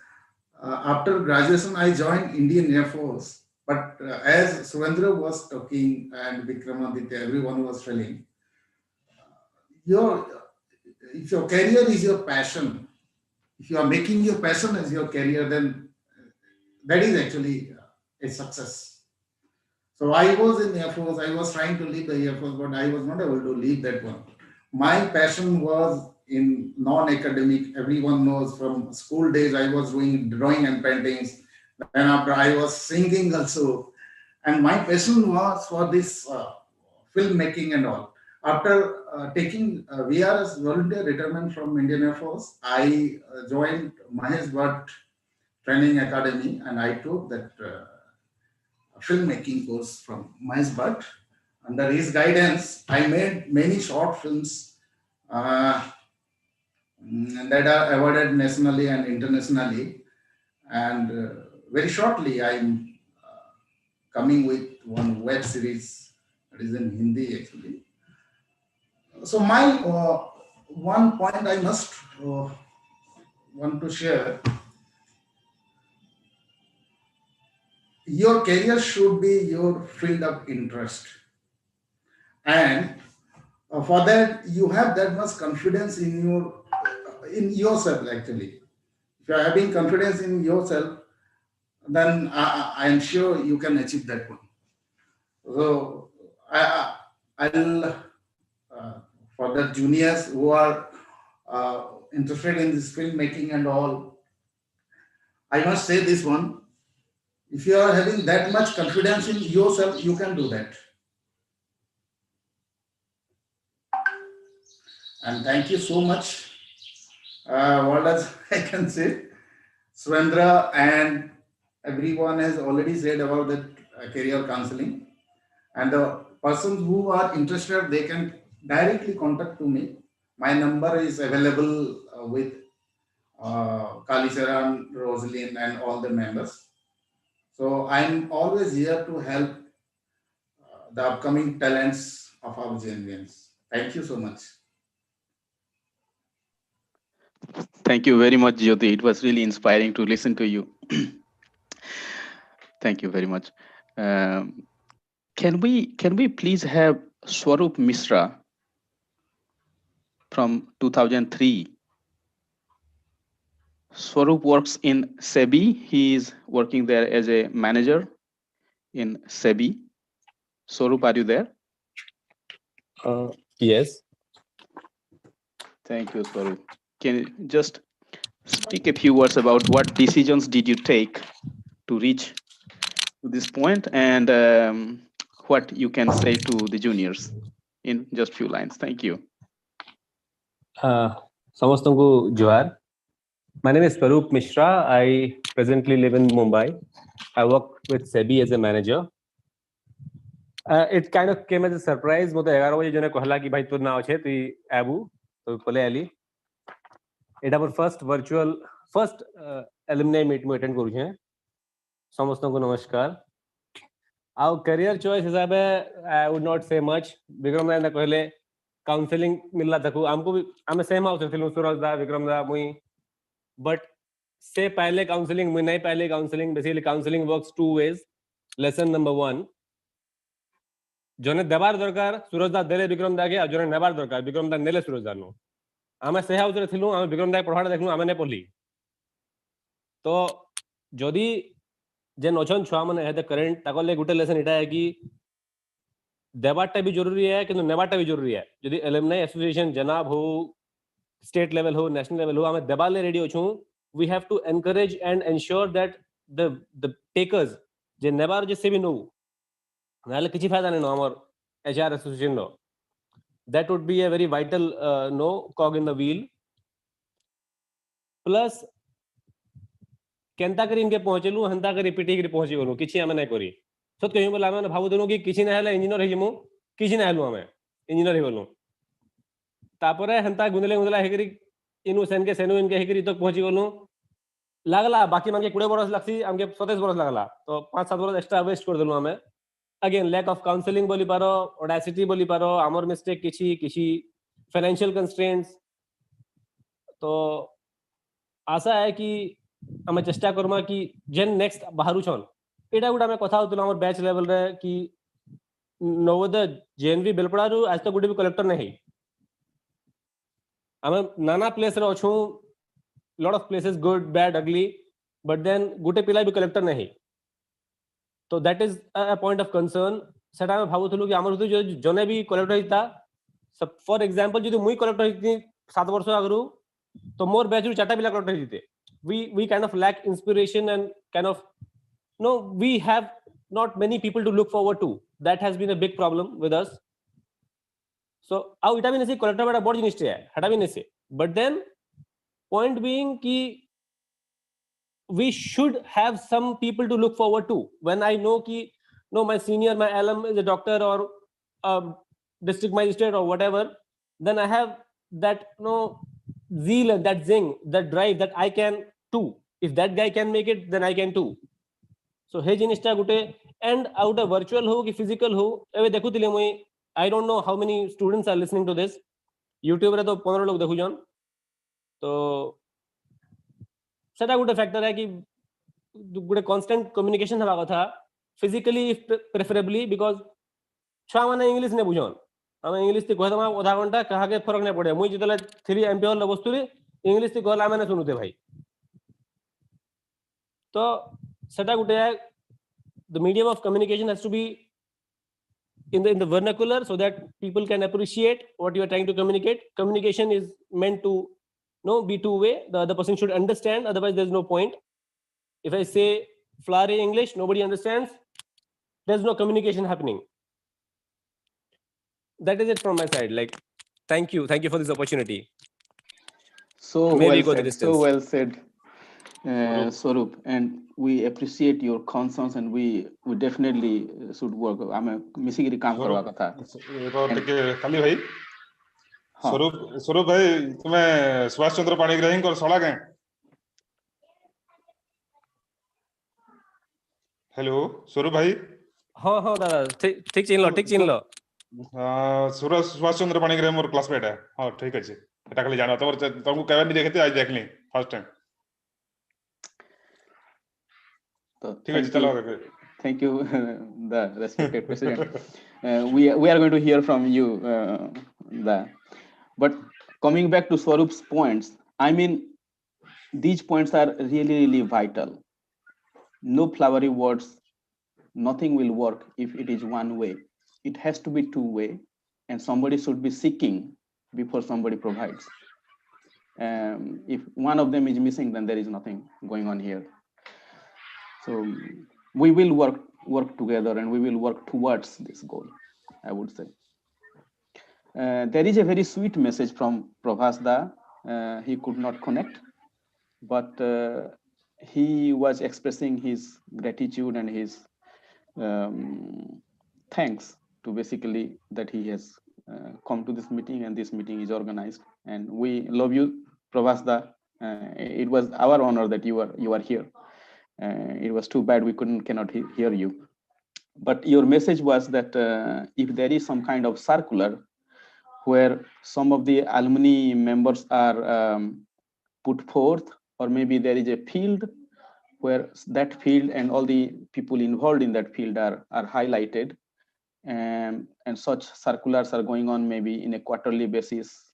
After graduation, I joined Indian Air Force. But as Surendra was talking and Vikramaditya, everyone was telling, if your career is your passion, if you are making your passion as your career, then that is actually a success. So I was in Air Force, I was trying to leave the Air Force, but I was not able to leave that one. My passion was in non-academic. Everyone knows from school days, I was doing drawing and paintings. Then after I was singing also. And my passion was for this filmmaking and all. After taking VRS volunteer retirement from Indian Air Force, I joined Mahesh Bhatt Training Academy and I took that filmmaking course from Mahesh Bhatt. Under his guidance, I made many short films that are awarded nationally and internationally. And very shortly, I'm coming with one web series that is in Hindi actually. So my one point I must want to share. Your career should be your field of interest. And for that, you have that much confidence in yourself actually. If you are having confidence in yourself, then I am sure you can achieve that one. So I'll for the juniors who are interested in this filmmaking and all, I must say this one. If you are having that much confidence in yourself, you can do that. And thank you so much. What else I can say? Swendra and everyone has already said about the career counseling. And the persons who are interested, they can directly contact to me. My number is available with Kali Saran, Rosalind, and all the members. So I'm always here to help the upcoming talents of our Genuines. Thank you so much. Thank you very much, Jyoti. It was really inspiring to listen to you. Thank you very much. Can we please have Swarup Mishra from 2003? Swarup works in SEBI. He is working there as a manager in SEBI. Swarup, are you there? Yes. Thank you, Swarup. Can you just speak a few words about what decisions did you take to reach this point, and what you can say to the juniors in just few lines. Thank you. ସମସ୍ତଙ୍କୁ ଜୁହାର. My name is Swaroop Mishra. I presently live in Mumbai. I work with SEBI as a manager. It kind of came as a surprise. ମୋତେ 11 बजे जने कहला कि भाई तोर नाम छे तू आबू तो पले आली. एटा मोर फर्स्ट alumni meet मु अटेंड करू छे. ସମସ୍ତଙ୍କୁ नमस्कार. आउ करियर चॉइस हिसाबे I would not say much. Vikram ने कहले काउंसलिंग मिलला तकू हमको भी हमें सेम हाउस थिलु सूरज दा विक्रम दा मुई बट से पहले काउंसलिंग मुई नहीं पहले counselling basically counselling works two ways. Lesson number 1 जोने देबार दरकार सूरज दा देले विक्रम दा के आ जोने नेबार दरकार विक्रम दा नेले सूरज दा नो हमें से हाउस रे थिलु हम विक्रम दा पढ़ाडा देखनु हमें ने पढ़ली तो जदी जे नोचन छुआ माने है द करंट ताकले गुटे लेसन इटा है कि देबाटा भी जरूरी है किंतु नेबाटा भी जरूरी है. यदि एलुमनाई एसोसिएशन जनाब हो स्टेट लेवल हो नेशनल लेवल हो हमें देबाले रेडी होछू. We have to encourage and ensure that the takers जे नेबार जे से भी नो नाले किछि फायदा नै नो हमर एचआर एसोसिएशन नो that would be a very vital नो cog in the wheel. Plus केनता करी इनके पहुंचलु हंता करी पिटी करी पहुंची गनु किछि हमें नै करी सत कहियो बोला हमें भाबु देनु कि किछि नै हले इंजीनियर हेजमु किछि नै हलु हमें इंजीनियर हे गनु तापरे हंता गुंदला हेकरी इनु सेन के सेनु इनके हेकरी तक पहुंची गनु लागला बाकी मन के 20 बरस लागसी हमके 27 बरस लागला तो 5-7 बरस एक्स्ट्रा वेस्ट कर देलु हमें. अगेन लैक ऑफ काउंसलिंग बोली पारो ऑडेसिटी बोली पारो आमर मिस्टेक किछि फाइनेंशियल कंस्ट्रेंट्स. तो आशा है कि हमें चेष्टा करमा कि जेन नेक्स्ट बाहरु छन एटा गुडा में कथा होतलो हमर बैच लेवल रे कि नवोदय जेएनवी बेलपड़ारू आज तक गुडे भी कलेक्टर नहीं हमें नाना प्लेस रे अछु lot of places good bad ugly but then गुटे पिला भी कलेक्टर नहीं तो that is a point of concern. सेटा में भाबुथलु कि हमर जो जने भी कलेक्टर हिता सब फॉर एग्जांपल जदि मुई कलेक्टर हिती 7 वर्ष आगरु तो मोर बैच रु चाटा पिला कलेक्टर हिते. We kind of lack inspiration and kind of no we have not many people to look forward to. That has been a big problem with us. So au ita bhi nese collector bada board jiniste hai hata bhi nese but then point being ki we should have some people to look forward to. When I know ki no my senior my alum is a doctor or a district magistrate or whatever then I have that no zeal and that zing that drive that I can too. If that guy can make it then I can too. So he jinista gute and out a virtual ho ki physical ho ebe देखुतिले मुई I don't know how many students are listening to this. YouTube रे तो 15 लोग देखु जन तो सेटा गुटे factor है कि गुटे कांस्टेंट कम्युनिकेशन हवा कथा फिजिकली प्रेफरेबली बिकॉज़ छुआ माने इंग्लिश ने बुझन हम इंग्लिश ती कहदमा आधा घंटा कहा के फरक नहीं पड़े मुई जितले 3 एमपीओ ल वस्तु रे इंग्लिश ती कहला माने सुनुते भाई तो सेटा गुटे है the medium of communication has to be in the vernacular so that people can appreciate what you are trying to communicate. Communication is meant to be two way. The other person should understand, otherwise there's no point. If I say flowery English nobody understands, there's no communication happening. That is it from my side. Like thank you for this opportunity. So maybe well go said, the distance. so well said, Swaroop, and we appreciate your concerns and we definitely should work. I'm a मिसिगिरी काम करवा कथा टिके खाली भाई स्वरूप भाई तुम्हें सुभाष चंद्र पाणिग्राही को सला के हेलो स्वरूप भाई हां दादा ठीक चिन्ह लो सुभाष चंद्र पाणिग्राही मोर क्लासमेट है हां ठीक अछि एटा खाली जानो तुमको केवे नहीं देखते आज देखली फर्स्ट टाइम ठीक है चलो thank you the respected president. We are going to hear from you but coming back to Swaroop's points, I mean these points are really vital. No flowery words, nothing will work if it is one way. It has to be two way and somebody should be seeking before somebody provides. If one of them is missing then there is nothing going on here. So we will work together and we will work towards this goal, I would say. There is a very sweet message from Pravasda. He could not connect, but he was expressing his gratitude and his thanks to basically that he has come to this meeting and this meeting is organized. And we love you, Pravasda. It was our honor that you are here. It was too bad we cannot hear you. But your message was that if there is some kind of circular where some of the alumni members are put forth, or maybe there is a field where that field and all the people involved in that field are highlighted, and such circulars are going on maybe in a quarterly basis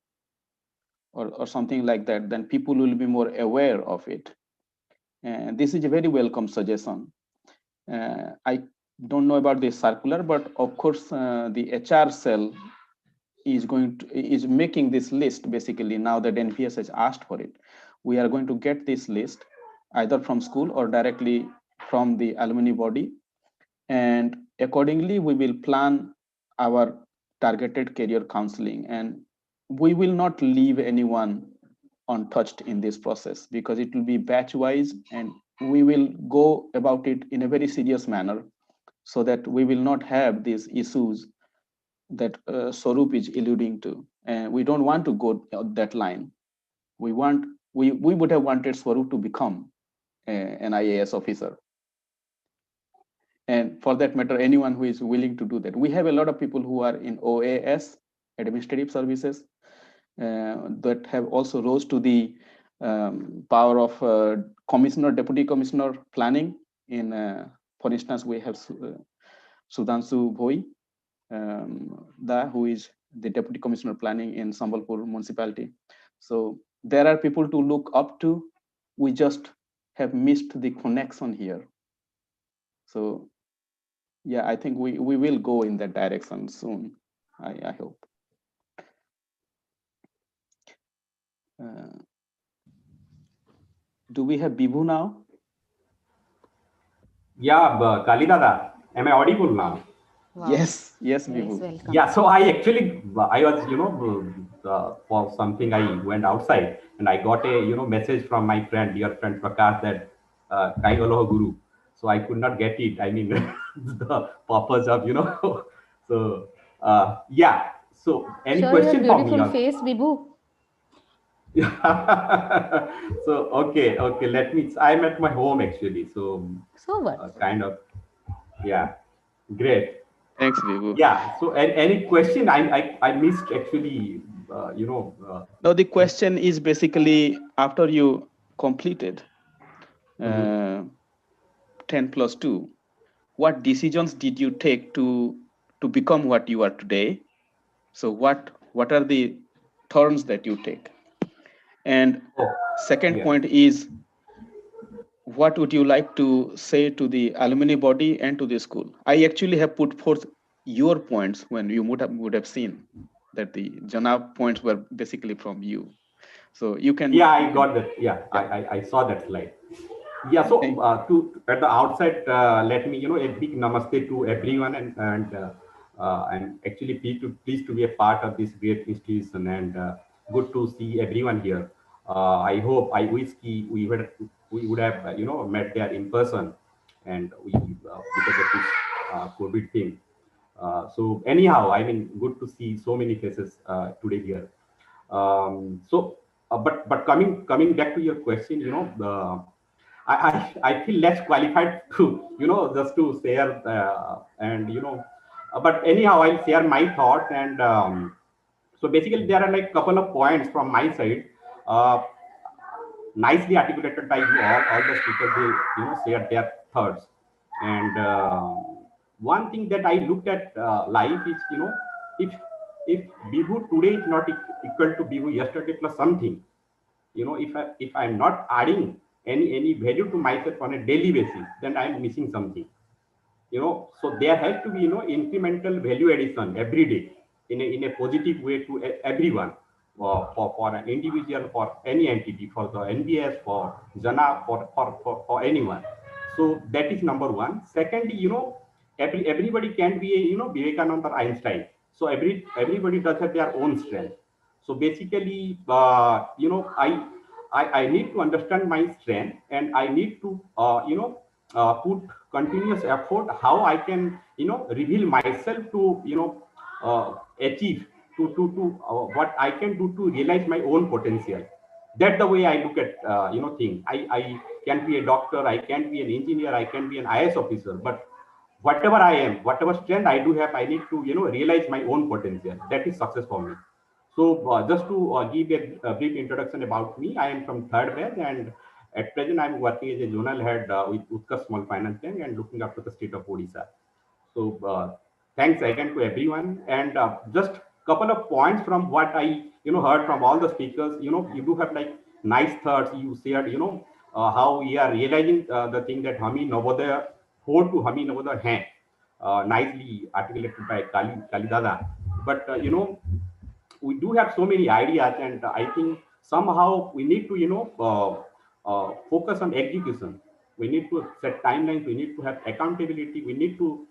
or something like that, then people will be more aware of it. And this is a very welcome suggestion. I don't know about this circular, but of course the HR cell is making this list basically now that NPS has asked for it. We are going to get this list either from school or directly from the alumni body, and accordingly we will plan our targeted career counseling, and we will not leave anyone untouched in this process because it will be batch wise and we will go about it in a very serious manner so that we will not have these issues that Swaroop is alluding to. And we don't want to go that line. We would have wanted Swaroop to become an IAS officer. And for that matter, anyone who is willing to do that. We have a lot of people who are in OAS, administrative services, that have also rose to the power of commissioner, deputy commissioner planning. In, for instance, we have Sudhanshu Bhoi, who is the deputy commissioner planning in Sambalpur municipality. So there are people to look up to. We just have missed the connection here. So yeah, I think we will go in that direction soon. I hope. Do we have Bibhu now? Yeah, Kali Dada, am I audible now? Wow. Yes, Bibhu. Welcome. Yeah, so I was, for something I went outside and I got a, message from my friend, dear friend Prakash, that Kai Aloha Guru. So I could not get it. I mean, the purpose of, so yeah. So any Show question your for me? beautiful face, Bibhu. So okay, let me. I'm at my home actually, so what? kind of, yeah, great. Thanks, Bibhu. Yeah. So any question? I missed actually. No, the question is basically after you completed 10 plus 2, what decisions did you take to become what you are today? So what are the turns that you take? And second point is, what would you like to say to the alumni body and to the school? I actually have put forth your points when you would have seen that the JNAAB points were basically from you. So you can. Yeah, I got that. Yeah, I saw that slide. Yeah, so at the outset, let me, a big namaste to everyone, and actually pleased to be a part of this great institution, and good to see everyone here. I wish we would have met there in person, and we because of this COVID thing. So anyhow, I mean, good to see so many faces today here. But coming back to your question, I feel less qualified to just to share and but anyhow I'll share my thought, and so basically there are like couple of points from my side, nicely articulated by you all the speakers. They shared their thoughts, and one thing that I looked at life is if Bibhu today is not equal to Bibhu yesterday plus something, if I'm not adding any value to myself on a daily basis, then I'm missing something. So there has to be incremental value addition every day in a positive way to everyone, for an individual, for any entity, for the NBS, for JNAAB, for anyone. So that is number one. Secondly, everybody can be a, Vivekananda or Einstein. So everybody does have their own strength. So basically, I need to understand my strength, and I need to, put continuous effort how I can, reveal myself to, achieve to what I can do to realize my own potential. That's the way I look at, things. I can be a doctor, I can be an engineer, I can be an IS officer, but whatever I am, whatever strength I do have, I need to, realize my own potential. That is success for me. So just to give a brief introduction about me, I am from third batch, and at present I'm working as a zonal head with Utkarsh Small Finance Bank and looking after the state of Odisha. So thanks again to everyone, and just couple of points from what I heard from all the speakers. You do have like nice thoughts. You shared how we are realizing the thing that Hami Navodaya ho to Hami Navodaya hai, nicely articulated by Kali Dada. But we do have so many ideas, and I think somehow we need to focus on execution. We need to set timelines, we need to have accountability, we need to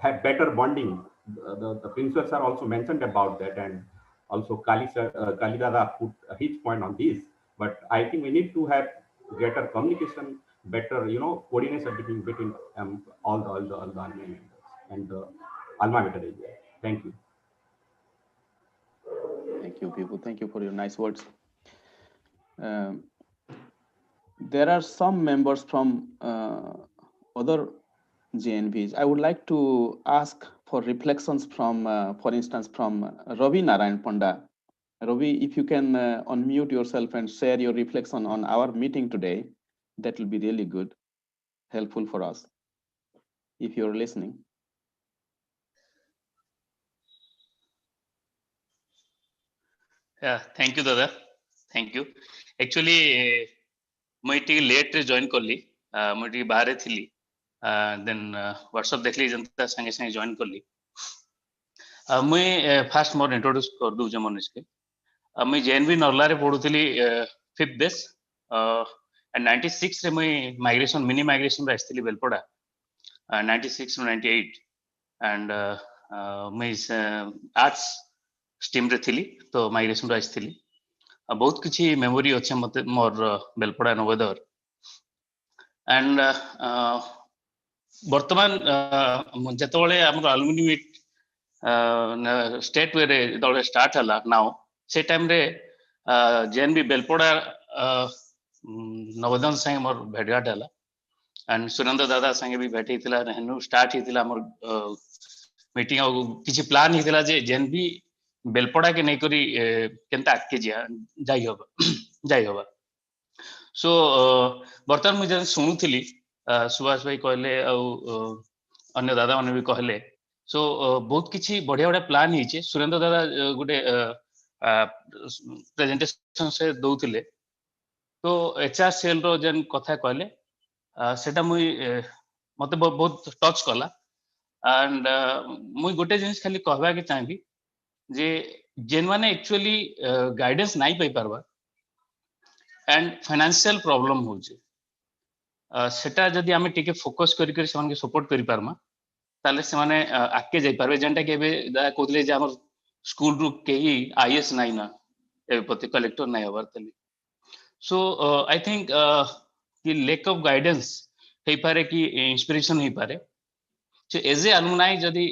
have better bonding. The principals are also mentioned about that, and also Kali Dada put his point on this. But I think we need to have greater communication, better coordination between all the alma members and the alma mater area. Thank you. Thank you, people. Thank you for your nice words. There are some members from other JNVs. I would like to ask for reflections from, for instance, from Ravi Narayan Panda. Ravi, if you can unmute yourself and share your reflection on our meeting today, that will be really good, helpful for us, if you're listening. Yeah, thank you, Dada. Thank you. Actually, मैं T late रे join करली, मैं T बाहर थी, then WhatsApp देखली जनता संगे संगे join करली। मैं फास्ट मोर इंट्रोड्यूस कर दूं मनोज के। मैं जेएनवी नरला रे पढुतली 5th बेस, एंड 96 रे मैं माइग्रेशन मिनी माइग्रेशन रे आस्थिली बेलपड़ा, 96 to 98, एंड मैं आर्ट्स स्ट्रीम रे थिली, तो माइग्रेशन रे आस्थिली। बहुत किसी मेमोरी अच्छे मत मोर बेलपड़ा नवोदय, एंड वर्तमान जतबले हमर अलुमिनी मीट स्टेट वे रे दले स्टार्ट हला नाउ, से टाइम रे जेएनबी बेलपड़ा नवोदय संगे मोर भेटघाट हला, एंड सुरेंद्र दादा संगे भी भेट हितला, हेनु स्टार्ट हितला हमर मीटिंग। आ किसी प्लान हितला जे जेएनबी बेलपड़ा के नहीं करी केनता आके जाई होबा। सो बर्तमान मुझे शुणुली सुभाष भाई कहले अन्य दादा मैंने भी कहले, सो बहुत किसी बढ़िया बढ़िया प्लान ही सुरेंद्र दादा गोटे प्रेजेंटेशन से दौले, तो एचआरसीएल रो जेन कथा कहले सेटा मुई मते बहुत टच कला, एंड मुई गोटे जिनिस खाली कहबा के चाहिए जे जेन माने एक्चुअली गाइडेंस नहीं पाई पारबा एंड फाइनेंशियल प्रॉब्लम हो जे, सेटा जदी आमे टिके फोकस करी करी समान के सपोर्ट करी पारमा, ताले से माने आके जाई पारबे। जेंटा के बे दा कोदले जे हमर स्कूल रु केही आईएएस नाही ना, ए पति कलेक्टर नाही होबार तली। सो आई थिंक कि लैक ऑफ गाइडेंस हे पारे कि इंस्पिरेशन हे पारे। सो एज ए अलुमनाई जदी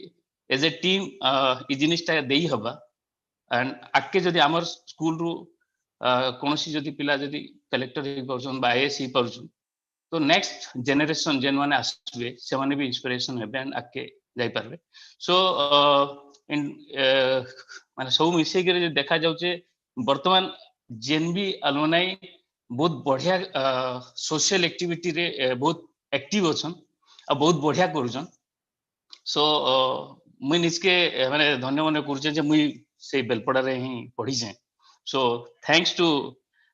एज ए टीम इ जिनिसटा देई हबा, एंड आके जदी हमर स्कूल रु कोनोसी जदी पिला जदी कलेक्टर हे परछन बा आईएएस हे परछन, तो नेक्स्ट जनरेशन जेन माने आसबे से माने भी इंस्पिरेशन हेबे एंड आके जाई पारबे। सो इन माने सब मिसे के देखा जाउचे वर्तमान जेन भी अलुमनाई बहुत बढ़िया सोशल एक्टिविटी रे बहुत एक्टिव अछन आ बहुत बढ़िया करूछन। सो मुई निजके माने धन्य मन करूचे जे मुई से बेलपड़ा रे ही पढ़ी जे। So thanks to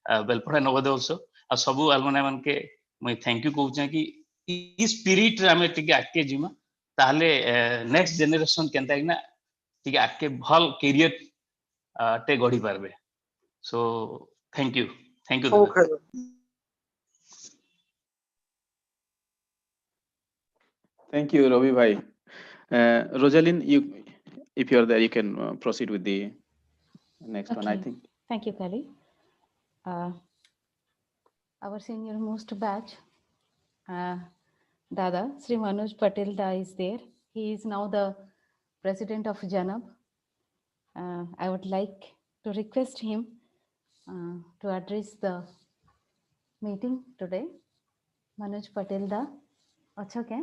Belpada Navodaya also, आ सबु अलमनाई मन के मुई थैंक यू कहूचे कि इ स्पिरिट रे हमें टिके आके जिमा, ताले नेक्स्ट जनरेशन केनता कि ना टिके आके भल कैरियर टे गढ़ी पारबे। सो थैंक यू दादा। Thank you, Ravi bhai. Rosalind, if you're there, you can proceed with the next one, I Okay. think. Thank you, Kali. Our senior most batch, Dada, Sri Manoj Patel Da is there. He is now the president of JNAAB. I would like to request him to address the meeting today. Manoj Patel Da, acha ke?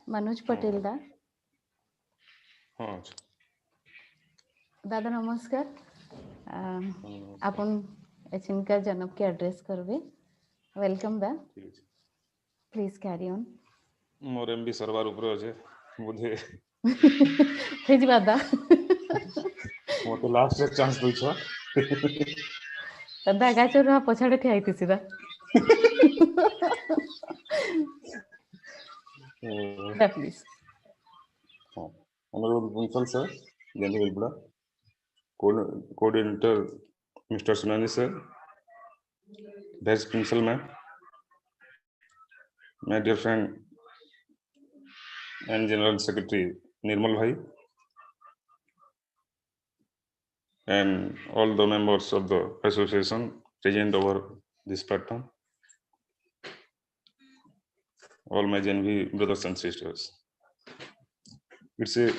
Manoj Patel Da. दादा नमस्कार आपण एचिनका जनब के address करबे welcome दा please carry on more MB server ऊपर আছে बुझे हे जी दादा मते लास्ट रे चांस दैछ दादा गाचो रा पछाडे ठिया आइति सीधा दा please Honorable Principal Sir, General Vilbula, Coordinator Mr. Sunani Sir, Vice Principal Ma'am, my dear friend and General Secretary Nirmal Bhai, and all the members of the association present over this platform, all my JNV brothers and sisters. It's a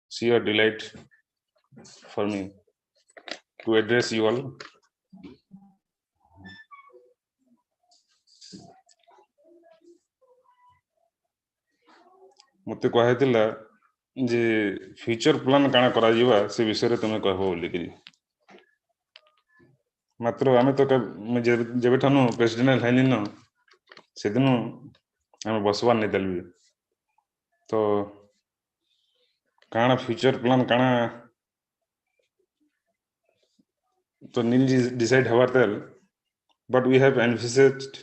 sheer delight for me to address you all. मते कहैतिला जे future plan काना करा जीवा से विषय रे तुमे कहबो बोली कि मात्र आमे तो जेबे ठानु प्रेसिडेंट हैनी न सेदिनो आमे बसवा नै देलबी तो काना फ्यूचर प्लान काना तो नील डिसाइड हवर तेल but we have envisaged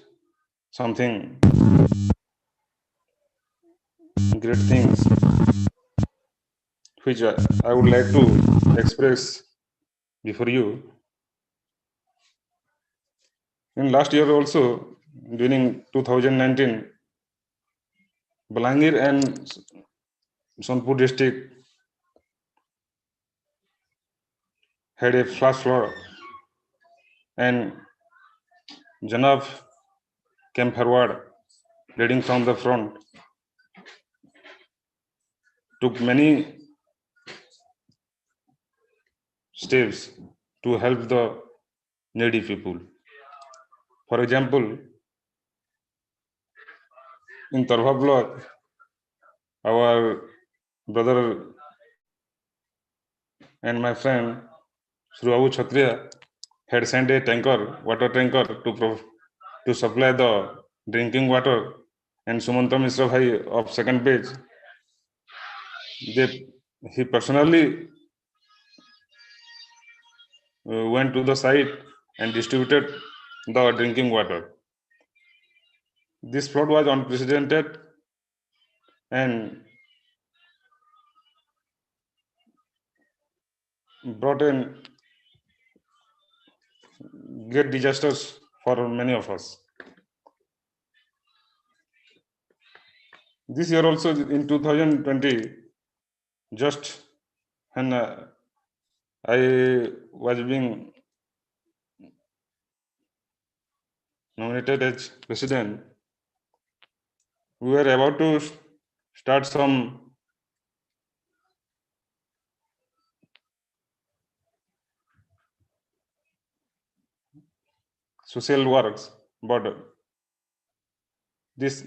something great things which I would like to express before you. In last year also, during 2019, Balangir and Sonpur district had a flash flood, and JNAAB came forward, leading from the front, took many steps to help the needy people. For example, in Tarva block, our brother and my friend Sruabu Kshatriya had sent a water tanker to supply the drinking water, and Sumanta Mishra Bhai of second page, he personally went to the site and distributed the drinking water. This flood was unprecedented and brought in great disasters for many of us. This year also, in 2020, just when I was being nominated as president, we were about to start some social works, but this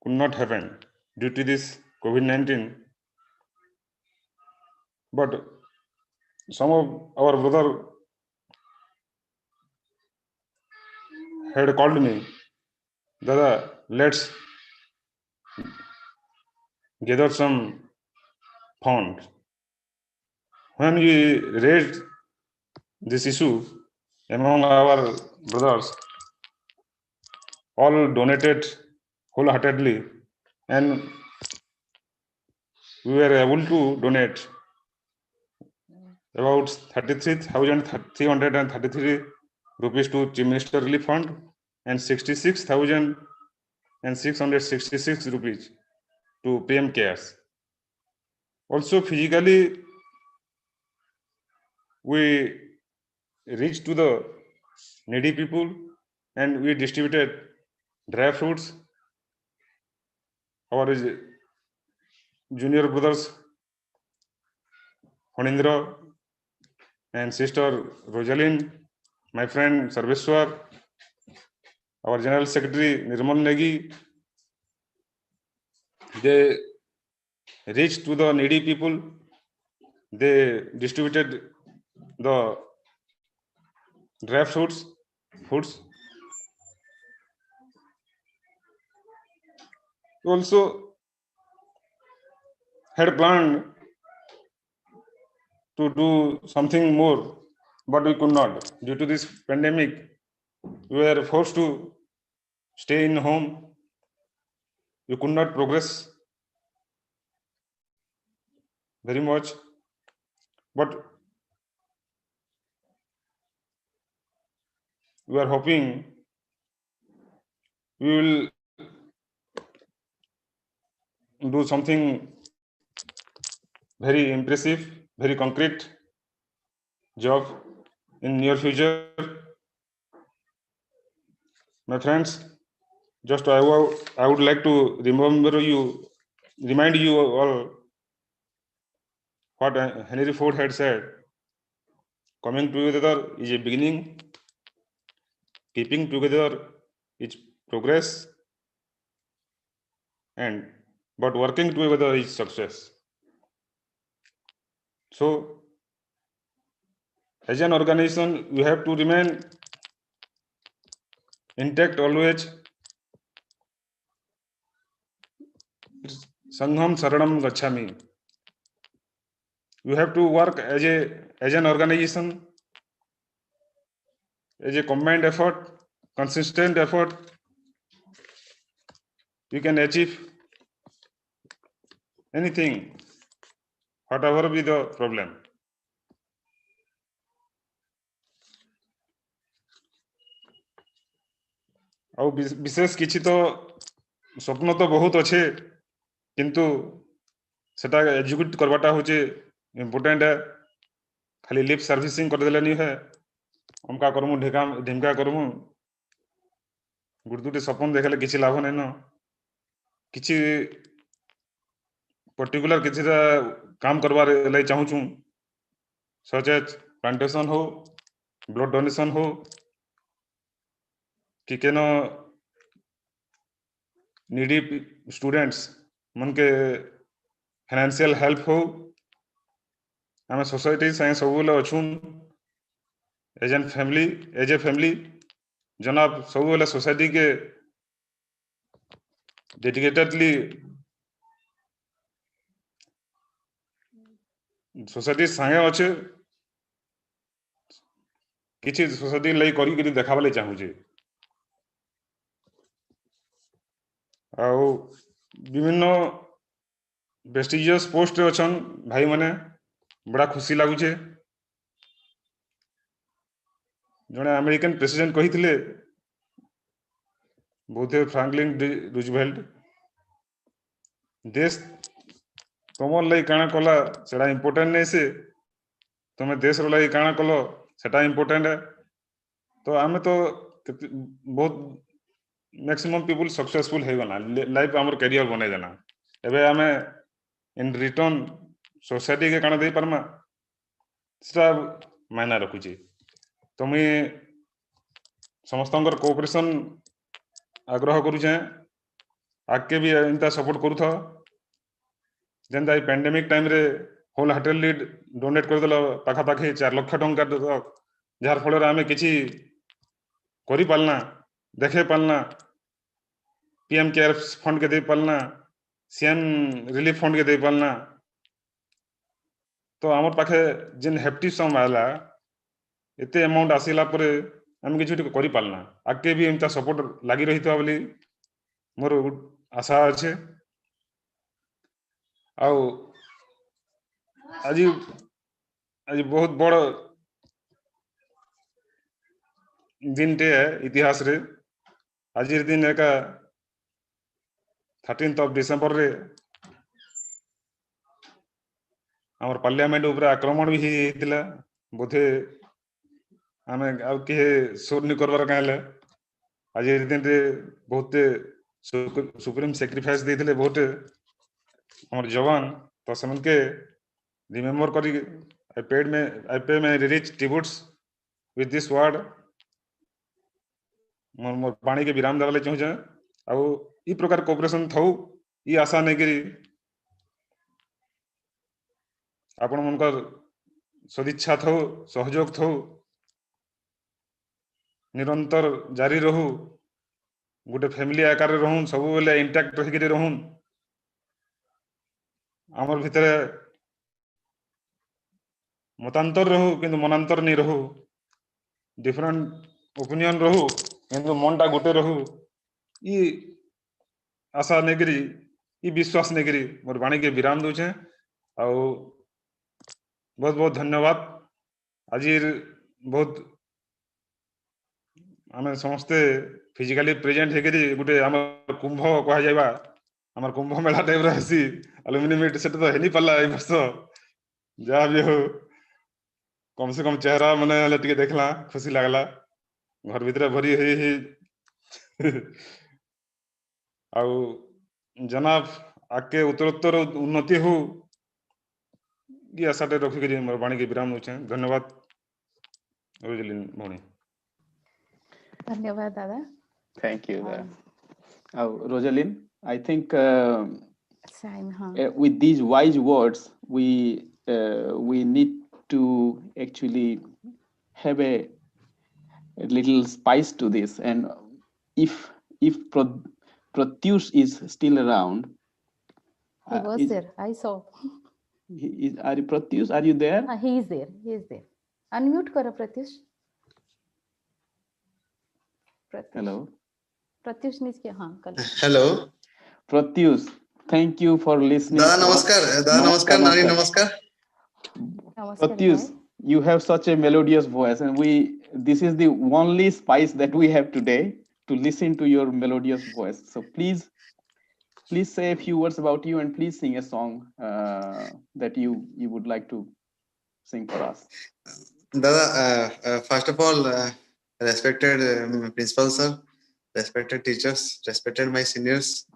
could not happen due to this COVID-19. But some of our brother had called me, Dada, let's gather some fund. When we raised this issue among our brothers, all donated wholeheartedly, and we were able to donate about 33,333 rupees to Chief Minister Relief Fund and 66,000 and 666 rupees to PM Cares. Also physically, we reached to the needy people and we distributed dry fruits. Our junior brothers Honindra and sister Rosalind, my friend Sarveshwar, our General Secretary Nirmal Negi, they reached to the needy people. They distributed the dry fruits, foods. Also had planned to do something more, but we could not. Due to this pandemic, we were forced to stay in home. We could not progress very much, but we are hoping we will do something very impressive, very concrete job in near future. My friends, just I would like to remind you all what Henry Ford had said. Coming together is a beginning. Keeping together is progress. But working together is success. So, as an organization, we have to remain intact always. Sangham Saranam Gachami. You have to work as an organization, as a combined effort, consistent effort. You can achieve anything, whatever be the problem. ଆଉ ବିଶେଷ କିଛି ତ ସ୍ୱପ୍ନ ତ ବହୁତ ଅଛେ କିନ୍ତୁ ସେଟା ଏକ୍ଜିକ୍ୟୁଟ କରବାଟା ହଉଛି ଇମ୍ପୋର୍ଟାଣ୍ଟ ଖାଲି ଲିପ୍ ସର୍ଭିସିଂ କରିଦେଲେ ନି ହେ ଅମକା କରମୁ ଢିମକା କରମୁ ଗୋଟେ ଦୁଇଟି ସ୍ୱପ୍ନ ଦେଖଲେ କିଛି ଲାଭ ନାହିଁ ନ କିଛି पर्टिकुलर किसी काम करवार lai चाहूँ such as plantation हो blood donation हो कि केनो needy students मन के financial help हो आम सोसाइटी संगे सब अच्छू एज ए फैमिली जनाब सब सोसाइटी के डेडिकेटेडली सोसाइटी संगे अच्छे किसी सोसाइटी लाई करी देखाबा लाई चाहूँ आउ विभिन्न प्रेस्टिजियस पोस्ट अच्छन भाई माने बड़ा खुशी लगुचे जने अमेरिकन प्रेसिडेंट कही थिले बोथे फ्रैंकलिन रूजवेल्ट देश तुम लाई काना कला सेटा इंपोर्टेंट नहीं से तुम देश रो लाई काना कलो सेटा इंपोर्टेंट है तो आमे तो बहुत मैक्सिमम पीपल सक्सेसफुल है गना लाइफ हमर करियर बने देना एबे आमे इन रिटर्न सोसाइटी के काना दे परमा सेटा मायना रखुची तो मैं समस्तंकर कोऑपरेशन आग्रह करूचे आगे भी इंता सपोर्ट करू था जेंदा ई पैंडेमिक टाइम रे होल हार्टेडली डोनेट कर देला पाखा पाखी 4 लाख टंका जार फल आमे किछि करि पालना देखे पालना पीएम केयर्स फंड के दे पालना सीएम रिलीफ फंड के दे पालना तो हमर पाखे जिन हेप्टी सम आला एते अमाउंट आसिला परे हम किछि करि पालना आगे भी इंता सपोर्ट लागि रहितो बोली मोर आशा अछि आउ आज बहुत बड़ दिन टे इतिहास रे आज दिन एका 13th of December रे हमर पार्लियामेंट ऊपर आक्रमण भी हेतिला बोधे आमे आ के सोर नि करबार काले आज दिन रे बहुत सुप्रीम सैक्रिफाइस देथिले बहुत हमर जवान तो समन के रिमेंबर करी I pay my rich tributes with this word मोर पानी के विराम देवाले चाहू छे आउ ई प्रकार कोऑपरेशन थौ ई आशा नै करी आपण मनकर सदिच्छा थौ सहयोग थौ निरंतर जारी रहू गोटे फैमिली आकार रहूं सब बेले इंटैक्ट रही रहूं आमर भितरे मतांतर रहू किंतु मनांतर नहीं रहू डिफरेंट ओपिनियन रहू किंतु मनटा गोटे रहू ई आशा नहीं करी ई विश्वास नहीं करी मोर वाणी के विराम दूचे आउ बहुत बहुत धन्यवाद आज बहुत आम समस्ते फिजिकली प्रेजेंट होकर गोटे आम कुंभ कह जावा आम कुंभ मेला टाइप रही अलुमिनी मीट से तो है नहीं पाला ए वर्ष जहाँ भी हो कम से कम चेहरा मैंने टे देखला खुशी लगला घर भीतर भरी हुई आउ जनाब आगे उत्तरोत्तर उन्नति हो ये आशाटे रखिक मोर वाणी के विराम दूचे धन्यवाद रोजलिन भौणी धन्यवाद दादा Thank you. Rosalind, I think Same, huh? with these wise words, we need to actually have a little spice to this. And if Pratyush is still around, He was there. I saw. Pratyush, are you there? He is there. He is there. Unmute karo Pratyush. Hello. Pratyush needs ke हाँ कल. Hello. Pratyush, thank you for listening. Da namaskar, Nani namaskar. Pratyush, you have such a melodious voice, and this is the only spice that we have today to listen to your melodious voice. So please say a few words about you, and please sing a song that you would like to sing for us. Dada, first of all, respected principal sir, respected teachers, respected my seniors,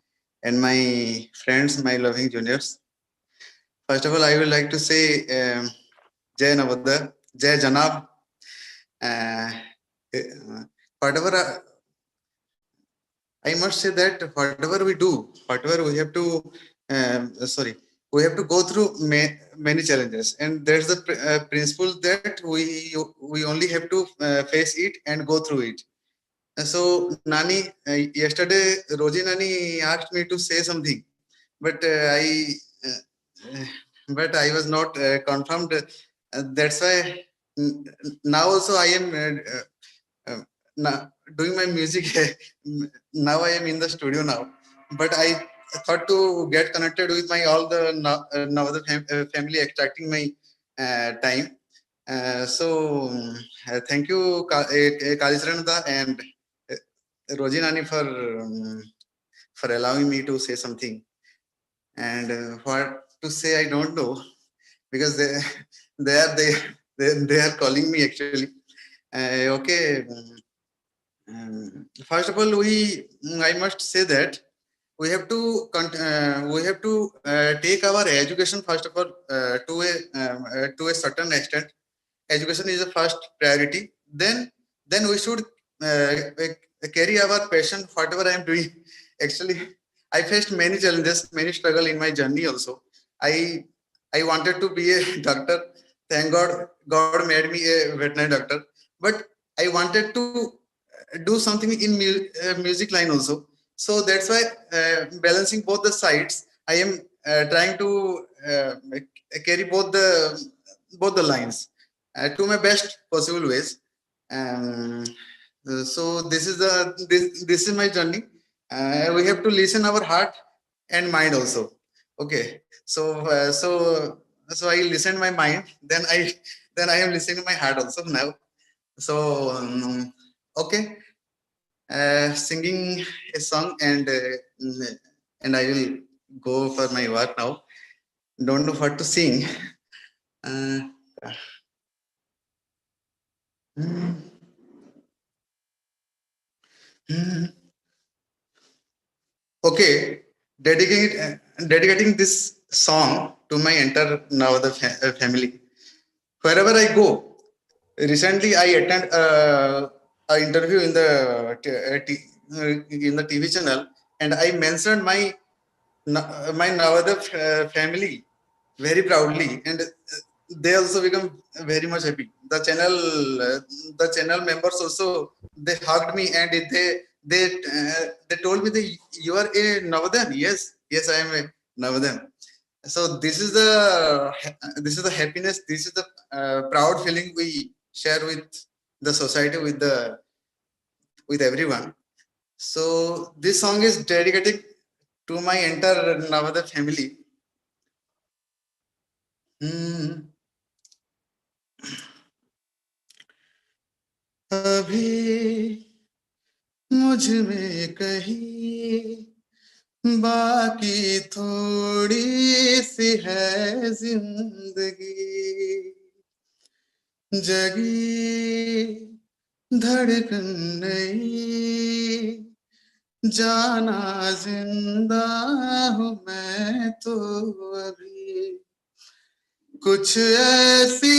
and my friends, my loving juniors. First of all, I would like to say JNAAB, Jai JNAAB. Whatever I must say that whatever we do, whatever we have to, we have to go through many challenges, and there's the principle that we only have to face it and go through it. So Nani, yesterday Roji Nani asked me to say something, but I was not confirmed. That's why now also I am now doing my music. Now I am in the studio now, but I thought to get connected with my all the family, extracting my time. So thank you Kalisrananda and Roji Nani for allowing me to say something. And what to say I don't know, because they are calling me actually. Okay. First of all, I must say that we have to take our education first of all to a certain extent. Education is the first priority. Then we should carry our passion, whatever I am doing. Actually, I faced many challenges, many struggle in my journey also. I wanted to be a doctor. Thank God made me a veterinary doctor. But I wanted to do something in music line also. So that's why balancing both the sides, I am trying to carry both the lines to my best possible ways. So this is my journey. We have to listen our heart and mind also. Okay, so I listen my mind, then I am listening my heart also now. So okay, singing a song and and I will go for my work now. Don't know what to sing. Okay, dedicating this song to my entire Navodaya family. Wherever I go, recently I attend an interview in the TV channel, and I mentioned my Navodaya family very proudly, and they also become very much happy. The channel members also, they hugged me, and they told me that you are a Navodayan. Yes, I am a Navodayan. So this is the happiness. This is the proud feeling we share with the society, with everyone. So this song is dedicated to my entire Navodaya family. अभी मुझ में कहीं बाकी थोड़ी सी है जिंदगी, जगी धड़कन नहीं, जाना जिंदा हूँ मैं तो अभी, कुछ ऐसी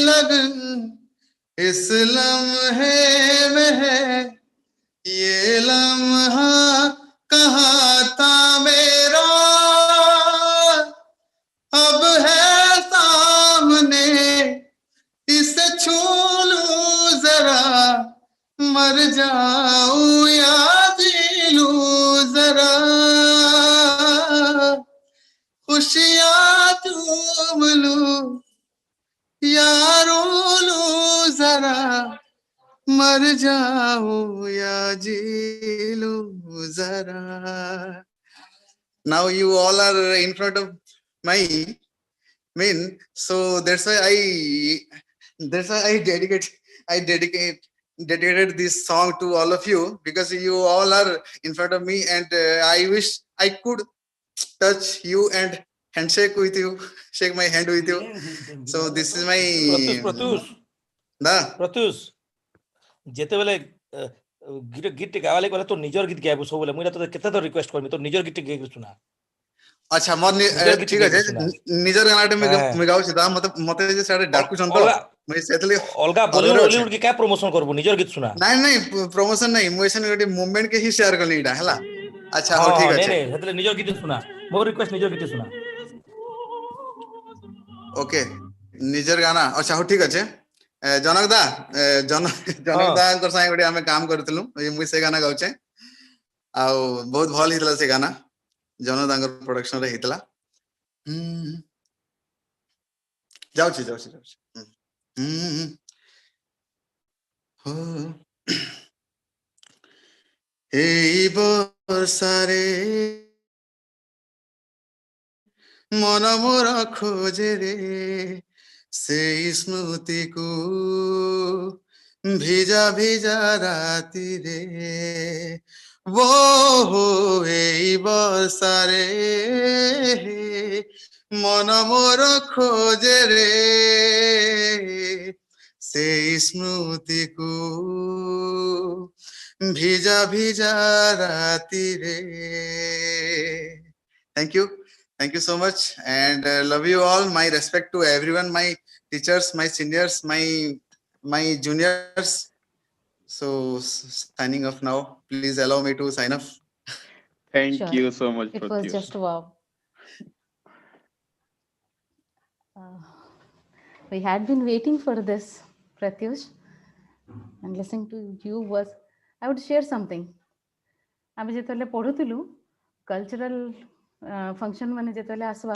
लगन इस लम्हे में है, ये लम्हा कहाँ था मेरा, अब है सामने, इसे छू लूं जरा, मर जाऊं या जी लूं जरा, खुशियाँ चूम लूं या रो लूं जरा, मर जाऊं या जी लूं जरा. Now you all are in front of my so that's why I dedicated this song to all of you, because you all are in front of me, and I wish I could touch you and handshake with you, shake my hand with you. So this is my Pratyush जेतेबेले गीत गावा लागले तो निजर गीत गाबो सब बोले मुई तो केते तो रिक्वेस्ट करमी तो निजर गीत गाइ सुना. अच्छा मोर ठीक है निजर गाना में गाउ छिता मते जे साडे डाकू छन तो मैं सेतले अलगा बॉलीवुड की का प्रमोशन करबो निजर गीत सुना. नहीं प्रमोशन नहीं मुई सन गटे मूवमेंट के ही शेयर करनी इडा हला. अच्छा हो ठीक है नहीं सेतले निजर गीत सुना मोर रिक्वेस्ट निजर गीत सुना. ओके निजर गाना अच्छा हो ठीक है. जनक दा कर साइ गटे हमें काम करतलु मुई से गाना गाउचे आ बहुत भल हितला से गाना जनक दांगर प्रोडक्शन रे हितला. जाउची हो एई बरसारे मन मोर खोजे रे से स्मृति को भिजा भिजा राति रे वो हो एई बरसारे मन मोर खोजे रे से स्मृति को भिजा भिजा राति रे. Thank you so much, and love you all. My respect to everyone, my teachers, my seniors, my juniors. So signing off now. Please allow me to sign off. Thank you so much. It was just wow. We had been waiting for this, Pratyush, and listening to you was, I would share something. आम जिते पढ़ुलु cultural function माने जिते आसवा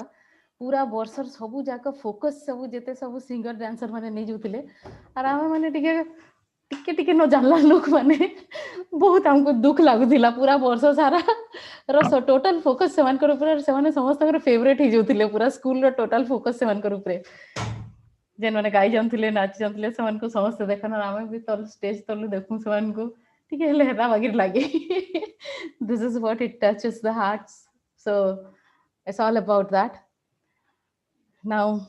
पूरा वर्षर सबू जाक focus सब जिते सब सिंगर डांसर माने नहीं जाउतिले आर आम माने टिके न जानला लोक माने बहुत हमको दुख लागुतिला पूरा वर्ष सारा टोटल फोकस सेमान कर ऊपर सेमाने समस्त फेवरेट ही जाउतिले पूरा स्कूल रो टोटल फोकस सेमान कर ऊपर जेन माने गाई जानथिले नाच जानथिले सेमान को समस्त देखन आम भी तल स्टेज तलु देखु सेमान को टिके हेले हेता बागिर लागे. This is what it touches the hearts So it's all about that. Now,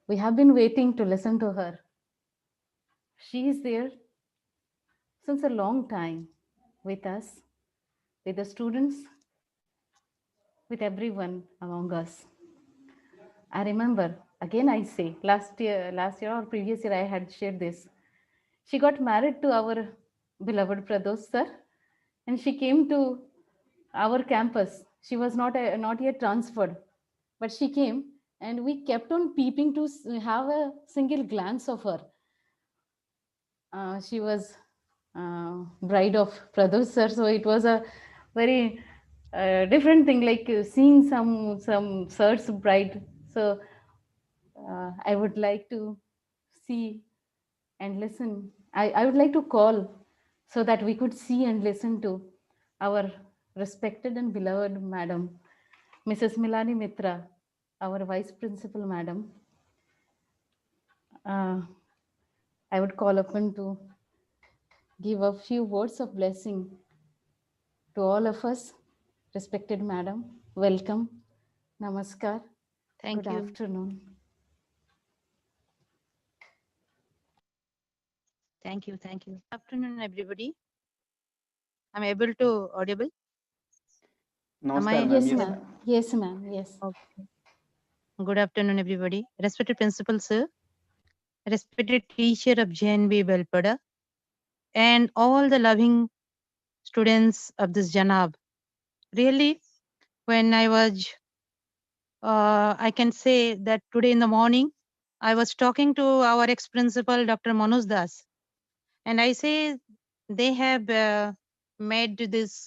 we have been waiting to listen to her. She is there since a long time with us, with the students, with everyone among us. I remember, again I say, last year or previous year I had shared this. She got married to our beloved Pradosh sir, and she came to our campus. She was not yet transferred, but she came, and we kept on peeping to have a single glance of her. She was bride of Pradosh sir, so it was a very different thing, like seeing some sir's bride. So I would like to see and listen. I would like to call so that we could see and listen to our respected and beloved madam, Mrs. Milani Mitra, our vice principal madam. I would call upon to give a few words of blessing to all of us. Respected madam, welcome. Namaskar. Thank Good you. afternoon. Thank you. Thank you. Good afternoon, everybody. I'm able to audible? Am I? Namaskar, ma'am. Yes, Yes, ma'am. ma'am. Yes, ma'am. Yes. Okay. Good afternoon, everybody. Respected principal, sir. Respected teacher of JNB Belpada. And all the loving students of this JNAAB. Really, when I was, I can say that today in the morning, I was talking to our ex-principal, Dr. Manoj Das. And I say they have made this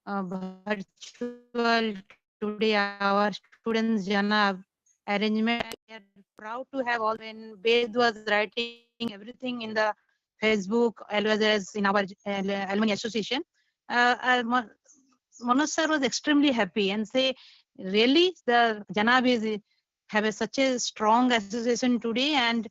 virtual today our students JNAAB arrangement. We are proud to have all when Ved was writing everything in the Facebook as well as in our alumni association. Manoj sir was extremely happy and say, really the JNAAB is have such a strong association today, and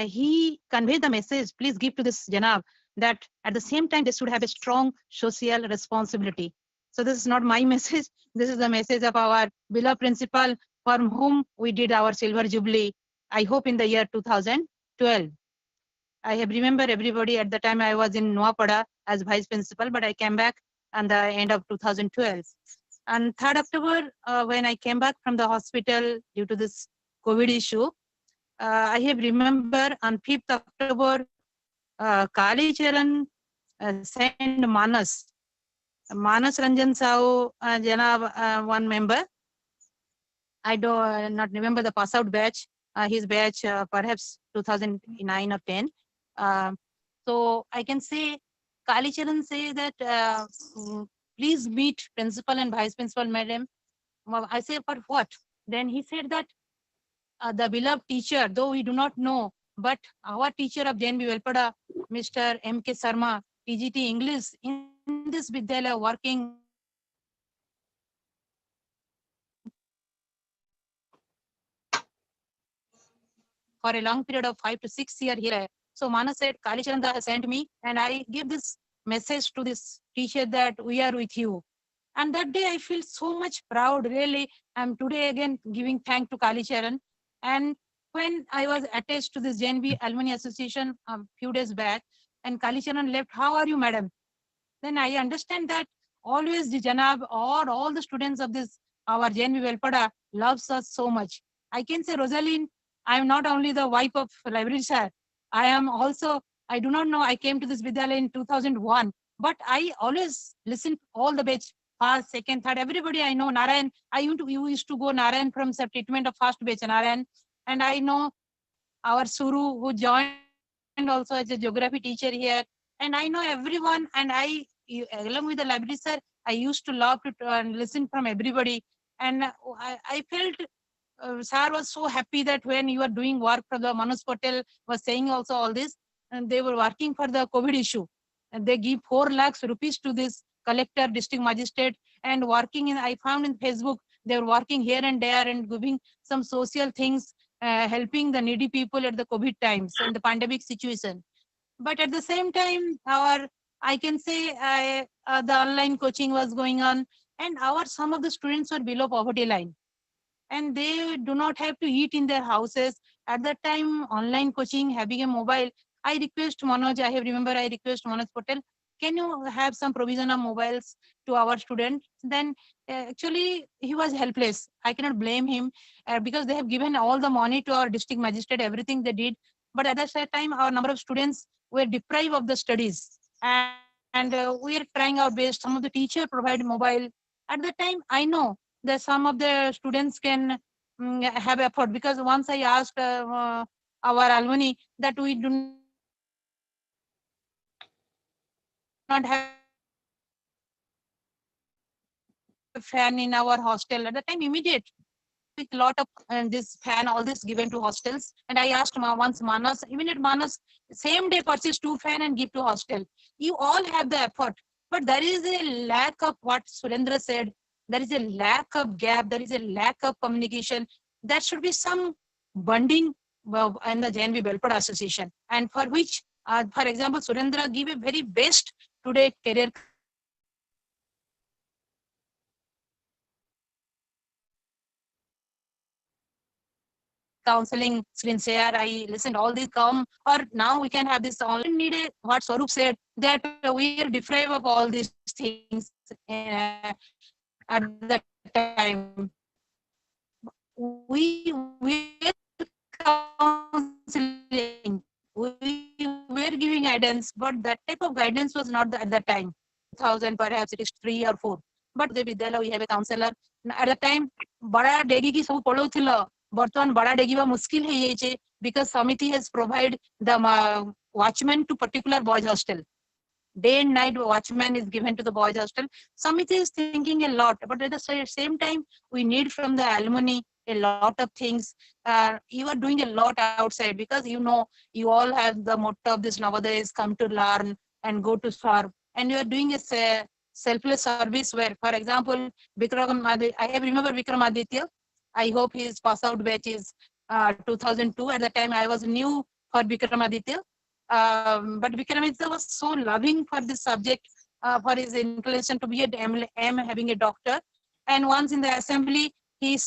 he conveyed the message, please give to this JNAAB that at the same time they should have a strong social responsibility. So this is not my message. This is the message of our beloved principal from whom we did our silver jubilee, I hope in the year 2012. I have remember everybody at the time I was in Noapada as vice principal, but I came back at the end of 2012. And 3rd October, when I came back from the hospital due to this COVID issue, I have remember on 5th October, Kali Charan sent Manas Ranjan Sao, one member. I do not remember the pass out batch, his batch perhaps 2009 or 10. So I can say Kali Charan say that please meet principal and vice principal madam. I say, but what? Then he said that the beloved teacher, though we do not know, but our teacher of JNB Velpada, Mr. M.K. Sarma, TGT English, in this Vidyalaya working for a long period of 5 to 6 years here. So Mana said, Kalicharanda has sent me, and I give this message to this teacher that we are with you. And that day I feel so much proud, really. I'm today again giving thanks to Kalicharan. And when I was attached to this JNB Alumni Association a few days back, and Kalicharan left, how are you, madam? Then I understand that always the JNAAB or all the students of this, our JNB Velpada loves us so much. I can say, Rosalind, I'm not only the wife of library sir, I am also, I do not know, I came to this Vidyalaya in 2001, but I always listen to all the batch, first, second, third, everybody I know, Narayan, you used to go Narayan from treatment of first batch, Narayan, and I know our Suru who joined also as a geography teacher here, and I know everyone, and along with the library sir, I used to love to listen from everybody, and I felt sir was so happy that when you are doing work for the Manoj Patel was saying also all this, and they were working for the COVID issue, and they give 4 lakhs rupees to this collector, district magistrate, and working in, I found in Facebook, they were working here and there and giving some social things, helping the needy people at the COVID times and the pandemic situation. But at the same time, I can say the online coaching was going on, and some of the students were below poverty line, and they do not have to eat in their houses. At that time, online coaching, having a mobile, I request Manoj, I request Manoj Patel, can you have some provision of mobiles to our students? Then actually he was helpless. I cannot blame him because they have given all the money to our district magistrate, everything they did. But at that time, our number of students were deprived of the studies. And we are trying our best. Some of the teacher provide mobile. At that time, I know that some of the students can have effort, because once I asked our alumni that we do not have fan in our hostel. At the time, immediate with lot of this fan, all this given to hostels. And I asked once Manas, immediate Manas, same day purchase 2 fan and give to hostel. You all have the effort, but there is a lack of what Surendra said. There is a lack of gap. There is a lack of communication. There should be some bonding in the JNB Welfare Association, and for which, for example, Surendra give a very best today career counseling screen share. I listened all these come, or now we can have this online need a, what Swarup said, that we are deprived of all these things at the time. We were counseling, we were giving guidance, but that type of guidance was not at that time. 2000, perhaps it is 3 or 4. But the Vidyalaya, we have a counselor. At the time, bada degi ki सब पढ़ौथिल, बर्तमान बड़ा डेगिबा मुश्किल है ये जे, because Samiti has provided the watchman to particular boys hostel. Day and night watchman is given to the boys hostel. Samiti is thinking a lot, but at the same time, we need from the alumni a lot of things. You are doing a lot outside, because you know, you all have the motto of this nowadays, come to learn and go to serve. And you are doing a selfless service where, for example, I have remember Vikram Aditya. I hope his pass out batch is 2002. At the time, I was new for Vikram Aditya. But Vikramaditya was so loving for this subject, for his inclination to be a M, having a doctor. And once in the assembly, he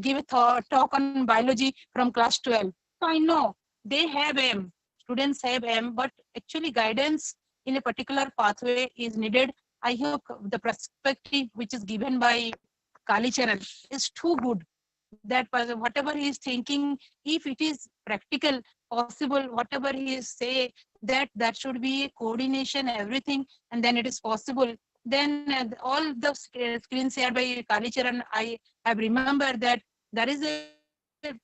gave a talk on biology from class 12. So I know they have M, students have M, but actually guidance in a particular pathway is needed. I hope the perspective which is given by Kalicharan is too good, that whatever he is thinking, if it is practical, possible, whatever he is say, that should be coordination, everything, and then it is possible. Then all the screens shared by Kalicharan, I have remembered that there is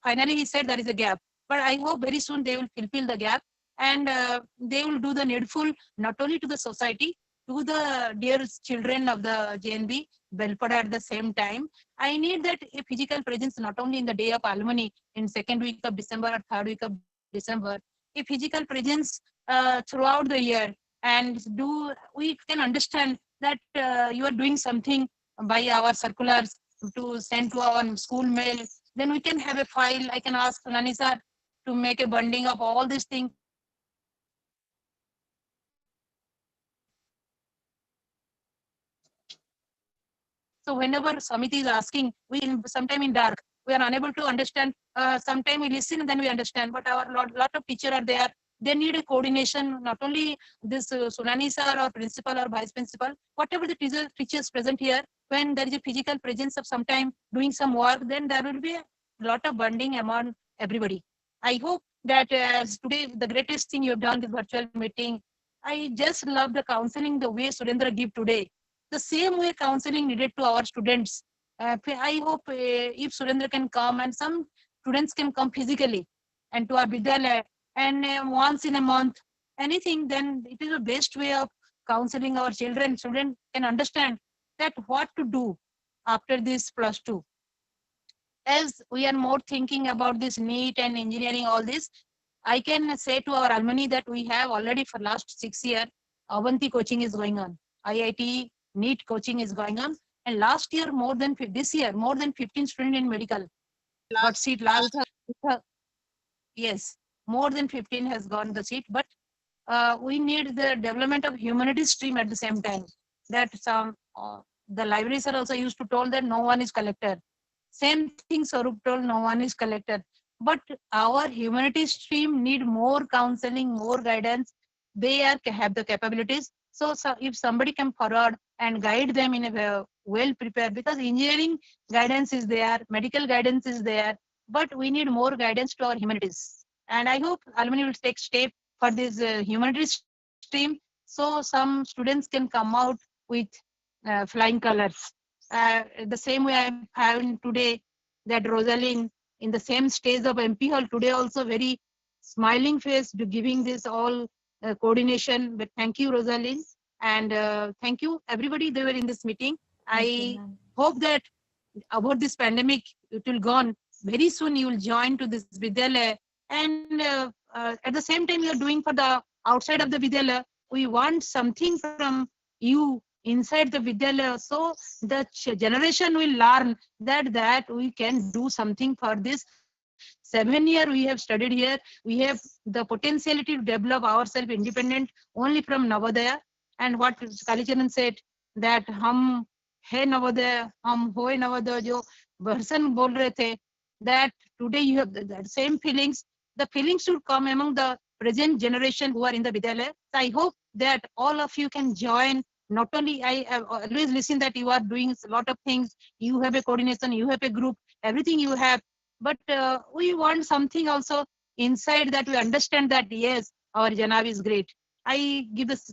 finally he said there is a gap. But I hope very soon they will fulfill the gap, and they will do the needful, not only to the society, to the dear children of the JNB welfare at the same time. I need that a physical presence, not only in the day of alumni, in second week of December or third week of December, a physical presence throughout the year, and we can understand that you are doing something by our circulars to send to our school mail. Then we can have a file. I can ask Nani sir to make a bundling of all these things. So whenever Samiti is asking, sometime in dark, we are unable to understand. Sometime we listen and then we understand. But our lot of teachers are there. They need a coordination, not only this Sunani sir or principal or vice principal, whatever the teachers present here, when there is a physical presence of sometime doing some work, then there will be a lot of bonding among everybody. I hope that today, the greatest thing you have done, this virtual meeting, I just love the counseling, the way Surendra give today. The same way counseling needed to our students. I hope if Surendra can come, and some students can come physically and to our Vidyalaya, and once in a month, anything, then it is the best way of counseling our children. Children can understand that what to do after this +2. As we are more thinking about this NEET and engineering, all this, I can say to our alumni that we have already for last 6 years, Avanti coaching is going on. IIT NEET coaching is going on. And last year, this year, more than 15 students in medical got seat last. Yes, more than 15 has gone the seat, but we need the development of humanities stream at the same time. that the library sir also used to told that no one is collector. Same thing Sarup told, no one is collector. But our humanities stream need more counseling, more guidance. They have the capabilities. So if somebody can forward and guide them in a well prepared, because engineering guidance is there, medical guidance is there, but we need more guidance to our humanities. And I hope alumni will take step for this humanities stream, so some students can come out with flying colors. The same way I'm having today that Rosalind in the same stage of MP Hall today also very smiling face to giving this all coordination. But thank you, Rosalind, and thank you everybody. They were in this meeting. I hope that about this pandemic, it will gone very soon. You will join to this Vidyalaya, and at the same time you are doing for the outside of the Vidyalaya. We want something from you inside the Vidyalaya, so the generation will learn that we can do something for this. 7 years we have studied here. We have the potentiality to develop ourselves independent only from Navodaya. And what Kalicharan said, that hum hai Navodaya, hum hoy Navodaya, jo person bol rahe the, that today you have the same feelings. The feelings should come among the present generation who are in the Vidyalaya. So I hope that all of you can join. Not only I have always listened that you are doing a lot of things, you have a coordination, you have a group, everything you have, but we want something also inside, that we understand that yes, our JNAAB is great. I give this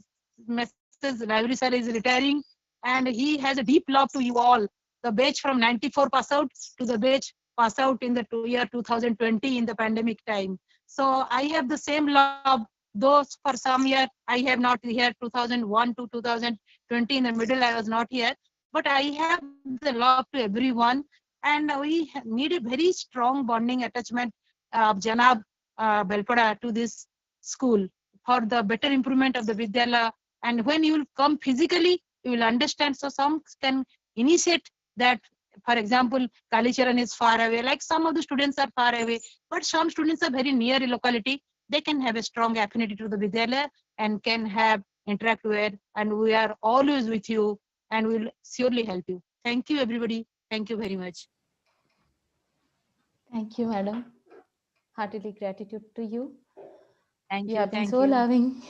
message, library sir is retiring and he has a deep love to you all. The batch from 94 pass out to the batch pass out in the year 2020 in the pandemic time. So I have the same love. Those for some year I have not here, 2001 to 2020 in the middle I was not here, but I have the love to everyone, and we need a very strong bonding attachment of JNAAB Belpada to this school for the better improvement of the Vidyalaya. And when you will come physically, you will understand. So some can initiate that. For example, Kalicharan is far away, like some of the students are far away, but some students are very near a locality. They can have a strong affinity to the Vidyalaya and can have interact with, and we are always with you and will surely help you. Thank you, everybody. Thank you very much. Thank you, madam. Heartily gratitude to you. Thank You you. have been Thank so you. loving.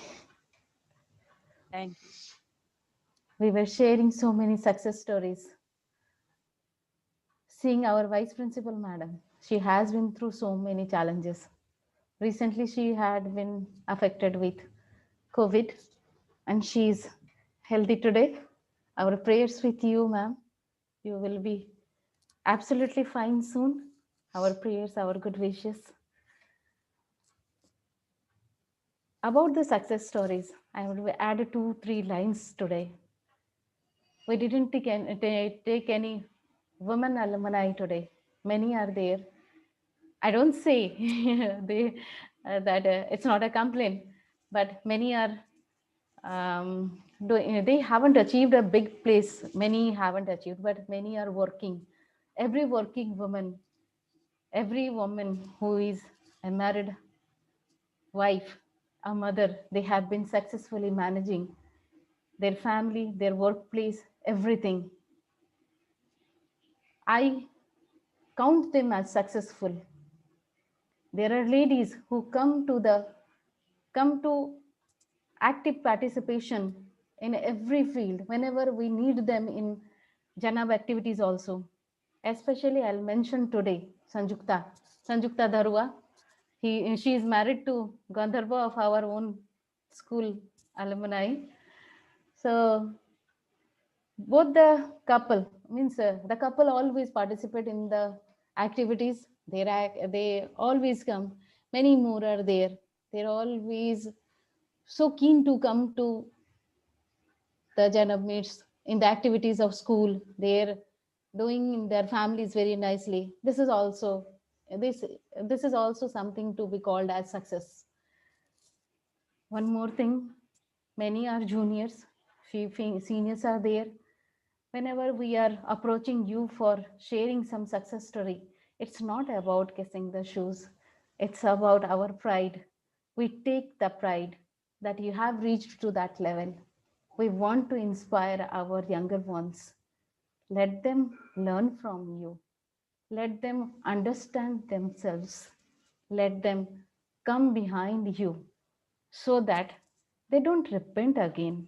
Thank you. We were sharing so many success stories. Seeing our vice principal, madam, she has been through so many challenges. Recently, she had been affected with COVID and she's healthy today. Our prayers with you, ma'am. You will be absolutely fine soon. Our prayers, our good wishes. About the success stories, I would add 2-3 lines today. We didn't take any women alumni today. Many are there. I don't say that it's not a complaint, but many are they haven't achieved a big place. Many haven't achieved, but many are working. Every working woman, every woman who is a married wife, a mother, they have been successfully managing their family, their workplace, everything. I count them as successful. There are ladies who come to active participation in every field whenever we need them in JNAAB activities also. Especially I'll mention today Sanjukta Darua. She is married to Gandharva of our own school alumni. So both the couple means the couple always participate in the activities. They always come. Many more are there. They're always so keen to come to the JNAAB meets in the activities of school. They're doing in their families very nicely. This is also something to be called as success. One more thing, many are juniors, few seniors are there. Whenever we are approaching you for sharing some success story, it's not about kissing the shoes. It's about our pride. We take the pride that you have reached to that level. We want to inspire our younger ones. Let them learn from you. Let them understand themselves. Let them come behind you so that they don't repent again.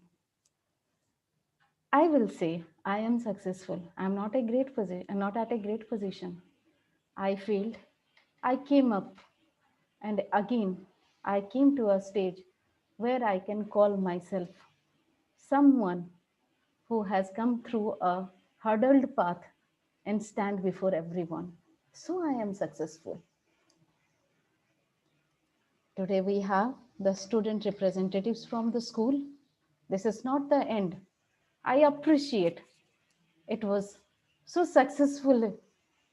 I will say I am successful. I'm not a great position. I'm not at a great position. I failed. I came up, and again I came to a stage where I can call myself someone who has come through a hurdled path and stand before everyone. So I am successful. Today we have the student representatives from the school. This is not the end. I appreciate it was so successful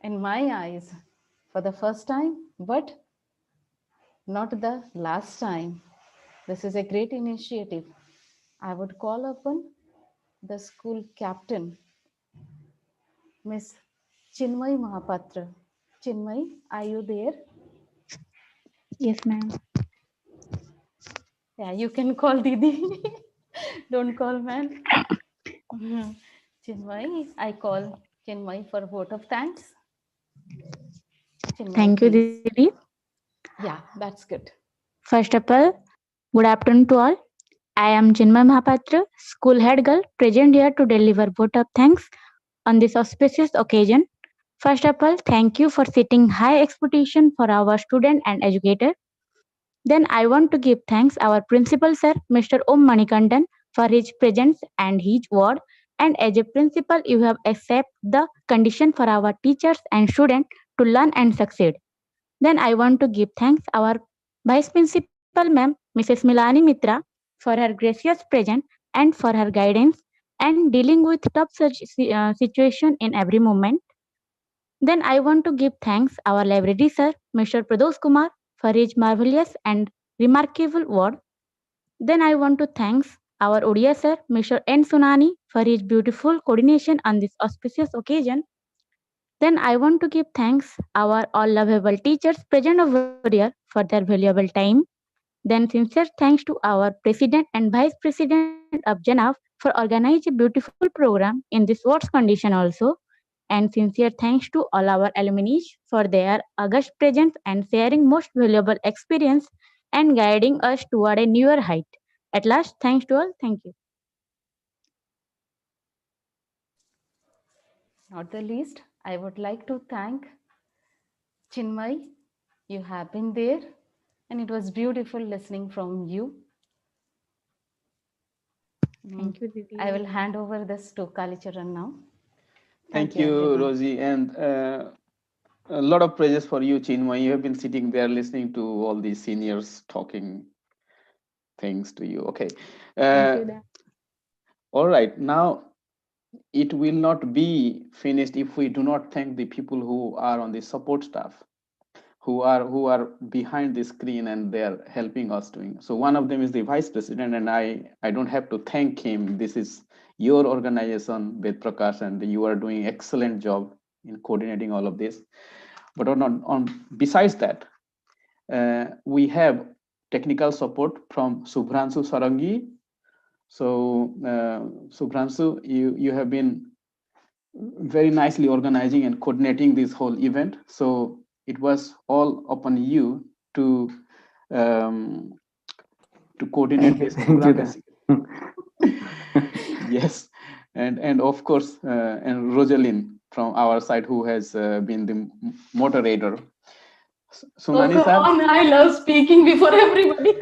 in my eyes for the first time, but not the last time. This is a great initiative. I would call upon the school captain, Miss Chinmay Mahapatra. Chinmay, are you there? Yes, ma'am. Yeah, you can call Didi. Don't call man. Chinmay, I call Chinmay for vote of thanks. Chinmay, Thank you, please. Didi. Yeah, that's good. First of all, good afternoon to all. I am Chinmay Mahapatra, school head girl, present here to deliver vote of thanks on this auspicious occasion. First of all, thank you for setting high expectation for our student and educator. Then I want to give thanks our principal sir, Mr. Om Manikandan, for his presence and his word. And as a principal, you have accepted the condition for our teachers and students to learn and succeed. Then I want to give thanks our Vice Principal Ma'am, Mrs. Milani Mitra, for her gracious presence and for her guidance and dealing with tough situation in every moment. Then I want to give thanks our library sir, Mr. Pradosh Kumar, for his marvelous and remarkable word. Then I want to thanks our Odia sir, Mr. N. Sunani, for his beautiful coordination on this auspicious occasion. Then I want to give thanks our all lovable teachers present over here for their valuable time. Then sincere thanks to our President and Vice President of JNAAB for organizing a beautiful program in this worst condition also. And sincere thanks to all our alumni for their august presence and sharing most valuable experience and guiding us toward a newer height. At last, thanks to all. Thank you. Not the least, I would like to thank Chinmay. You have been there, and it was beautiful listening from you. Thank you, Didi. I will hand over this to Kalicharan now. Thank you, everyone. Rosie, and a lot of praises for you, Chinmay. You have been sitting there listening to all these seniors talking things to you. Okay. Thank you, Dad. All right. Now, it will not be finished if we do not thank the people who are on the support staff, who are behind the screen, and they are helping us doing. So one of them is the vice president, and I don't have to thank him. This is your organization, Ved Prakash, and you are doing excellent job in coordinating all of this. But besides that, we have technical support from Subhranshu Sarangi. So Subhranshu, you have been very nicely organizing and coordinating this whole event. So it was all upon you to coordinate this program. Yes, and of course, and Rosalind from our side, who has been the moderator. Sunani Oh, come on, I love speaking before everybody.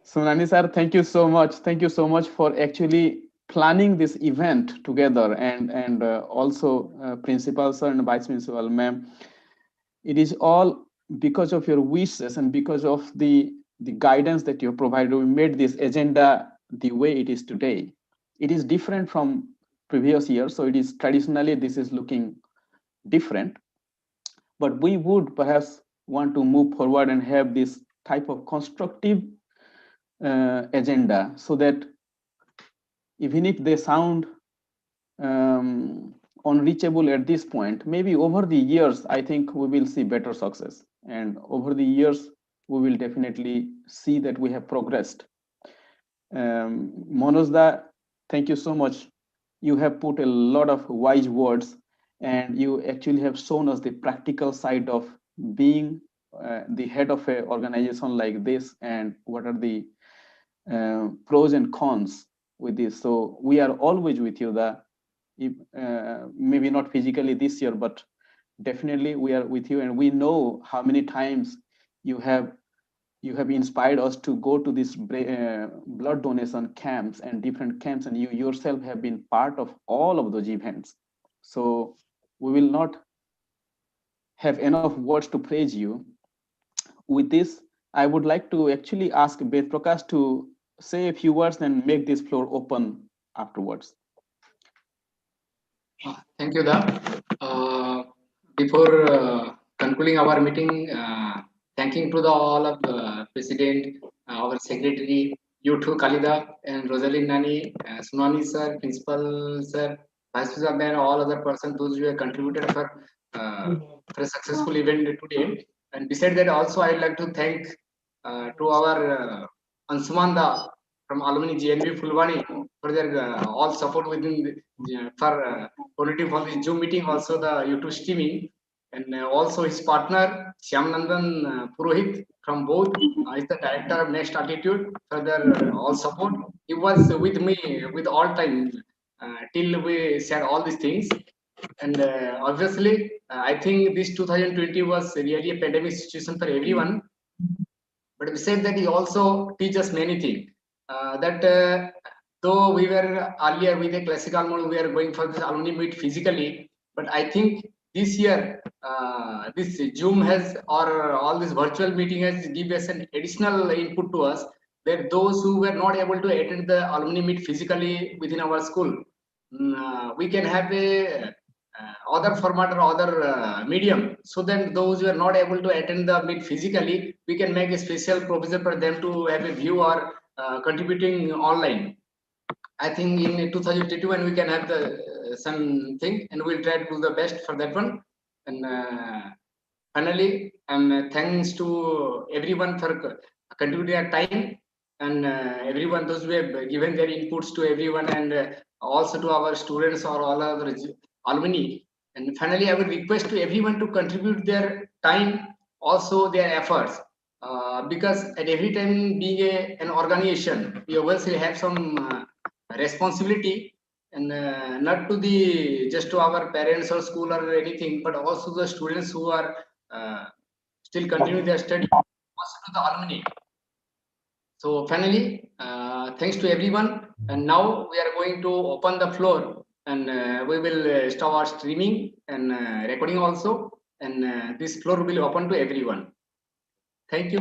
Sunani sir, thank you so much. Thank you so much for actually planning this event together, and also principal sir and vice principal ma'am. It is all because of your wishes and because of the guidance that you provided. We made this agenda the way it is today. It is different from previous years, so it is traditionally this is looking different. But we would perhaps want to move forward and have this type of constructive agenda, so that even if they sound unreachable at this point, maybe over the years, I think we will see better success. And over the years, we will definitely see that we have progressed. Manoj, thank you so much. You have put a lot of wise words, and you actually have shown us the practical side of being the head of an organization like this, and what are the pros and cons with this. So we are always with you. If, maybe not physically this year, but definitely we are with you, and we know how many times you have inspired us to go to these blood donation camps and different camps, and you yourself have been part of all of those events. So we will not have enough words to praise you. With this, I would like to actually ask Ved Prakash to say a few words and make this floor open afterwards. Thank you, Da. Before concluding our meeting, thanking to all of the president, our secretary, you too, Kalida and Rosalind Nani, Sunani sir, principal sir, vice principal, and all other persons those who have contributed for a successful event today. And besides that, also I'd like to thank to our Ansumanda from alumni JNAAB Fulwani for their all support within for coordinating for the Zoom meeting, also the YouTube streaming, and also his partner Shyamnandan Purohit from both is the director of Next Altitude for their all support. He was with me with all time till we said all these things. And obviously, I think this 2020 was really a pandemic situation for everyone. But besides that, he also teaches many things. Though we were earlier with a classical mode, we are going for this alumni meet physically. But I think this year, this Zoom has, or all this virtual meeting has given us an additional input to us, that those who were not able to attend the alumni meet physically within our school, we can have a other format or other medium, so that those who are not able to attend the meet physically, we can make a special provision for them to have a view or contributing online. I think in 2021 we can have the something, and we'll try to do the best for that one. And finally, thanks to everyone for contributing their time, and everyone those who have given their inputs to everyone, and also to our students or all other alumni. And finally, I would request to everyone to contribute their time, also their efforts, because at every time being an organization, we obviously have some responsibility, and not to the just to our parents or school or anything, but also the students who are still continuing their study, also to the alumni. So finally, thanks to everyone. And now we are going to open the floor, and we will start streaming and recording also. And this floor will be open to everyone. Thank you.